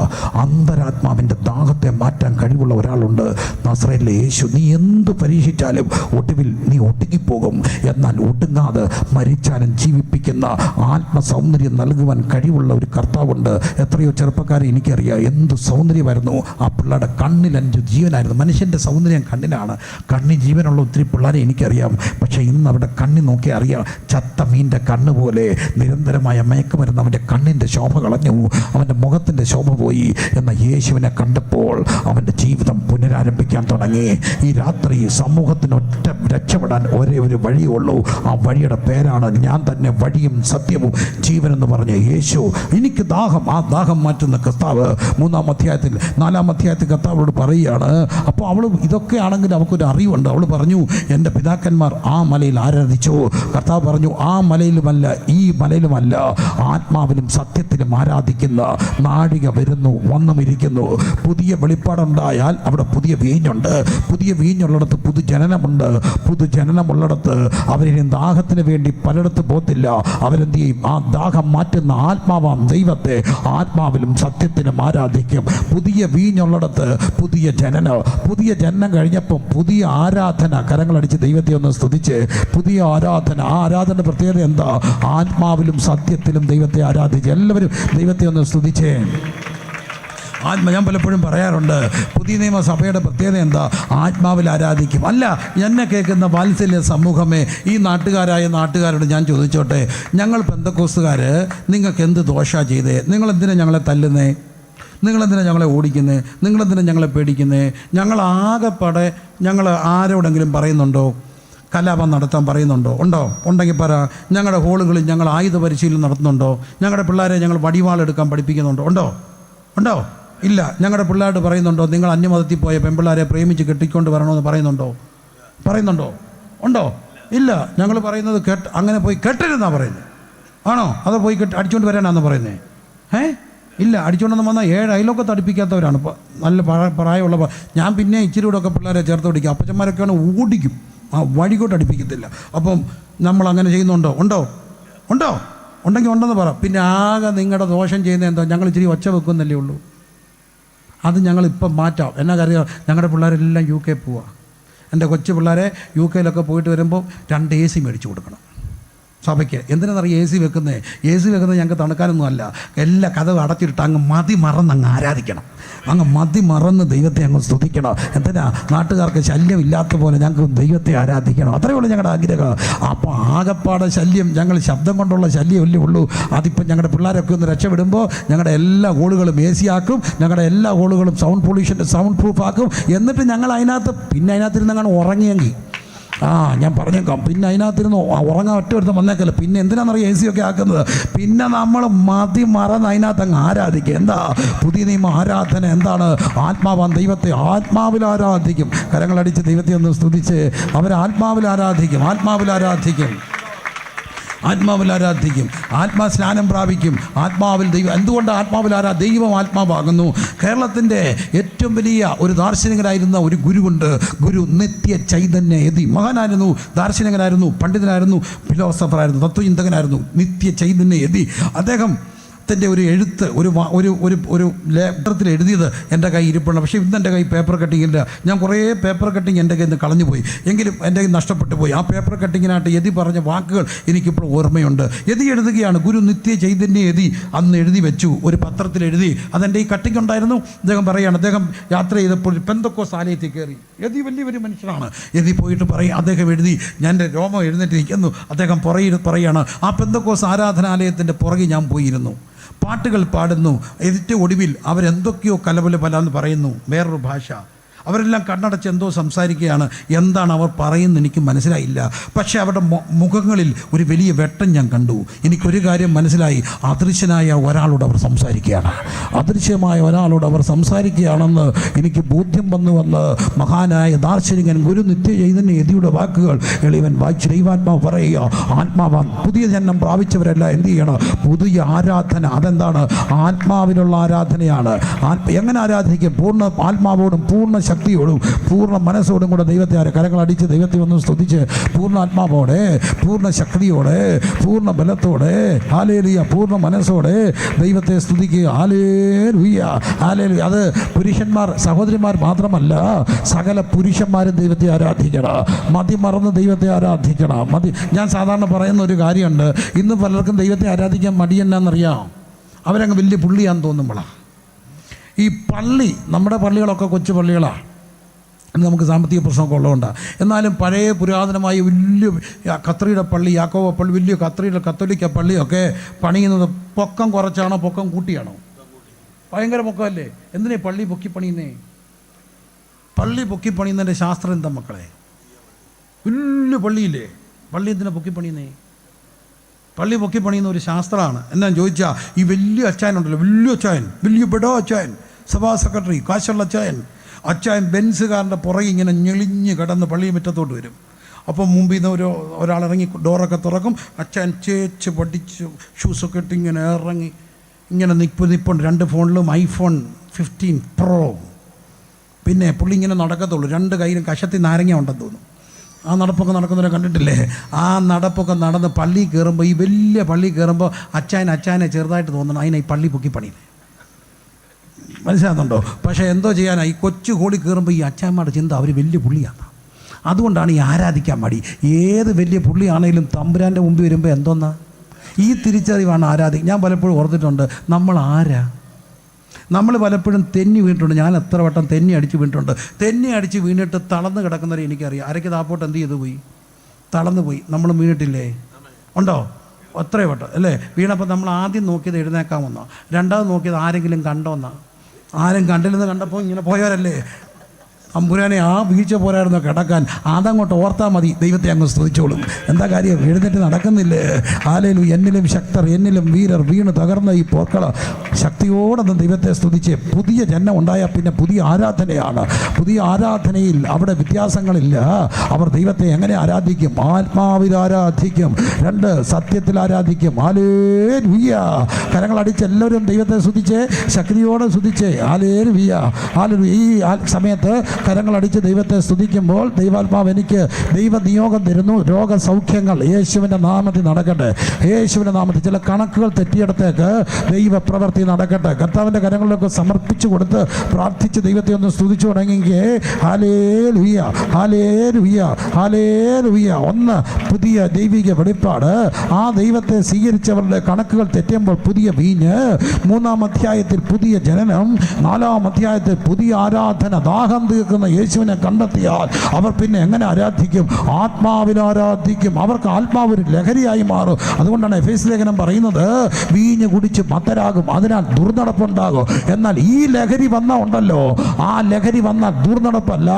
അന്തരാത്മാവിൻ്റെ ദാഹത്തെ മാറ്റാൻ കഴിവുള്ള ഒരാളുണ്ട്, നസറേത്തിലെ യേശു. നീ എന്ത് പരീക്ഷിച്ചാലും ഒടുവിൽ നീ ഒടുങ്ങിപ്പോകും. എന്നാൽ ഒടുങ്ങാതെ മരിച്ചാലും ജീവിപ്പിക്കുന്ന ആത്മസൗന്ദര്യം നൽകുവാൻ കഴിവുള്ള ഒരു കർത്താവുണ്ട്. എത്രയോ ചെറുപ്പക്കാരെ എനിക്കറിയാം, എന്ത് സൗന്ദര്യമായിരുന്നു ആ പിള്ളേരുടെ കണ്ണിൽ. എൻ്റെ ജീവനായിരുന്നു. മനുഷ്യൻ്റെ സൗന്ദര്യം കണ്ണിനാണ്. കണ്ണി ജീവനുള്ള ഒത്തിരി പിള്ളേരെ എനിക്കറിയാം. പക്ഷേ ഇന്ന് അവരുടെ കണ്ണി നോക്കി അറിയാം, ചത്ത മീൻ്റെ കണ്ണ് പോലെ നിരന്തരമായ മയക്കുമരുന്ന് അവൻ്റെ കണ്ണിൻ്റെ ശോഭ കളഞ്ഞു, അവൻ്റെ മുഖത്തിൻ്റെ ശോഭ പോയി. എന്ന യേശുവിനെ കണ്ടപ്പോൾ അവൻ്റെ ജീവിതം പുനരാരംഭിക്കാൻ തുടങ്ങി. ഈ രാത്രി സമൂഹത്തിന് ഒറ്റ രക്ഷപ്പെടാൻ ഒരേ ഒരു വഴിയേ ഉള്ളൂ. ആ വഴിയുടെ പേരാണ് ഞാൻ തന്നെ വഴിയും സത്യവും ജീവനെന്ന് പറഞ്ഞ യേശു. എനിക്ക് ദാഹം, ആ ദാഹം മാറ്റുന്ന കർത്താവ് 3-ാം അധ്യായത്തിൽ 4-ാം അധ്യായത്തിൽ കർത്താവോട് പറയുകയാണ്. അപ്പോൾ അവൾ ഇതൊക്കെ ആണെങ്കിൽ അവൾക്കൊരു അറിവുണ്ട്. അവൾ പറഞ്ഞു, എൻ്റെ പിതാക്കന്മാർ ആ മലയിൽ ആരാധിച്ചു. കർത്താവ് പറഞ്ഞു, ആ മലയിലുമല്ല ഈ മലയിലുമല്ല, ആത്മാവിലും സത്യത്തിലും ആരാധിക്കുന്ന നാഴിക വന്നുമിരിക്കുന്നു. പുതിയ വെളിപ്പാടുണ്ടായാൽ അവിടെ പുതിയ വീഞ്ഞുണ്ട്. പുതിയ വീഞ്ഞുള്ളിടത്ത് പുതുജനനമുണ്ട്. പുതുജനനമുള്ളിടത്ത് അവരിനി ദാഹത്തിന് വേണ്ടി പലയിടത്ത് പോകത്തില്ല. അവരെന്ത് ചെയ്യും? ആ ദാഹം മാറ്റുന്ന ആത്മാവാം ദൈവത്തെ ആത്മാവിലും സത്യത്തിലും ആരാധിക്കും. പുതിയ വീഞ്ഞുള്ളിടത്ത് പുതിയ ജനനം. പുതിയ ജനനം കഴിഞ്ഞപ്പം പുതിയ ആരാധന. കരങ്ങളടിച്ച് ദൈവത്തെ ഒന്ന് സ്തുതിച്ച് പുതിയ ആരാധന. ആ ആരാധന പ്രത്യേകത എന്താ? ആത്മാവിലും സത്യത്തിലും ദൈവത്തെ ആരാധിച്ച്. എല്ലാവരും ദൈവത്തെ ഒന്ന് സ്തുതിച്ചേ. ഞാൻ പലപ്പോഴും പറയാറുണ്ട്, പുതിയ നിയമസഭയുടെ പ്രത്യേകത എന്താ? ആത്മാവിൽ ആരാധിക്കും. അല്ല, എന്നെ കേൾക്കുന്ന വാത്സല്യ സമൂഹമേ, ഈ നാട്ടുകാരോട് ഞാൻ ചോദിച്ചോട്ടെ, ഞങ്ങൾ പെന്തക്കോസ്തുകാർ നിങ്ങൾക്ക് എന്ത് ദോഷമാണ് ചെയ്തേ? നിങ്ങളെന്തിനാ ഞങ്ങളെ തല്ലുന്നേ? നിങ്ങളെന്തിനാ ഞങ്ങളെ ഓടിക്കുന്നേ? നിങ്ങളെന്തിനാ ഞങ്ങളെ പേടിക്കുന്നേ? ഞങ്ങൾ ആകെപ്പാടെ ഞങ്ങൾ ആരോടെങ്കിലും പറയുന്നുണ്ടോ? കലാപം നടത്താൻ പറയുന്നുണ്ടോ? ഉണ്ടോ? ഉണ്ടെങ്കിൽ പറ. ഞങ്ങളുടെ ഹോളുകളിൽ ഞങ്ങൾ ആയുധ പരിശീലനം നടത്തുന്നുണ്ടോ? ഞങ്ങളുടെ പിള്ളേരെ ഞങ്ങൾ വടിവാളെടുക്കാൻ പഠിപ്പിക്കുന്നുണ്ടോ? ഉണ്ടോ? ഇല്ല. ഞങ്ങളുടെ പിള്ളേരോട് പറയുന്നുണ്ടോ, നിങ്ങൾ അന്യമതത്തിൽ പോയ പെൺപിള്ളേരെ പ്രേമിച്ച് കെട്ടിക്കൊണ്ട് വരണമെന്ന് പറയുന്നുണ്ടോ? ഉണ്ടോ? ഇല്ല. ഞങ്ങൾ പറയുന്നത് അങ്ങനെ പോയി കെട്ടരുതെന്നാണ് പറയുന്നത്. ആണോ? അതോ പോയി അടിച്ചുകൊണ്ട് വരാനാണെന്ന് പറയുന്നത്? ഇല്ല. അടിച്ചുകൊണ്ടൊന്നും വന്നാൽ 7 അയലൊക്കെ അടുപ്പിക്കാത്തവരാണ്. നല്ല പ്രായമുള്ള ഞാൻ പിന്നെ ഇച്ചിരി കൂടെ ഒക്കെ പിള്ളേരെ ചേർത്ത് പിടിക്കും. അപ്പച്ചന്മാരൊക്കെയാണ് ഓടിക്കും, ആ വഴികോട്ട് അടുപ്പിക്കത്തില്ല. അപ്പം നമ്മൾ അങ്ങനെ ചെയ്യുന്നുണ്ടോ? ഉണ്ടെങ്കിൽ ഉണ്ടെന്ന് പറ. പിന്നെ ആകെ നിങ്ങളുടെ ദോഷം ചെയ്യുന്നത് എന്താ? ഞങ്ങൾ ഇച്ചിരി ഒച്ച വെക്കുന്നല്ലേ ഉള്ളൂ. അത് ഞങ്ങളിപ്പം മാറ്റാം. എന്നാ കാര്യം? ഞങ്ങളുടെ പിള്ളേരെല്ലാം UK പോവുക. എൻ്റെ കൊച്ചു പിള്ളേരെ UK പോയിട്ട് വരുമ്പോൾ 2 AC മേടിച്ചു കൊടുക്കണം സഭയ്ക്ക്. എന്തിനാണെന്നറിയാം AC വെക്കുന്നത്? AC വെക്കുന്നത് ഞങ്ങൾക്ക് തണുക്കാനൊന്നും അല്ല. എല്ലാ കഥവും അടച്ചിട്ട് അങ്ങ് മറന്നങ്ങ് ആരാധിക്കണം. അങ്ങ് മറന്ന് ദൈവത്തെ അങ്ങ് സ്തുതിക്കണം. എന്തിനാ? നാട്ടുകാർക്ക് ശല്യം ഇല്ലാത്ത പോലെ ഞങ്ങൾക്ക് ദൈവത്തെ ആരാധിക്കണം. അത്രയേ ഉള്ളൂ ഞങ്ങളുടെ ആഗ്രഹം. അപ്പോൾ ആകപ്പാടെ ശല്യം, ഞങ്ങൾ ശബ്ദം കൊണ്ടുള്ള ശല്യമല്ലേ ഉള്ളൂ. അതിപ്പം ഞങ്ങളുടെ പിള്ളേരൊക്കെ ഒന്ന് രക്ഷപ്പെടുമ്പോൾ ഞങ്ങളുടെ എല്ലാ ഹോളുകളും AC ആക്കും. ഞങ്ങളുടെ എല്ലാ ഹോളുകളും സൗണ്ട് പ്രൂഫ് ആക്കും. എന്നിട്ട് ഞങ്ങൾ അതിനകത്തിരുന്ന് അങ്ങനെ ഉറങ്ങിയെങ്കിൽ ഞാൻ പറഞ്ഞേക്കാം. പിന്നെ അതിനകത്തിരുന്ന് ഉറങ്ങാൻ ഒറ്റ വന്നേക്കല്ല. പിന്നെ എന്തിനാണെന്നറിയാം AC ഒക്കെ ആക്കുന്നത്? പിന്നെ നമ്മൾ മറന്ന് അതിനകത്ത് അങ്ങ് ആരാധിക്കുക. എന്താ പുതിയ നിയമ ആരാധന? എന്താണ്? ആത്മാവാൻ ദൈവത്തെ ആത്മാവിൽ ആരാധിക്കും. കരങ്ങളടിച്ച് ദൈവത്തെ ഒന്ന് സ്തുതിച്ച് അവർ ആത്മാവിൽ ആരാധിക്കും. ആത്മാസ്നാനം പ്രാപിക്കും. ആത്മാവിൽ ദൈവം. എന്തുകൊണ്ട് ആത്മാവിൽ ദൈവം ആത്മാവാകുന്നു. കേരളത്തിൻ്റെ ഏറ്റവും വലിയ ഒരു ദാർശനികനായിരുന്ന ഒരു ഗുരുവുണ്ട്. ഗുരു നിത്യ ചൈതന്യ യതി. മഹാനായിരുന്നു, ദാർശനികനായിരുന്നു, പണ്ഡിതനായിരുന്നു, ഫിലോസഫറായിരുന്നു, തത്വചിന്തകനായിരുന്നു. നിത്യ ചൈതന്യ യതി. അദ്ദേഹം ത്തിൻ്റെ ഒരു എഴുത്ത് ഒരു ലേറ്ററത്തിൽ എഴുതിയത് എൻ്റെ കയ്യിൽ ഇരിപ്പുണ്ട്. പക്ഷേ ഇന്ന് എൻ്റെ കയ്യിൽ പേപ്പർ കട്ടിങ് ഇല്ല. ഞാൻ കുറേ പേപ്പർ കട്ടിങ് എൻ്റെ കയ്യിൽ നിന്ന് കളഞ്ഞു പോയി. എങ്കിലും എൻ്റെ കയ്യിൽ നഷ്ടപ്പെട്ടു പോയി. ആ പേപ്പർ കട്ടിങ്ങിനായിട്ട് യതി പറഞ്ഞ വാക്കുകൾ എനിക്കിപ്പോൾ ഓർമ്മയുണ്ട്. യതി എഴുതുകയാണ്, ഗുരു നിത്യ ചൈതന്യ യതി അന്ന് എഴുതി വെച്ചു, ഒരു പത്രത്തിൽ എഴുതി. അതെൻ്റെ ഈ കട്ടിങ് ഉണ്ടായിരുന്നു. അദ്ദേഹം പറയുകയാണ്, അദ്ദേഹം യാത്ര ചെയ്തപ്പോൾ പെന്തക്കോസ്ത് ആലയത്തിൽ കയറി. യതി വലിയൊരു മനുഷ്യനാണ്. യതി പോയിട്ട് പറയും, അദ്ദേഹം എഴുതി, ഞാൻ എൻ്റെ രോമം എഴുന്നേറ്റിരിക്കുന്നു. അദ്ദേഹം പറയുകയാണ്, ആ പെന്തക്കോസ്ത് ആരാധനാലയത്തിൻ്റെ പുറകെ ഞാൻ പോയിരുന്നു. പാട്ടുകൾ പാടുന്നു. ഏറ്റവും ഒടുവിൽ അവരെന്തൊക്കെയോ കലപലപലാന്ന് പറയുന്നു, വേറൊരു ഭാഷ. അവരെല്ലാം കണ്ണടച്ച് എന്തോ സംസാരിക്കുകയാണ്. എന്താണ് അവർ പറയുന്നത് എനിക്ക് മനസ്സിലായില്ല. പക്ഷേ അവരുടെ മുഖങ്ങളിൽ ഒരു വലിയ വെട്ടം ഞാൻ കണ്ടു. എനിക്കൊരു കാര്യം മനസ്സിലായി, അദൃശ്യനായ ഒരാളോട് അവർ സംസാരിക്കുകയാണ്. അദൃശ്യമായ ഒരാളോട് അവർ സംസാരിക്കുകയാണെന്ന് എനിക്ക് ബോധ്യം വന്ന് മഹാനായ ദാർശനികൻ ഗുരു നിത്യ ചൈതന്യ യതിയുടെ വാക്കുകൾ എളിവൻ വായിച്ച് ദൈവാത്മാവ് പറയുക, ആത്മാവാൻ പുതിയ ജന്മം പ്രാപിച്ചവരെല്ലാം എന്ത് ചെയ്യണം? പുതിയ ആരാധന. അതെന്താണ്? ആത്മാവിലുള്ള ആരാധനയാണ്. എങ്ങനെ ആരാധിക്കും? പൂർണ്ണ ആത്മാവോടും പൂർണ്ണ ശക്തിയോടും പൂർണ്ണ മനസ്സോടും കൂടെ ദൈവത്തെ കരങ്ങളടിച്ച് ദൈവത്തെ ഒന്ന് സ്തുതിച്ച് പൂർണ്ണ ആത്മാവോടെ, പൂർണ്ണ ശക്തിയോടെ, പൂർണ്ണ ബലത്തോടെ, ഹല്ലേലൂയ, പൂർണ്ണ മനസ്സോടെ ദൈവത്തെ സ്തുതിക്കുക. Hallelujah, hallelujah. അത് പുരുഷന്മാർ, സഹോദരിമാർ മാത്രമല്ല, സകല പുരുഷന്മാരും ദൈവത്തെ ആരാധിക്കണം. മതി മറന്ന് ദൈവത്തെ ആരാധിക്കണം. ഞാൻ സാധാരണ പറയുന്ന ഒരു കാര്യമുണ്ട്. ഇന്ന് പലർക്കും ദൈവത്തെ ആരാധിക്കാൻ മടി എന്നാണെന്നറിയാം. അവരങ്ങ് വലിയ പുള്ളിയാന്ന് തോന്നുമ്പോഴാണ്. ഈ പള്ളി, നമ്മുടെ പള്ളികളൊക്കെ കൊച്ചു പള്ളികളാണ്. ഇന്ന് നമുക്ക് സാമ്പത്തിക പ്രശ്നമൊക്കെ ഉള്ളതുകൊണ്ടാണ്. എന്നാലും പഴയ പുരാതനമായ വലിയ കത്രിയുടെ പള്ളി, യാക്കോബ പള്ളി, വലിയ കത്രിയുടെ കത്തോലിക്ക പള്ളിയൊക്കെ പണിയുന്നത് പൊക്കം കുറച്ചാണോ പൊക്കം കൂട്ടിയാണോ? ഭയങ്കര പൊക്കമല്ലേ? എന്തിനാ പള്ളി പൊക്കി പണിയുന്നേ? പള്ളി പൊക്കി പണിയുന്നതിൻ്റെ ശാസ്ത്രം എന്താ മക്കളെ? വലിയ പള്ളിയില്ലേ, പള്ളി എന്തിനാ പൊക്കി പണിയുന്നേ? പള്ളി പൊക്കി പണിയുന്ന ഒരു ശാസ്ത്രമാണ്. എന്നാന്ന് ചോദിച്ചാൽ ഈ വലിയ അച്ചായനുണ്ടല്ലോ, വലിയ അച്ചായൻ, വലിയ ബഡോ അച്ചായൻ, സഭാ സെക്രട്ടറി, കാശുള്ള അച്ചായൻ ബെൻസുകാരൻ്റെ പുറകെ ഇങ്ങനെ ഞെളിഞ്ഞ് കിടന്ന് പള്ളി മുറ്റത്തോട്ട് വരും. അപ്പം മുമ്പിൽ നിന്ന് ഒരാളിറങ്ങി ഡോറൊക്കെ തുറക്കും. അച്ചായൻ ചേച്ച് പഠിച്ച് ഷൂസൊക്കെ ഇട്ട് ഇങ്ങനെ ഇറങ്ങി ഇങ്ങനെ നിപ്പുണ്ട്. 2 ഫോണിലും iPhone 15 Pro. പിന്നെ പുള്ളി ഇങ്ങനെ നടക്കത്തുള്ളൂ. 2 കയ്യിലും കഷത്തി നാരങ്ങ ഉണ്ടെന്ന് തോന്നുന്നു. ആ നടപ്പൊക്കെ നടക്കുന്നവരെ കണ്ടിട്ടില്ലേ? ആ നടപ്പൊക്കെ നടന്ന് പള്ളി കയറുമ്പോൾ, ഈ വലിയ പള്ളി കയറുമ്പോൾ അച്ചായനെ ചെറുതായിട്ട് തോന്നണം. അതിനെ ഈ പള്ളി പൊക്കി പണിയില്ലേ, മനസ്സിലാകുന്നുണ്ടോ? പക്ഷേ എന്തോ ചെയ്യാനാണ്, ഈ കൊച്ചു ഹോളി കയറുമ്പോൾ ഈ അച്ചായന്മാരുടെ ചിന്ത അവർ വലിയ പുള്ളിയാണ്. അതുകൊണ്ടാണ് ഈ ആരാധിക്കാൻ മടി. ഏത് വലിയ പുള്ളിയാണെങ്കിലും തമ്പുരാൻ്റെ മുമ്പിൽ വരുമ്പോൾ എന്തോന്നാ ഈ തിരിച്ചറിവാണ് ആരാധിക്കുക. ഞാൻ പലപ്പോഴും ഓർത്തിട്ടുണ്ട്, നമ്മൾ ആരാ? നമ്മൾ പലപ്പോഴും തെന്നി വീണിട്ടുണ്ട്. ഞാൻ എത്ര വട്ടം തെന്നി അടിച്ച് വീണിട്ടുണ്ട്. തെന്നി അടിച്ച് വീണിട്ട് തളർന്ന് കിടക്കുന്നവരെ എനിക്കറിയാം. അരയ്ക്ക് താപ്പോട്ട് എന്ത് ചെയ്തു പോയി? തളർന്നു പോയി. നമ്മൾ വീണിട്ടില്ലേ? ഉണ്ടോ? എത്രയോ വട്ടം അല്ലേ? വീണപ്പോൾ നമ്മൾ ആദ്യം നോക്കിയത് എഴുന്നേക്കാമെന്നോ, രണ്ടാമത് നോക്കിയത് ആരെങ്കിലും കണ്ടോന്നാ. ആരും കണ്ടില്ലെന്ന് കണ്ടപ്പോൾ ഇങ്ങനെ പോയവരല്ലേ? അമ്പുരാനെ ആ വീഴ്ച പോരായിരുന്നു കിടക്കാൻ. അതങ്ങോട്ട് ഓർത്താൽ മതി, ദൈവത്തെ അങ്ങ് സ്തുതിച്ചോളും. എന്താ കാര്യം? എഴുന്നേറ്റ് നടക്കുന്നില്ലേ? ഹല്ലേലൂയ. എന്നിലും ശക്തർ, എന്നിലും വീരർ വീണ് തകർന്ന ഈ പോർക്കള ശക്തിയോടൊന്നും ദൈവത്തെ സ്തുതിച്ച് പുതിയ ജന്മം ഉണ്ടായാൽ പിന്നെ പുതിയ ആരാധനയാണ്. പുതിയ ആരാധനയിൽ അവിടെ വ്യത്യാസങ്ങളില്ല. അവർ ദൈവത്തെ എങ്ങനെ ആരാധിക്കും? ആത്മാവിൽ ആരാധിക്കും. 2 സത്യത്തിൽ ആരാധിക്കും. ഹല്ലേലൂയ. കരങ്ങളടിച്ച് എല്ലാവരും ദൈവത്തെ സ്തുതിച്ച്, ശക്തിയോടെ സ്തുതിച്ച് ഹല്ലേലൂയ, ഹല്ലേലൂയ. ഈ സമയത്ത് കരങ്ങളടിച്ച് ദൈവത്തെ സ്തുതിക്കുമ്പോൾ ദൈവാത്മാവ് എനിക്ക് ദൈവ നിയോഗം തരുന്നു. രോഗസൗഖ്യങ്ങൾ യേശുവിൻ്റെ നാമത്തിൽ നടക്കട്ടെ. യേശുവിൻ്റെ നാമത്തിൽ ചില കണക്കുകൾ തെറ്റിയിടത്തേക്ക് ദൈവ പ്രവൃത്തി നടക്കട്ടെ. കർത്താവിൻ്റെ കരങ്ങളിലൊക്കെ സമർപ്പിച്ചു കൊടുത്ത് പ്രാർത്ഥിച്ച് ദൈവത്തെ ഒന്ന് സ്തുതിച്ചു തുടങ്ങിയെങ്കിൽ ഹല്ലേലൂയ, ഹല്ലേലൂയ, ഹല്ലേലൂയ. ഒന്ന് പുതിയ ദൈവിക വെളിപ്പാട്. ആ ദൈവത്തെ സ്വീകരിച്ചവരുടെ കണക്കുകൾ തെറ്റുമ്പോൾ പുതിയ വീഞ്ഞ്. 3-ാം അധ്യായത്തിൽ പുതിയ ജനനം. 4-ാം അധ്യായത്തിൽ പുതിയ ആരാധന. ദാഹം തീർക്കുന്ന യേശുവിനെ കണ്ടെത്തിയാൽ അവർ പിന്നെ എങ്ങനെ ആരാധിക്കും? ആത്മാവിൽ ആരാധിക്കും. അവർക്ക് ആത്മാവ് ഒരു ലഹരിയായി മാറും. അതുകൊണ്ടാണ് എഫേസ്യ ലേഖനം പറയുന്നത്, വീഞ്ഞ് കുടിച്ച് മത്തരാകും, അതിനാൽ ദുർനടപ്പുണ്ടാകും. എന്നാൽ ഈ ലഹരി വന്നാൽ ഉണ്ടല്ലോ, ആ ലഹരി വന്നാൽ ദുർനടപ്പല്ല,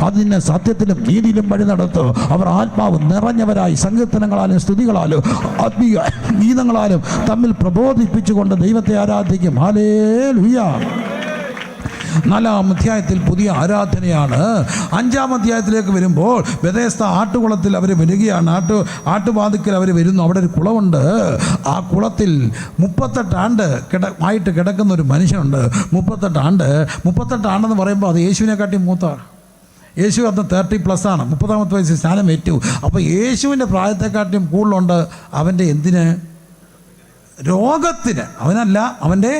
അതിനെ സത്യത്തിലും നീതിയിലും വഴി നടത്തും. അവർ ആത്മാവ് നിറഞ്ഞവരായി സങ്കീർത്തനങ്ങളാലും സ്തുതികളാലും ആത്മീയ ഗീതങ്ങളാലും തമ്മിൽ പ്രബോധിപ്പിച്ചുകൊണ്ട് ദൈവത്തെ ആരാധിക്കും. ഹല്ലേലൂയ. 4-ാം അധ്യായത്തിൽ പുതിയ ആരാധനയാണ്. 5-ാം അധ്യായത്തിലേക്ക് വരുമ്പോൾ ബെഥേസ്ദ ആട്ടുകുളത്തിൽ അവർ വരികയാണ്. ആട്ടുവാതിക്കൽ അവർ വരുന്നു. അവിടെ ഒരു കുളമുണ്ട്. ആ കുളത്തിൽ 38 ആണ്ട് ആയിട്ട് കിടക്കുന്ന ഒരു മനുഷ്യനുണ്ട്. 38 ആണ്ടെന്ന് പറയുമ്പോൾ അത് യേശുവിനെക്കാട്ടി മൂത്താണ്. യേശു അന്ന് 30+ ആണ്. 30-ാമത്തെ വയസ്സിൽ സ്നാനം ഏറ്റു. അപ്പോൾ യേശുവിൻ്റെ പ്രായത്തെക്കാട്ടിയും കൂടുതലുണ്ട് അവൻ്റെ എന്തിന്? രോഗത്തിന്. അവനല്ല, അവൻ്റെ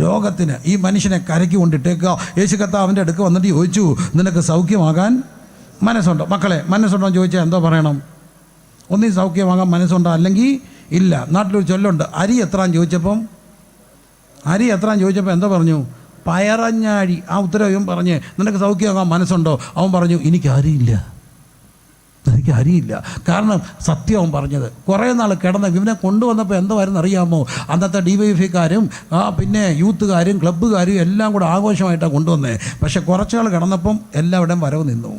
രോഗത്തിന്. ഈ മനുഷ്യനെ കരയ്ക്ക് കൊണ്ടിട്ടേക്കുക. യേശു കർത്താവിൻ്റെ അടുക്ക് വന്നിട്ട് ചോദിച്ചു, നിനക്ക് സൗഖ്യമാകാൻ മനസ്സുണ്ടോ? മക്കളെ, മനസ്സുണ്ടോ എന്ന് ചോദിച്ചാൽ എന്തോ പറയണം? ഒന്നീ സൗഖ്യമാകാൻ മനസ്സുണ്ടോ, അല്ലെങ്കിൽ ഇല്ല. നാട്ടിലൊരു ചൊല്ലുണ്ട്, അരി എത്രാന്ന് ചോദിച്ചപ്പോൾ എന്തോ പറഞ്ഞു? പയറഞ്ഞാഴി. ആ ഉത്തരവ് ഇവൻ പറഞ്ഞ്, നിനക്ക് സൗഖ്യമാകാൻ മനസ്സുണ്ടോ? അവൻ പറഞ്ഞു, എനിക്കറിയില്ല. കാരണം സത്യം അവൻ പറഞ്ഞത്. കുറേ നാൾ കിടന്ന് ഇവനെ കൊണ്ടുവന്നപ്പോൾ എന്തായിരുന്നു അറിയാമോ? അന്നത്തെ DYFIക്കാരും പിന്നെ യൂത്തുകാരും ക്ലബ്ബുകാരും എല്ലാം കൂടെ ആഘോഷമായിട്ടാണ് കൊണ്ടുവന്നത്. പക്ഷെ കുറച്ചാൾ കിടന്നപ്പം എല്ലാവരുടെയും വരവ് നിന്നു.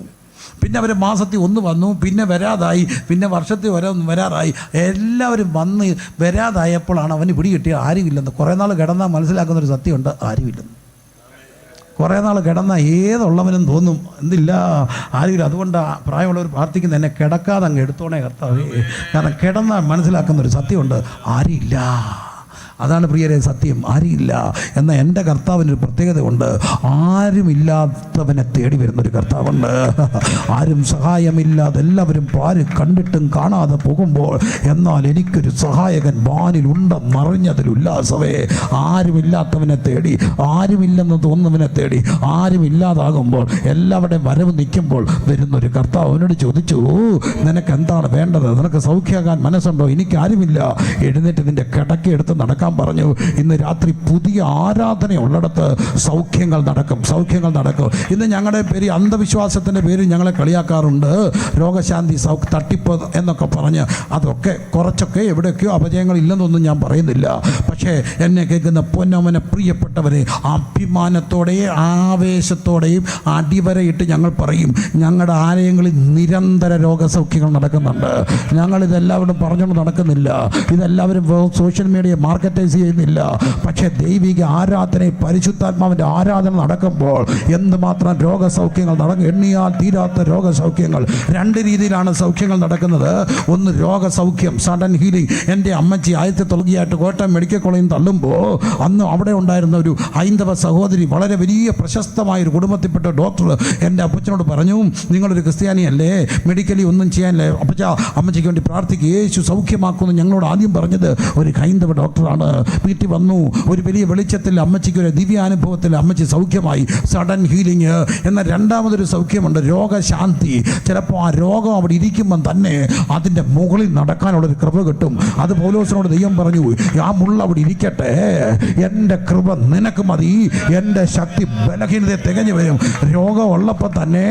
പിന്നെ അവർ മാസത്തിൽ 1 വന്നു, പിന്നെ വരാതായി, പിന്നെ വർഷത്തിൽ വരാറായി. എല്ലാവരും വന്ന് വരാതായപ്പോഴാണ് അവന് പിടികിട്ടിയ ആരുമില്ലെന്ന്. കുറേ നാൾ കിടന്നാൽ മനസ്സിലാക്കുന്നൊരു സത്യമുണ്ട്, ആരുമില്ലെന്ന്. കുറേ നാൾ കിടന്നാൽ ഏതുള്ളവനും തോന്നും എന്തില്ല, ആരുമില്ല. അതുകൊണ്ട് പ്രായമുള്ളവർ പ്രാർത്ഥിക്കുന്നത്, എന്നെ കിടക്കാതെ അങ്ങ് എടുത്തോണേ കർത്താവേ. കാരണം കിടന്നാൽ മനസ്സിലാക്കുന്നൊരു സത്യമുണ്ട്, ആരുമില്ല. അതാണ് പ്രിയരെ സത്യം. ആരുമില്ല എന്നാൽ എൻ്റെ കർത്താവിനൊരു പ്രത്യേകത ഉണ്ട്. ആരുമില്ലാത്തവനെ തേടി വരുന്നൊരു കർത്താവുണ്ട്. ആരും സഹായമില്ലാതെ എല്ലാവരും പാല് കണ്ടിട്ടും കാണാതെ പോകുമ്പോൾ എന്നാൽ എനിക്കൊരു സഹായകൻ വാനിലുണ്ടെന്നറിഞ്ഞതിൽ ഉല്ലാസമേ. ആരുമില്ലാത്തവനെ തേടി, ആരുമില്ലെന്ന് തോന്നുന്നവനെ തേടി, ആരുമില്ലാതാകുമ്പോൾ എല്ലാവരുടെയും വരവ് നിൽക്കുമ്പോൾ വരുന്നൊരു കർത്താവ് അവനോട് ചോദിച്ചു, നിനക്ക് എന്താണ് വേണ്ടത്? നിനക്ക് സൗഖ്യമാകാൻ മനസ്സുണ്ടോ? എനിക്ക് ആരുമില്ല. എഴുന്നേറ്റ് നിന്റെ കിടക്കയെടുത്ത് നടക്കാൻ പറഞ്ഞു. ഇന്ന് രാത്രി പുതിയ ആരാധനയുള്ളിടത്ത് സൗഖ്യങ്ങൾ നടക്കും, സൗഖ്യങ്ങൾ നടക്കും. ഇന്ന് ഞങ്ങളുടെ പേര് അന്ധവിശ്വാസത്തിൻ്റെ പേരിൽ ഞങ്ങളെ കളിയാക്കാറുണ്ട്. രോഗശാന്തി തട്ടിപ്പ് എന്നൊക്കെ പറഞ്ഞ് അതൊക്കെ കുറച്ചൊക്കെ എവിടെയൊക്കെയോ അപജയങ്ങൾ ഇല്ലെന്നൊന്നും ഞാൻ പറയുന്നില്ല. പക്ഷേ എന്നെ കേൾക്കുന്ന പൊന്നവനെ പ്രിയപ്പെട്ടവരെ, അഭിമാനത്തോടെയും ആവേശത്തോടെയും അടിവരയിട്ട് ഞങ്ങൾ പറയും, ഞങ്ങളുടെ ആലയങ്ങളിൽ നിരന്തര രോഗസൗഖ്യങ്ങൾ നടക്കുന്നുണ്ട്. ഞങ്ങളിതെല്ലാവരും പറഞ്ഞുകൊണ്ട് നടക്കുന്നില്ല, ഇതെല്ലാവരും സോഷ്യൽ മീഡിയ മാർക്കറ്റൈസ് ചെയ്യുന്നില്ല. പക്ഷേ ദൈവിക ആരാധന, പരിശുദ്ധാത്മാവിൻ്റെ ആരാധന നടക്കുമ്പോൾ എന്തുമാത്രം രോഗസൗഖ്യങ്ങൾ നടക്കും. എണ്ണിയാൽ തീരാത്ത രോഗസൗഖ്യങ്ങൾ. രണ്ട് രീതിയിലാണ് സൗഖ്യങ്ങൾ നടക്കുന്നത്. ഒന്ന് രോഗസൗഖ്യം, സഡൻ ഹീലിംഗ്. എൻ്റെ അമ്മച്ചി 1900 കോട്ടയം മെഡിക്കൽ കോളേജിൽ തള്ളുമ്പോൾ അന്ന് അവിടെ ഉണ്ടായിരുന്ന ഒരു ഹൈന്ദവ സഹോദരി, വളരെ വലിയ പ്രശസ്തമായൊരു കുടുംബത്തിൽപ്പെട്ട ഡോക്ടർ എൻ്റെ അപ്പച്ചനോട് പറഞ്ഞു, നിങ്ങളൊരു ക്രിസ്ത്യാനിയല്ലേ, മെഡിക്കലി ഒന്നും ചെയ്യാനില്ലേ, അപ്പച്ച അമ്മച്ചിക്ക് വേണ്ടി പ്രാർത്ഥിക്കുക, യേശു സൗഖ്യമാക്കുമെന്ന് ഞങ്ങളോട് ആദ്യം പറഞ്ഞത് ഒരു ഹൈന്ദവ ഡോക്ടറാണ്. വീട്ടിൽ വന്നു, ഒരു വലിയ വെളിച്ചത്തിൽ അമ്മച്ചിക്ക് ഒരു ദിവ്യാനുഭവത്തിൽ അമ്മച്ചി സൗഖ്യമായി, സഡൻ ഹീലിംഗ്. എന്നാൽ രണ്ടാമതൊരു സൗഖ്യമുണ്ട്, രോഗശാന്തി. ചിലപ്പോൾ ആ രോഗം അവിടെ ഇരിക്കുമ്പം തന്നെ അതിൻ്റെ മുകളിൽ നടക്കാനുള്ളൊരു കൃപ കിട്ടും. അത് പൗലോസിനോട് ദൈവം പറഞ്ഞു, ആ മുള്ള അവിടെ ഇരിക്കട്ടെ, എൻ്റെ കൃപ നിനക്ക് മതി, എൻ്റെ ശക്തി ബലഹീനതയെ തികഞ്ഞു വരും. രോഗം ഉള്ളപ്പോൾ തന്നെ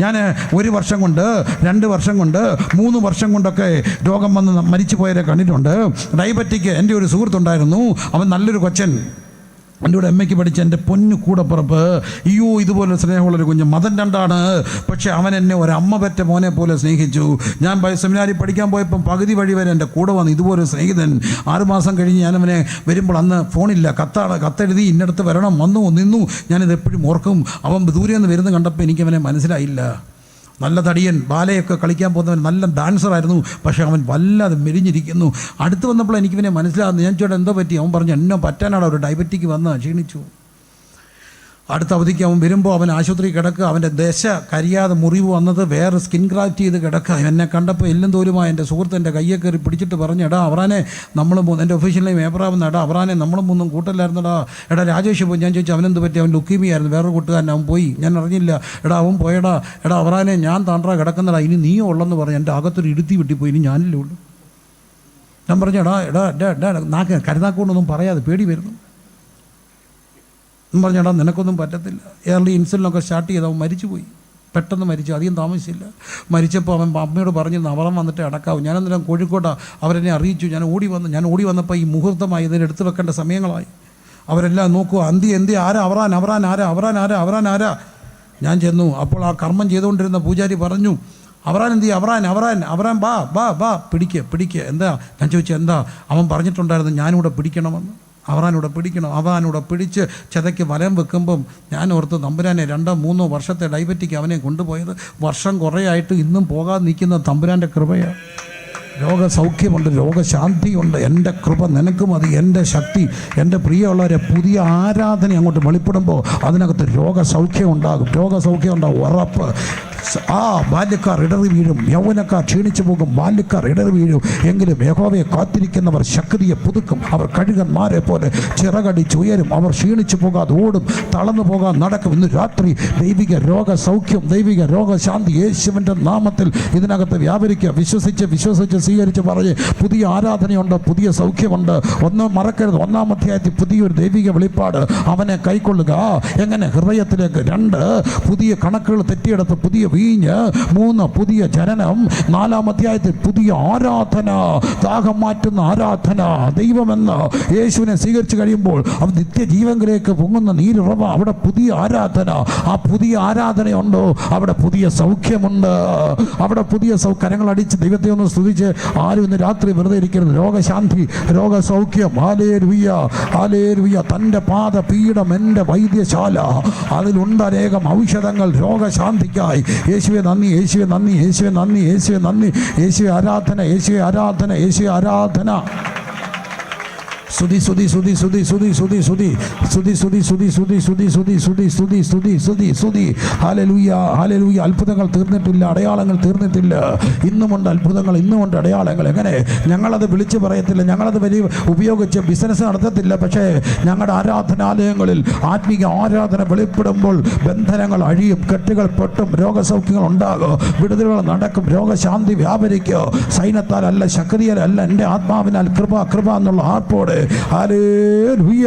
ഞാൻ 1 വർഷം കൊണ്ട്, 2 വർഷം കൊണ്ട്, 3 വർഷം കൊണ്ടൊക്കെ രോഗം വന്ന് മരിച്ചു പോയവരെ കണ്ടിട്ടുണ്ട്. ഡയബറ്റിക് എൻ്റെ ഒരു സുഹൃത്തുണ്ടായിരുന്നു, അവൻ നല്ലൊരു കൊച്ചൻ, എൻ്റെ കൂടെ എമ്മയ്ക്ക് പഠിച്ച എൻ്റെ പൊന്നു കൂടപ്പുറപ്പ്. അയ്യോ, ഇതുപോലെ സ്നേഹമുള്ളൊരു കുഞ്ഞ്, മതം 2ആണ്. പക്ഷേ അവൻ എന്നെ ഒരമ്മ പെറ്റ മോനെ പോലെ സ്നേഹിച്ചു. ഞാൻ സെമിനാരിൽ പഠിക്കാൻ പോയപ്പം പകുതി വഴി വരെ എൻ്റെ കൂടെ വന്ന് ഇതുപോലെ സ്നേഹിതൻ. 6 മാസം കഴിഞ്ഞ് ഞാനവനെ വരുമ്പോൾ അന്ന് ഫോണില്ല, കത്തെഴുതി ഇന്നടത്ത് വരണം, വന്നു നിന്നു. ഞാനിത് എപ്പോഴും ഓർക്കും. അവൻ ദൂരെ നിന്ന് വരുന്ന കണ്ടപ്പോൾ എനിക്കവനെ മനസ്സിലായില്ല. നല്ല തടിയൻ, ബാലയൊക്കെ കളിക്കാൻ പോകുന്നവൻ, നല്ല ഡാൻസറായിരുന്നു. പക്ഷേ അവൻ വല്ലാതെ മെലിഞ്ഞിരിക്കുന്നു. അടുത്ത് വന്നപ്പോൾ എനിക്കിവനെ മനസ്സിലാകുന്നു. ഞാൻ ചോദിച്ചാൽ എന്തോ പറ്റി? അവൻ പറഞ്ഞു, എന്നെ പറ്റാനാണ് ഒരു ഡയബറ്റിക് വന്ന് ക്ഷീണിച്ചു. അടുത്ത അവധിക്ക് അവൻ വരുമ്പോൾ അവൻ ആശുപത്രി കിടക്കുക, അവൻ്റെ ദശ കരിയാതെ മുറിവ് വന്നത്, വേറെ സ്കിൻ ഗ്രാഫ്റ്റ് ചെയ്ത് കിടക്കുക. എന്നെ കണ്ടപ്പോൾ എല്ലും തോലുമായി എൻ്റെ സുഹൃത്ത് എൻ്റെ കയ്യെ കയറി പിടിച്ചിട്ട് പറഞ്ഞു, എടാ അവറാനെ നമ്മൾ എൻ്റെ ഒഫീഷ്യൽ നെയിം ഏപ്രാമെന്ന്, എടാ അവറാനെ നമ്മളും ഒന്നും കൂട്ടല്ലായിരുന്നടാ. എടാ രാജേഷ് പോയി. ഞാൻ ചോദിച്ചു അവനെന്ത് പറ്റി? അവൻ ലുക്കീമിയായിരുന്നു, വേറൊരു കൂട്ടുകാരൻ, അവൻ പോയി, ഞാൻ അറിഞ്ഞില്ല. എടാ അവൻ പോയടാ. എടാ അവറാനെ ഞാൻ താണ്ടാ കിടക്കുന്നടാ, ഇനി നീയോ ഉള്ളെന്ന് പറഞ്ഞു. എൻ്റെ അകത്തൊരു ഇടുത്തി വിട്ടിപ്പോയി, ഇനി ഞാനില്ലേ ഉള്ളൂ. ഞാൻ പറഞ്ഞു, എടാ നാക്ക് കരുതാക്കൊണ്ടൊന്നും പറയാതെ, പേടി വരുന്നു. പറഞ്ഞാടാ നിനക്കൊന്നും പറ്റത്തില്ല. ഏർലി ഇൻസുലിനൊക്കെ സ്റ്റാർട്ട് ചെയ്ത് അവൻ മരിച്ചുപോയി, പെട്ടെന്ന് മരിച്ചു, അധികം താമസിച്ചില്ല. മരിച്ചപ്പോൾ അവൻ അമ്മയോട് പറഞ്ഞിരുന്നു അവറം വന്നിട്ട് അടക്കാവും. ഞാനെന്തെങ്കിലും കോഴിക്കോട്ടാണ്, അവരെന്നെ അറിയിച്ചു. ഞാൻ ഓടി വന്നപ്പോൾ ഈ മുഹൂർത്തമായി, ഇതിന് എടുത്തു വെക്കേണ്ട സമയങ്ങളായി. അവരെല്ലാം നോക്കുക, എന്തി ആരാ അവറാൻ. ഞാൻ ചെന്നു. അപ്പോൾ ആ കർമ്മം ചെയ്തുകൊണ്ടിരുന്ന പൂജാരി പറഞ്ഞു, അവറാൻ ബാ പിടിക്കുക. എന്താ? ഞാൻ ചോദിച്ചു എന്താ? അവൻ പറഞ്ഞിട്ടുണ്ടായിരുന്നു ഞാനിവിടെ പിടിക്കണമെന്ന്. അവറാനൂടെ പിടിച്ച് ചെതയ്ക്ക് വലം വെക്കുമ്പം ഞാൻ ഓർത്ത്, തമ്പുരാനെ 2-3 വർഷത്തെ ഡയബറ്റിക് അവനെ കൊണ്ടുപോയത്, വർഷം കുറേയായിട്ട് ഇന്നും പോകാതെ നിൽക്കുന്ന തമ്പുരാൻ്റെ കൃപയാണ്. രോഗസൗഖ്യമുണ്ട്, രോഗശാന്തിയുണ്ട്. എൻ്റെ കൃപ നിനക്ക് മതി, എൻ്റെ ശക്തി. എൻ്റെ പ്രിയമുള്ളവരെ, പുതിയ ആരാധന അങ്ങോട്ട് വെളിപ്പെടുമ്പോൾ അതിനകത്ത് രോഗസൗഖ്യം ഉണ്ടാകും, ഉറപ്പ്. ബാല്യക്കാർ ഇടറി വീഴും, യൗവനക്കാർ ക്ഷീണിച്ചു പോകും, ബാല്യക്കാർ ഇടറി വീഴും. എങ്കിലും യഹോവയെ കാത്തിരിക്കുന്നവർ ശക്തിയെ പുതുക്കും. അവർ കഴുകന്മാരെ പോലെ ചിറകടിച്ചുയരും. അവർ ക്ഷീണിച്ചു പോകാതെ ഓടും, തളർന്നു പോകാതെ നടക്കും. ഇന്ന് രാത്രി ദൈവിക രോഗസൗഖ്യം, ദൈവിക രോഗശാന്തി യേശുവിൻ്റെ നാമത്തിൽ ഇതിനകത്ത് വ്യാപരിക്കുക. വിശ്വസിച്ച് സ്വീകരിച്ച് പറഞ്ഞ്, പുതിയ ആരാധനയുണ്ട്, പുതിയ സൗഖ്യമുണ്ട്. ഒന്നും മറക്കരുത്, 1-ാം അധ്യായത്തിൽ പുതിയൊരു ദൈവിക വെളിപ്പാട്. അവനെ കൈക്കൊള്ളുക. എങ്ങനെ? ഹൃദയത്തിലേക്ക്. 2 പുതിയ കണക്കുകൾ തെറ്റിയെടുത്ത് പുതിയ വീഞ്ഞ്. 3 പുതിയ ജനനം. 4-ാം അധ്യായത്തിൽ പുതിയ ആരാധന, ദാഹം മാറ്റുന്ന ആരാധന. ദൈവമെന്ന് യേശുവിനെ സ്വീകരിച്ചു കഴിയുമ്പോൾ അവൻ നിത്യജീവനിലേക്ക് പൊങ്ങുന്ന നീരുറവ. അവിടെ പുതിയ ആരാധന. ആ പുതിയ ആരാധനയുണ്ടോ അവിടെ പുതിയ സൗഖ്യമുണ്ട്. അവിടെ പുതിയ കരങ്ങൾ അടിച്ച് ദൈവത്തെ ഒന്ന് സ്തുതിച്ച് ആരും ഇന്ന് രാത്രി വെറുതെ ഇരിക്കരുത്. രോഗശാന്തി, രോഗസൗഖ്യം. ഹല്ലേലൂയ. തൻ്റെ പാദപീഠം എൻ്റെ വൈദ്യശാല, അതിലുണ്ട് അനേകം ഔഷധങ്ങൾ രോഗശാന്തിക്കായി. യേശുവെ നന്ദി, യേശുവെ നന്ദി, യേശുവെ നന്ദി, യേശുവെ നന്ദി, യേശുവെ ആരാധന, യേശുവെ ആരാധന, യേശുവെ ആരാധന. സ്തുതി സ്തുതി സ്തുതി സ്തുതി സ്തുതി സ്തുതി സ്തുതി സ്തുതി സ്തുതി സ്തുതി സ്തുതി സ്തുതി സ്തുതി സ്തുതി സ്തുതി സ്തുതി സ്തുതി. Hallelujah hallelujah. അത്ഭുതങ്ങൾ തീർന്നിട്ടില്ല, അടയാളങ്ങൾ തീർന്നിട്ടില്ല. ഇന്നുമുണ്ട് അത്ഭുതങ്ങൾ, ഇന്നുമുണ്ട് അടയാളങ്ങൾ. എങ്ങനെ? ഞങ്ങളത് വിളിച്ചു പറയത്തില്ല, ഞങ്ങളത് വലിയ ഉപയോഗിച്ച് ബിസിനസ് നടത്തത്തില്ല. പക്ഷേ ഞങ്ങളുടെ ആരാധനാലയങ്ങളിൽ ആത്മീക ആരാധന വെളിപ്പെടുമ്പോൾ ബന്ധനങ്ങൾ അഴിയും, കെട്ടുകൾ പൊട്ടും, രോഗസൗഖ്യങ്ങൾ ഉണ്ടാകും, വിടുതലുകൾ നടക്കും, രോഗശാന്തി വ്യാപരിക്കും. സൈന്യത്താൽ അല്ല, ശക്തിയാലല്ല, എൻ്റെ ആത്മാവിനാൽ കൃപ കൃപ എന്നുള്ള ആർപ്പോടെ. ഹല്ലേലൂയ.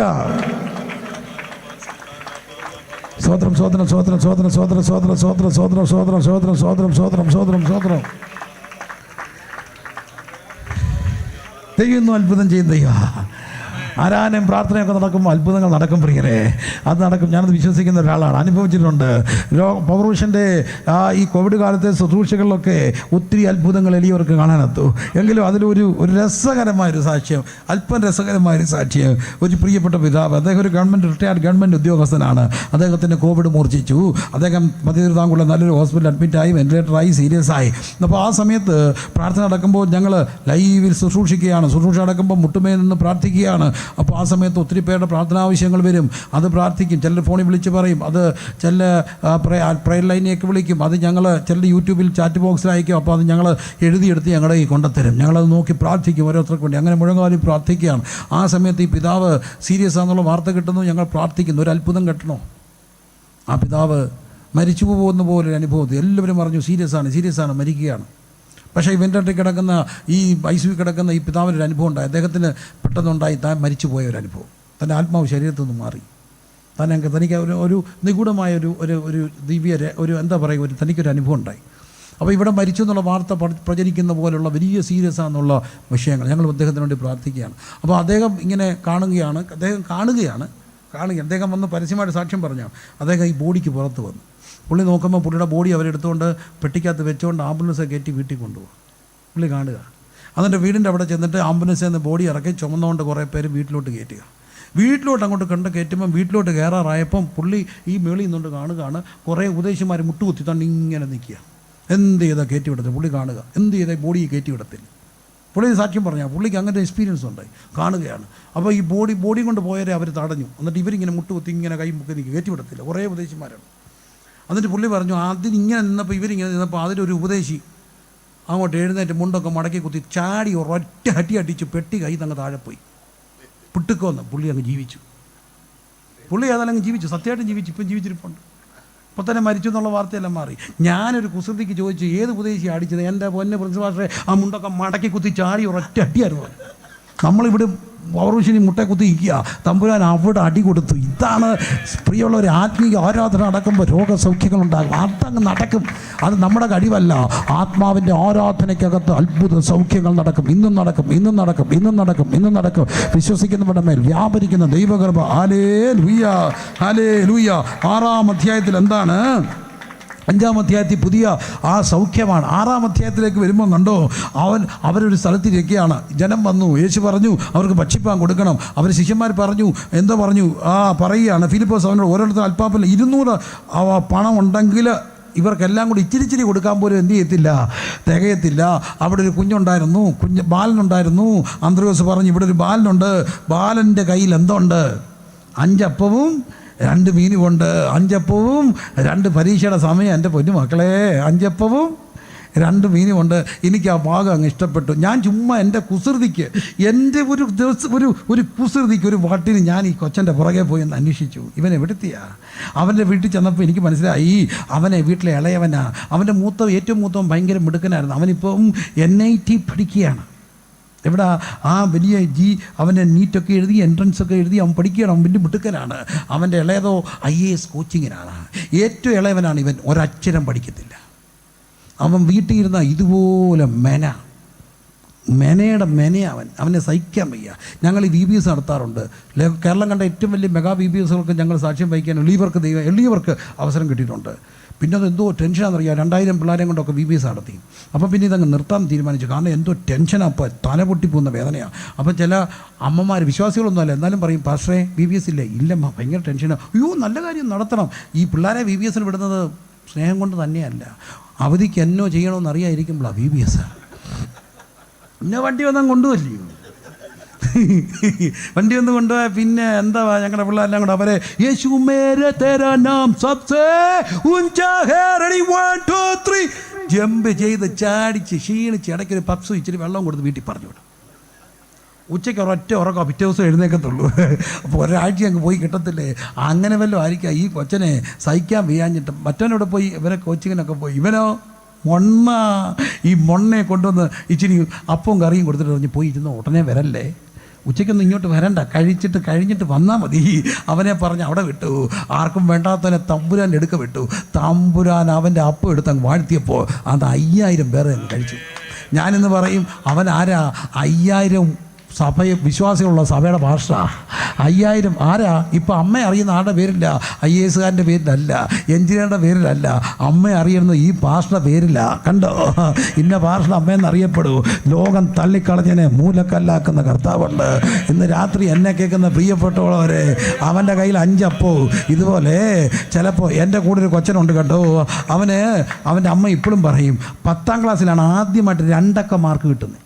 സ്വോത്രം സ്വോത്രം സ്വോത്രം സ്വോത്രം സ്വോത്രം സ്വോത്രം സ്വോത്രം സ്വോത്രം സ്വോത്രം സ്വോത്രം സ്വോത്രം സ്വോത്രം സ്വോത്രം സ്വോത്രം. ദൈവം അത്ഭുതം ചെയ്യും. ദൈവം ആരാധനയും പ്രാർത്ഥനയൊക്കെ നടക്കുമ്പോൾ അത്ഭുതങ്ങൾ നടക്കും പ്രിയരെ, അത് നടക്കും. ഞാനത് വിശ്വസിക്കുന്ന ഒരാളാണ്, അനുഭവിച്ചിട്ടുണ്ട്. പൗർവിഷൻ്റെ ഈ കോവിഡ് കാലത്തെ ശുശ്രൂഷകളിലൊക്കെ ഒത്തിരി അത്ഭുതങ്ങൾ എളിയവർക്ക് കാണാനെത്തു. എങ്കിലും അതിലൊരു രസകരമായൊരു സാക്ഷ്യം, അല്പം രസകരമായൊരു സാക്ഷ്യം. ഒരു പ്രിയപ്പെട്ട പിതാവ്, അദ്ദേഹം ഒരു റിട്ടയർഡ് ഗവൺമെൻറ് ഉദ്യോഗസ്ഥനാണ്. അദ്ദേഹത്തിന് കോവിഡ് മൂർച്ഛിച്ചു. അദ്ദേഹം മധ്യതിരുവിതാംകൂറിലെ നല്ലൊരു ഹോസ്പിറ്റലിൽ അഡ്മിറ്റായി, വെന്റിലേറ്ററായി, സീരിയസ് ആയി. അപ്പോൾ ആ സമയത്ത് പ്രാർത്ഥന നടക്കുമ്പോൾ ഞങ്ങൾ ലൈവിൽ ശുശ്രൂഷിക്കുകയാണ്. ശുശ്രൂഷ നടക്കുമ്പോൾ മുട്ടുമേ നിന്ന് പ്രാർത്ഥിക്കുകയാണ്. അപ്പോൾ ആ സമയത്ത് ഒത്തിരി പേരുടെ പ്രാർത്ഥനാവശ്യങ്ങൾ വരും, അത് പ്രാർത്ഥിക്കും. ചിലർ ഫോണിൽ വിളിച്ച് പറയും, അത് ചില പ്രയർ ലൈനെയൊക്കെ വിളിക്കും, അത് ഞങ്ങൾ ചിലർ യൂട്യൂബിൽ ചാറ്റ് ബോക്സിൽ അയക്കും. അപ്പോൾ അത് ഞങ്ങൾ എഴുതിയെടുത്ത് ഞങ്ങളുടെ ഈ കൊണ്ടുത്തരും. ഞങ്ങളത് നോക്കി പ്രാർത്ഥിക്കും ഓരോരുത്തർക്ക് വേണ്ടി. അങ്ങനെ മുഴങ്ങാലും പ്രാർത്ഥിക്കുകയാണ്. ആ സമയത്ത് ഈ പിതാവ് സീരിയസ് ആണെന്നുള്ള വാർത്ത കിട്ടുന്നു, ഞങ്ങൾ പ്രാർത്ഥിക്കുന്നു. ഒരു അത്ഭുതം കിട്ടണോ? ആ പിതാവ് മരിച്ചു പോകുന്ന പോലൊരു അനുഭവത്തിൽ എല്ലാവരും പറഞ്ഞു സീരിയസ് ആണ്, മരിക്കുകയാണ്. പക്ഷേ ഈ വെന്റിലേറ്ററിൽ കിടക്കുന്ന, ഈ ICU കിടക്കുന്ന ഈ പിതാവിനൊരു അനുഭവം ഉണ്ടായി. അദ്ദേഹത്തിന് പെട്ടെന്നുണ്ടായി താൻ മരിച്ചു പോയ ഒരു അനുഭവം. തൻ്റെ ആത്മാവ് ശരീരത്തിൽ നിന്ന് മാറി. തനിക്ക് ഒരു നിഗൂഢമായ ഒരു ദിവ്യ എന്താ പറയുക, തനിക്കൊരു അനുഭവം ഉണ്ടായി. അപ്പോൾ ഇവിടെ മരിച്ചു എന്നുള്ള വാർത്ത പ്രചരിക്കുന്ന പോലുള്ള വലിയ സീരിയസ് ആണെന്നുള്ള വിഷയങ്ങൾ ഞങ്ങൾ അദ്ദേഹത്തിന് വേണ്ടി പ്രാർത്ഥിക്കുകയാണ്. അപ്പോൾ അദ്ദേഹം ഇങ്ങനെ കാണുകയാണ്. അദ്ദേഹം വന്ന് പരസ്യമായിട്ട് സാക്ഷ്യം പറഞ്ഞാണ്. അദ്ദേഹം ഈ ബോഡിക്ക് പുറത്ത് വന്നു. പുള്ളി നോക്കുമ്പോൾ പുള്ളിയുടെ ബോഡി അവരെടുത്തുകൊണ്ട് പെട്ടിക്കകത്ത് വെച്ചുകൊണ്ട് ആംബുലൻസ് കയറ്റി വീട്ടിൽ കൊണ്ടുപോകും. പുള്ളി കാണുക. അതിൻ്റെ വീടിൻ്റെ അവിടെ ചെന്നിട്ട് ആംബുലൻസിൽ നിന്ന് ബോഡി ഇറക്കി ചുമന്നുകൊണ്ട് കുറേ പേര് വീട്ടിലോട്ട് കയറ്റുക. വീട്ടിലോട്ട് അങ്ങോട്ട് കയറ്റുമ്പം വീട്ടിലോട്ട് കയറാറായപ്പം പുള്ളി ഈ മേളിൽ നിന്നുകൊണ്ട് കാണുകയാണ് കുറേ ഉപദേശിമാർ മുട്ടുകുത്തി തണ്ട് ഇങ്ങനെ നിൽക്കുക. എന്ത് ചെയ്താൽ കയറ്റി വിടത്തില്ല. പുള്ളി കാണുക, എന്ത് ചെയ്താൽ ബോഡി കയറ്റി വിടത്തില്ല. പുള്ളി സാക്ഷ്യം പറഞ്ഞാൽ പുള്ളിക്ക് അങ്ങനെ എക്സ്പീരിയൻസ് ഉണ്ടായി. കാണുകയാണ്. അപ്പോൾ ഈ ബോഡി കൊണ്ട് പോയവരെ അവർ തടഞ്ഞു. എന്നിട്ട് ഇവരിങ്ങനെ മുട്ടുകുത്തി ഇങ്ങനെ കൈ മുക്കി നിൽക്കുക, കയറ്റി വിടത്തില്ല. കുറേ ഉപദേശിമാരാണ്. എന്നിട്ട് പുള്ളി പറഞ്ഞു, അതിനിങ്ങനെ നിന്നപ്പോൾ ഇവരിങ്ങനെ നിന്നപ്പോൾ അതിലൊരു ഉപദേശി അങ്ങോട്ട് എഴുന്നേറ്റ് മുണ്ടൊക്കെ മടക്കി കുത്തി ചാടി ഒരൊറ്റ അടിച്ച് പെട്ടി കൈ തങ്ങ് താഴെ പോയി. പിട്ടുക്കോന്ന് പുള്ളി അങ്ങ് ജീവിച്ചു. പുള്ളി ഏതായാലും ജീവിച്ചു, സത്യമായിട്ടും ജീവിച്ചു. ഇപ്പം ജീവിച്ചിരിപ്പുണ്ട്. ഇപ്പോൾ തന്നെ മരിച്ചു എന്നുള്ള വാർത്തയെല്ലാം മാറി. ഞാനൊരു കുസൃതിക്ക് ചോദിച്ചു, ഏത് ഉപദേശി അടിച്ചത്? എൻ്റെ പൊന്നെ പ്രിൻസിപ്പാളെ, ആ മുണ്ടൊക്കെ മടക്കി കുത്തി ചാടി ഒരൊറ്റ അടിയായിരുന്നു. നമ്മളിവിടെ പൗർവിഷിനി മുട്ട കുത്തി ഇരിക്കുക, തമ്പുരാൻ അവിടെ അടി കൊടുത്തു. ഇതാണ് പ്രിയമുള്ള ഒരു ആത്മീയ ആരാധന നടക്കുമ്പോൾ രോഗസൗഖ്യങ്ങളുണ്ടാകും. അതങ്ങ് നടക്കും. അത് നമ്മുടെ കഴിവല്ല. ആത്മാവിൻ്റെ ആരാധനയ്ക്കകത്ത് അത്ഭുത സൗഖ്യങ്ങൾ നടക്കും. ഇന്നും നടക്കും. വിശ്വസിക്കുന്നവരുടെ മേൽ വ്യാപരിക്കുന്ന ദൈവകൃപ. Hallelujah hallelujah. 6-ാം അധ്യായത്തിൽ എന്താണ്? 5-ാം അധ്യായത്തിൽ പുതിയ ആ സൗഖ്യമാണ്. 6-ാം അധ്യായത്തിലേക്ക് വരുമ്പോൾ കണ്ടോ, അവരൊരു സ്ഥലത്തിരിക്കുകയാണ്. ജനം വന്നു. യേശു പറഞ്ഞു അവർക്ക് ഭക്ഷിപ്പാൻ കൊടുക്കണം. അവർ ശിഷ്യന്മാർ പറഞ്ഞു, എന്താ പറഞ്ഞു? പറയുകയാണ് ഫിലിപ്പോസ് അവനോട്, ഓരോരുത്തർ അല്പാപ്പല്ല 200 പണം ഉണ്ടെങ്കിൽ ഇവർക്കെല്ലാം കൂടി ഇച്ചിരി കൊടുക്കാൻ പോലും എന്ത് ചെയ്യത്തില്ല, തികയത്തില്ല. അവിടെ ഒരു കുഞ്ഞുണ്ടായിരുന്നു, ബാലനുണ്ടായിരുന്നു. അന്ത്രയോസ് പറഞ്ഞു, ഇവിടെ ഒരു ബാലനുണ്ട്. ബാലൻ്റെ കയ്യിൽ എന്തുണ്ട്? 5 അപ്പവും 2 മീനുമുണ്ട്. 5 അപ്പവും 2 പരീക്ഷയുടെ സമയം. എൻ്റെ പൊന്നു മക്കളെ, 5 അപ്പവും 2 മീനുമുണ്ട്. എനിക്ക് ആ ഭാഗം അങ്ങ് ഇഷ്ടപ്പെട്ടു. ഞാൻ ചുമ്മാ എൻ്റെ കുസൃതിക്ക്, എൻ്റെ ഒരു കുസൃതിക്ക്, ഒരു വാട്ടിന് ഞാൻ ഈ കൊച്ചൻ്റെ പുറകെ പോയി എന്ന് അന്വേഷിച്ചു. ഇവൻ എവിടെത്തിയാ? അവൻ്റെ വീട്ടിൽ ചെന്നപ്പോൾ എനിക്ക് മനസ്സിലായി അവനെ വീട്ടിലെ ഇളയവനാ. അവൻ്റെ ഏറ്റവും മൂത്തവൻ ഭയങ്കര മിടുക്കനായിരുന്നു. അവനിപ്പം NIT പഠിക്കുകയാണ്. ഇവിടെ ആ വലിയ അവൻ്റെ നീറ്റൊക്കെ എഴുതി, എൻട്രൻസൊക്കെ എഴുതി അവൻ പഠിക്കുകയാണ്. അവൻ വലിയ മിടുക്കനാണ്. അവൻ്റെ ഇളയതോ IAS കോച്ചിങ്ങിനാണ്. ഏറ്റവും ഇളയവനാണ് ഇവൻ. ഒരക്ഷരം പഠിക്കത്തില്ല. അവൻ വീട്ടിൽ ഇരുന്ന ഇതുപോലെ അവനെ സഹിക്കാൻ വയ്യ. ഞങ്ങൾ ഈ VBS നടത്താറുണ്ട്. കേരളം കണ്ട ഏറ്റവും വലിയ മെഗാ VBSകൾക്ക് ഞങ്ങൾ സാക്ഷ്യം വഹിക്കാൻ എളിയവർക്ക് അവസരം കിട്ടിയിട്ടുണ്ട്. പിന്നെ അതെന്തോ ടെൻഷനാണെന്നറിയാം. 2000 പിള്ളേരെയും കൊണ്ടൊക്കെ VBS നടത്തി. അപ്പോൾ പിന്നെ ഇതങ്ങ് നിർത്താൻ തീരുമാനിച്ചു. കാരണം എന്തോ ടെൻഷനാണ്. അപ്പോൾ തല പൊട്ടിപ്പോകുന്ന വേദനയാണ്. അപ്പോൾ ചില അമ്മമാർ, വിശ്വാസികളൊന്നുമല്ല, എന്നാലും പറയും, പാസ്റ്ററേ VBS ഇല്ലേ? ഇല്ലമ്മ, ഭയങ്കര ടെൻഷനാണ്. അയ്യോ, നല്ല കാര്യം, നടത്തണം. ഈ പിള്ളേരെ VBSന് വിടുന്നത് സ്നേഹം കൊണ്ട് തന്നെയല്ല, അവധിക്ക് എന്നോ ചെയ്യണമെന്ന് അറിയാതിരിക്കുമ്പോഴാണ് VBS. പിന്നെ വണ്ടി വന്നാൽ കൊണ്ടുവരില്ലയോ? വണ്ടി ഒന്ന് കൊണ്ടുപോയാൽ പിന്നെ എന്താ ഞങ്ങളുടെ പിള്ളേരെല്ലാം കൂടെ അവരെ യേശു മേരെ തേരാ നാം സബ്സേ ഊഞ്ചാ ഹേ റെഡി 1 2 3 ജമ്പ് ചെയ്ത് ചാടിച്ച് ക്ഷീണിച്ച് ഇടയ്ക്കൊരു പപ്സ് ഇച്ചിരി വെള്ളം കൊടുത്ത് വീട്ടിൽ പറഞ്ഞു വിടും. ഉച്ചയ്ക്ക് ഒരൊറ്റ ഉറക്കം പിറ്റേ ദിവസം എഴുന്നേക്കത്തുള്ളൂ. അപ്പോൾ ഒരാഴ്ച അങ്ങ് പോയി കിട്ടത്തില്ലേ? അങ്ങനെ വല്ലതും ആയിരിക്കാം ഈ കൊച്ചനെ സഹിക്കാൻ വയ്യാഞ്ഞിട്ട് മറ്റവനോട് പോയി ഇവരെ കോച്ചിങ്ങിനൊക്കെ പോയി. ഇവനോ ഈ മൊണ്ണയെ കൊണ്ടുവന്ന് ഇച്ചിരി അപ്പവും കറിയും കൊടുത്തിട്ട് പറഞ്ഞ് പോയി ഇരുന്ന് ഉടനെ വരല്ലേ, ഉച്ചയ്ക്കൊന്നും ഇങ്ങോട്ട് വരണ്ട, കഴിഞ്ഞിട്ട് വന്നാൽ മതി. അവനെ പറഞ്ഞ് അവിടെ വിട്ടു. ആർക്കും വേണ്ടാത്തവനെ തമ്പുരാൻ എടുക്ക വിട്ടു. തമ്പുരാൻ അവൻ്റെ അപ്പം എടുത്ത് അങ്ങ് വാഴ്ത്തിയപ്പോൾ അത് 5000 പേരെ അങ്ങ് കഴിച്ചു. ഞാനിന്ന് പറയും അവൻ ആരാ? 5000 വിശ്വാസികളുള്ള സഭയുടെ ഭാഷ. 5000 ആരാ? ഇപ്പം അമ്മ അറിയുന്ന ആളുടെ പേരില്ല, IAS പേരിലല്ല, എഞ്ചിനീയറുടെ പേരിലല്ല, അമ്മ അറിയുന്നത് ഈ ഭാഷയുടെ പേരില്ല. കണ്ടോ? ഇന്ന ഭാഷ അമ്മയെന്നറിയപ്പെടൂ. ലോകം തള്ളിക്കളഞ്ഞതിനെ മൂലക്കല്ലാക്കുന്ന കർത്താവുണ്ട്. ഇന്ന് രാത്രി എന്നെ കേൾക്കുന്ന പ്രിയപ്പെട്ടവരെ, അവൻ്റെ കയ്യിൽ 5 അപ്പവും ഇതുപോലെ ചിലപ്പോൾ എൻ്റെ കൂടെ ഒരു കൊച്ചനുണ്ട് കേട്ടോ. അവൻ്റെ അമ്മ ഇപ്പോഴും പറയും 10ാം ക്ലാസ്സിലാണ് ആദ്യമായിട്ട് 2 അക്ക മാർക്ക് കിട്ടുന്നത്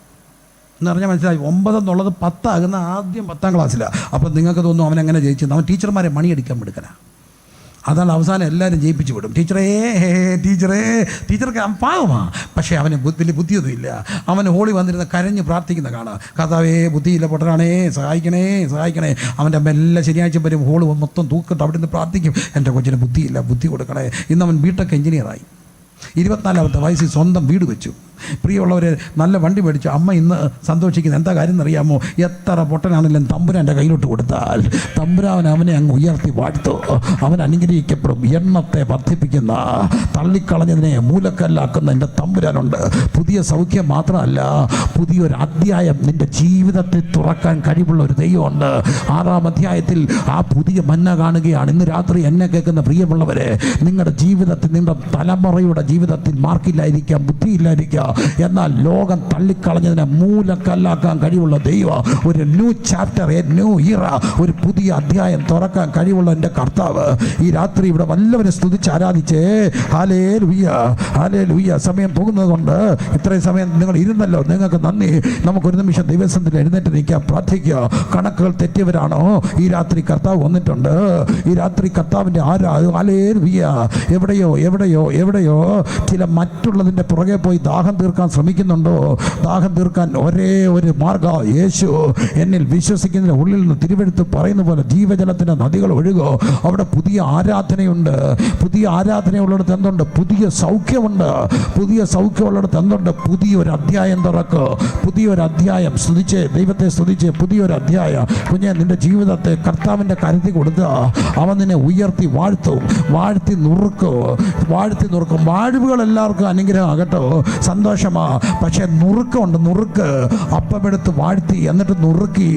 എന്ന് പറഞ്ഞാൽ മനസ്സിലായി. 9 എന്നുള്ളത് 10 ആകുന്ന ആദ്യം 10ാം ക്ലാസ്സിലാണ്. അപ്പം നിങ്ങൾക്ക് തോന്നും അവൻ എങ്ങനെ ജയിച്ചെന്ന്. അവൻ ടീച്ചർമാരെ മണിയടിക്കാൻ എടുക്കലാണ്. അതാണ് അവസാനം എല്ലാവരും ജയിപ്പിച്ച് വിടും. ടീച്ചർക്ക് പാവമാണ്, പക്ഷേ അവന് വലിയ ബുദ്ധിയൊന്നുമില്ല. അവന് ഹോളി വന്നിരുന്ന കരഞ്ഞ് പ്രാർത്ഥിക്കുന്ന കാണാം, കർത്താവേ ബുദ്ധിയില്ല പൊട്ടനാണേ, സഹായിക്കണേ. അവൻ്റെ അമ്മ എല്ലാ ശനിയാഴ്ച വരും, ഹോള് മൊത്തം തൂക്കിട്ട് അവിടെ നിന്ന് പ്രാർത്ഥിക്കും, എൻ്റെ കൊച്ചിന് ബുദ്ധിയില്ല, ബുദ്ധി കൊടുക്കണേ. ഇന്ന് അവൻ ബിടെക് എഞ്ചിനീയറായി. 24ാമത്തെ വയസ്സിൽ സ്വന്തം വീട് വെച്ചു. പ്രിയമുള്ളവരെ, നല്ല വണ്ടി മേടിച്ചു. അമ്മ ഇന്ന് സന്തോഷിക്കുന്നത് എന്താ കാര്യം എന്നറിയാമോ? എത്ര പൊട്ടനാണെങ്കിലും തമ്പുരാൻ്റെ കയ്യിലോട്ട് കൊടുത്താൽ തമ്പുരാൻ അവനെ അങ്ങ് ഉയർത്തി വാഴ്ത്തു. അവൻ അനുഗ്രഹിക്കപ്പെടും. എണ്ണത്തെ വർദ്ധിപ്പിക്കുന്ന, തള്ളിക്കളഞ്ഞതിനെ മൂലക്കല്ലാക്കുന്ന എൻ്റെ തമ്പുരാനുണ്ട്. പുതിയ സൗഖ്യം മാത്രമല്ല, പുതിയൊരു അധ്യായം നിൻ്റെ ജീവിതത്തിൽ തുറക്കാൻ കഴിവുള്ള ഒരു ദൈവമുണ്ട്. 6ാം അധ്യായത്തിൽ ആ പുതിയ മന്ന കാണുകയാണ്. ഇന്ന് രാത്രി എന്നെ കേൾക്കുന്ന പ്രിയമുള്ളവരെ, നിങ്ങളുടെ ജീവിതത്തിൽ, നിങ്ങളുടെ തലമുറയുടെ ജീവിതത്തിൽ മാർക്കില്ലായിരിക്കാം, ബുദ്ധിയില്ലായിരിക്കാം, എന്നാൽ ലോകം തള്ളിക്കളഞ്ഞതിനെ മൂലക്കല്ലാക്കാൻ കഴിവുള്ള ദൈവം ഒരു ന്യൂ ചാപ്റ്റർ, എ ന്യൂ ഇറ, ഒരു പുതിയ അധ്യായം തുറക്കാൻ കഴിവുള്ള എൻ്റെ കർത്താവ് ഈ രാത്രി ഇവിടെ വല്ലവരെ സ്തുതിച്ച് ആരാധിച്ചേ. Hallelujah, hallelujah. സമയം പോകുന്നത് കൊണ്ട് ഇത്രയും സമയം നിങ്ങൾ ഇരുന്നല്ലോ, നിങ്ങൾക്ക് നന്ദി. നമുക്കൊരു നിമിഷം ദൈവസന്നിധിയിൽ എഴുന്നേറ്റ് നിൽക്കുക, പ്രാർത്ഥിക്കുക. കണക്കുകൾ തെറ്റിയവരാണോ? ഈ രാത്രി കർത്താവ് വന്നിട്ടുണ്ട്. ഈ രാത്രി കർത്താവിൻ്റെ ഹല്ലേലൂയ. എവിടെയോ ചില മറ്റുള്ളതിൻ്റെ പുറകെ പോയി ദാഹം തീർക്കാൻ ശ്രമിക്കുന്നുണ്ടോ? ദാഹം തീർക്കാൻ ഒരേ ഒരു മാർഗ്ഗം യേശു. എന്നിൽ വിശ്വസിക്കുന്നതിന് ഉള്ളിൽ നിന്ന് തിരുവെഴുത്ത് പറയുന്ന പോലെ ജീവജലത്തിൻ്റെ നദികൾ ഒഴുകോ. അവിടെ പുതിയ ആരാധനയുണ്ട്. പുതിയ ആരാധനയുള്ളിടത്ത് എന്തുണ്ട്? പുതിയ സൗഖ്യമുണ്ട്. പുതിയ സൗഖ്യമുള്ളിടത്ത് എന്തുണ്ട്? പുതിയൊരു അധ്യായം തുറക്ക്. പുതിയൊരു അധ്യായം. സ്തുതിച്ച് ദൈവത്തെ സ്തുതിച്ച് പുതിയൊരു അധ്യായം. കുഞ്ഞെ, നിന്റെ ജീവിതത്തെ കർത്താവിൻ്റെ കരുതി കൊടുത്ത് അവൻ നിന്നെ ഉയർത്തി വാഴ്ത്തും. വാഴ്ത്തി നുറുക്കും. വാഴ്വുകൾ എല്ലാവർക്കും അനുഗ്രഹം ആകട്ടോ, സന്തോഷമാ. പക്ഷേ നുറുക്കമുണ്ട്. നുറുക്ക് അപ്പമെടുത്ത് വാഴ്ത്തി എന്നിട്ട് നുറുക്കി.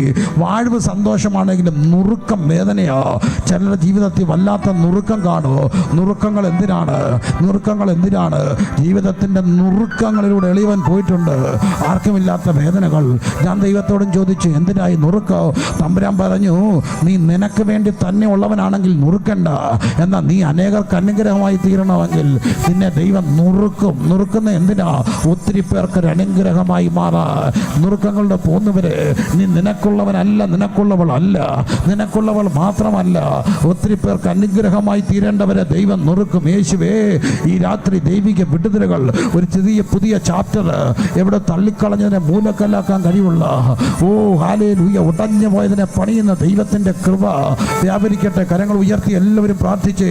വാഴ്വ് സന്തോഷമാണെങ്കിലും നുറുക്കം വേദനയോ. ചിലരുടെ ജീവിതത്തിൽ വല്ലാത്ത നുറുക്കം കാണുമോ? നുറുക്കങ്ങൾ എന്തിനാണ്? ജീവിതത്തിൻ്റെ നുറുക്കങ്ങളിലൂടെ എളിയവൻ പോയിട്ടുണ്ട്. ആർക്കുമില്ലാത്ത വേദനകൾ. ഞാൻ ദൈവത്തോടും ചോദിച്ചു, എന്തിനായി നുറുക്കോ? തമ്പുരാൻ പറഞ്ഞു, നീ നിനക്ക് വേണ്ടി തന്നെ ഉള്ളവനാണെങ്കിൽ നുറുക്കണ്ട, എന്നാൽ നീ അനേകർക്ക് അനുഗ്രഹമായി തീരണമെങ്കിൽ നിന്നെ ദൈവം നുറുക്കും. നുറുക്കുന്ന എന്തിനാ? ഒത്തിരി പേർക്ക് ഒരു അനുഗ്രഹമായി മാറാ. നുറുക്കങ്ങളുടെ പോന്നവരെ, നീ നിനക്കുള്ളവനല്ല, നിനക്കുള്ളവൾ മാത്രമല്ല, ഒത്തിരി പേർക്ക് അനുഗ്രഹമായി തീരേണ്ടവരെ ദൈവം നുറുക്കും. യേശുവേ, ഈ രാത്രി ദൈവിക വിടുതലുകൾ, ഒരു പുതിയ ചാപ്റ്റർ, എവിടെ തള്ളിക്കളഞ്ഞതിനെ മൂലക്കല്ലാക്കാൻ കഴിവുള്ള, ഹല്ലേലൂയ, ഉടഞ്ഞു പോയതിനെ പണിയുന്ന ദൈവത്തിൻ്റെ കൃപ വ്യാപരിക്കട്ടെ. കരങ്ങൾ ഉയർത്തി എല്ലാവരും പ്രാർത്ഥിച്ച്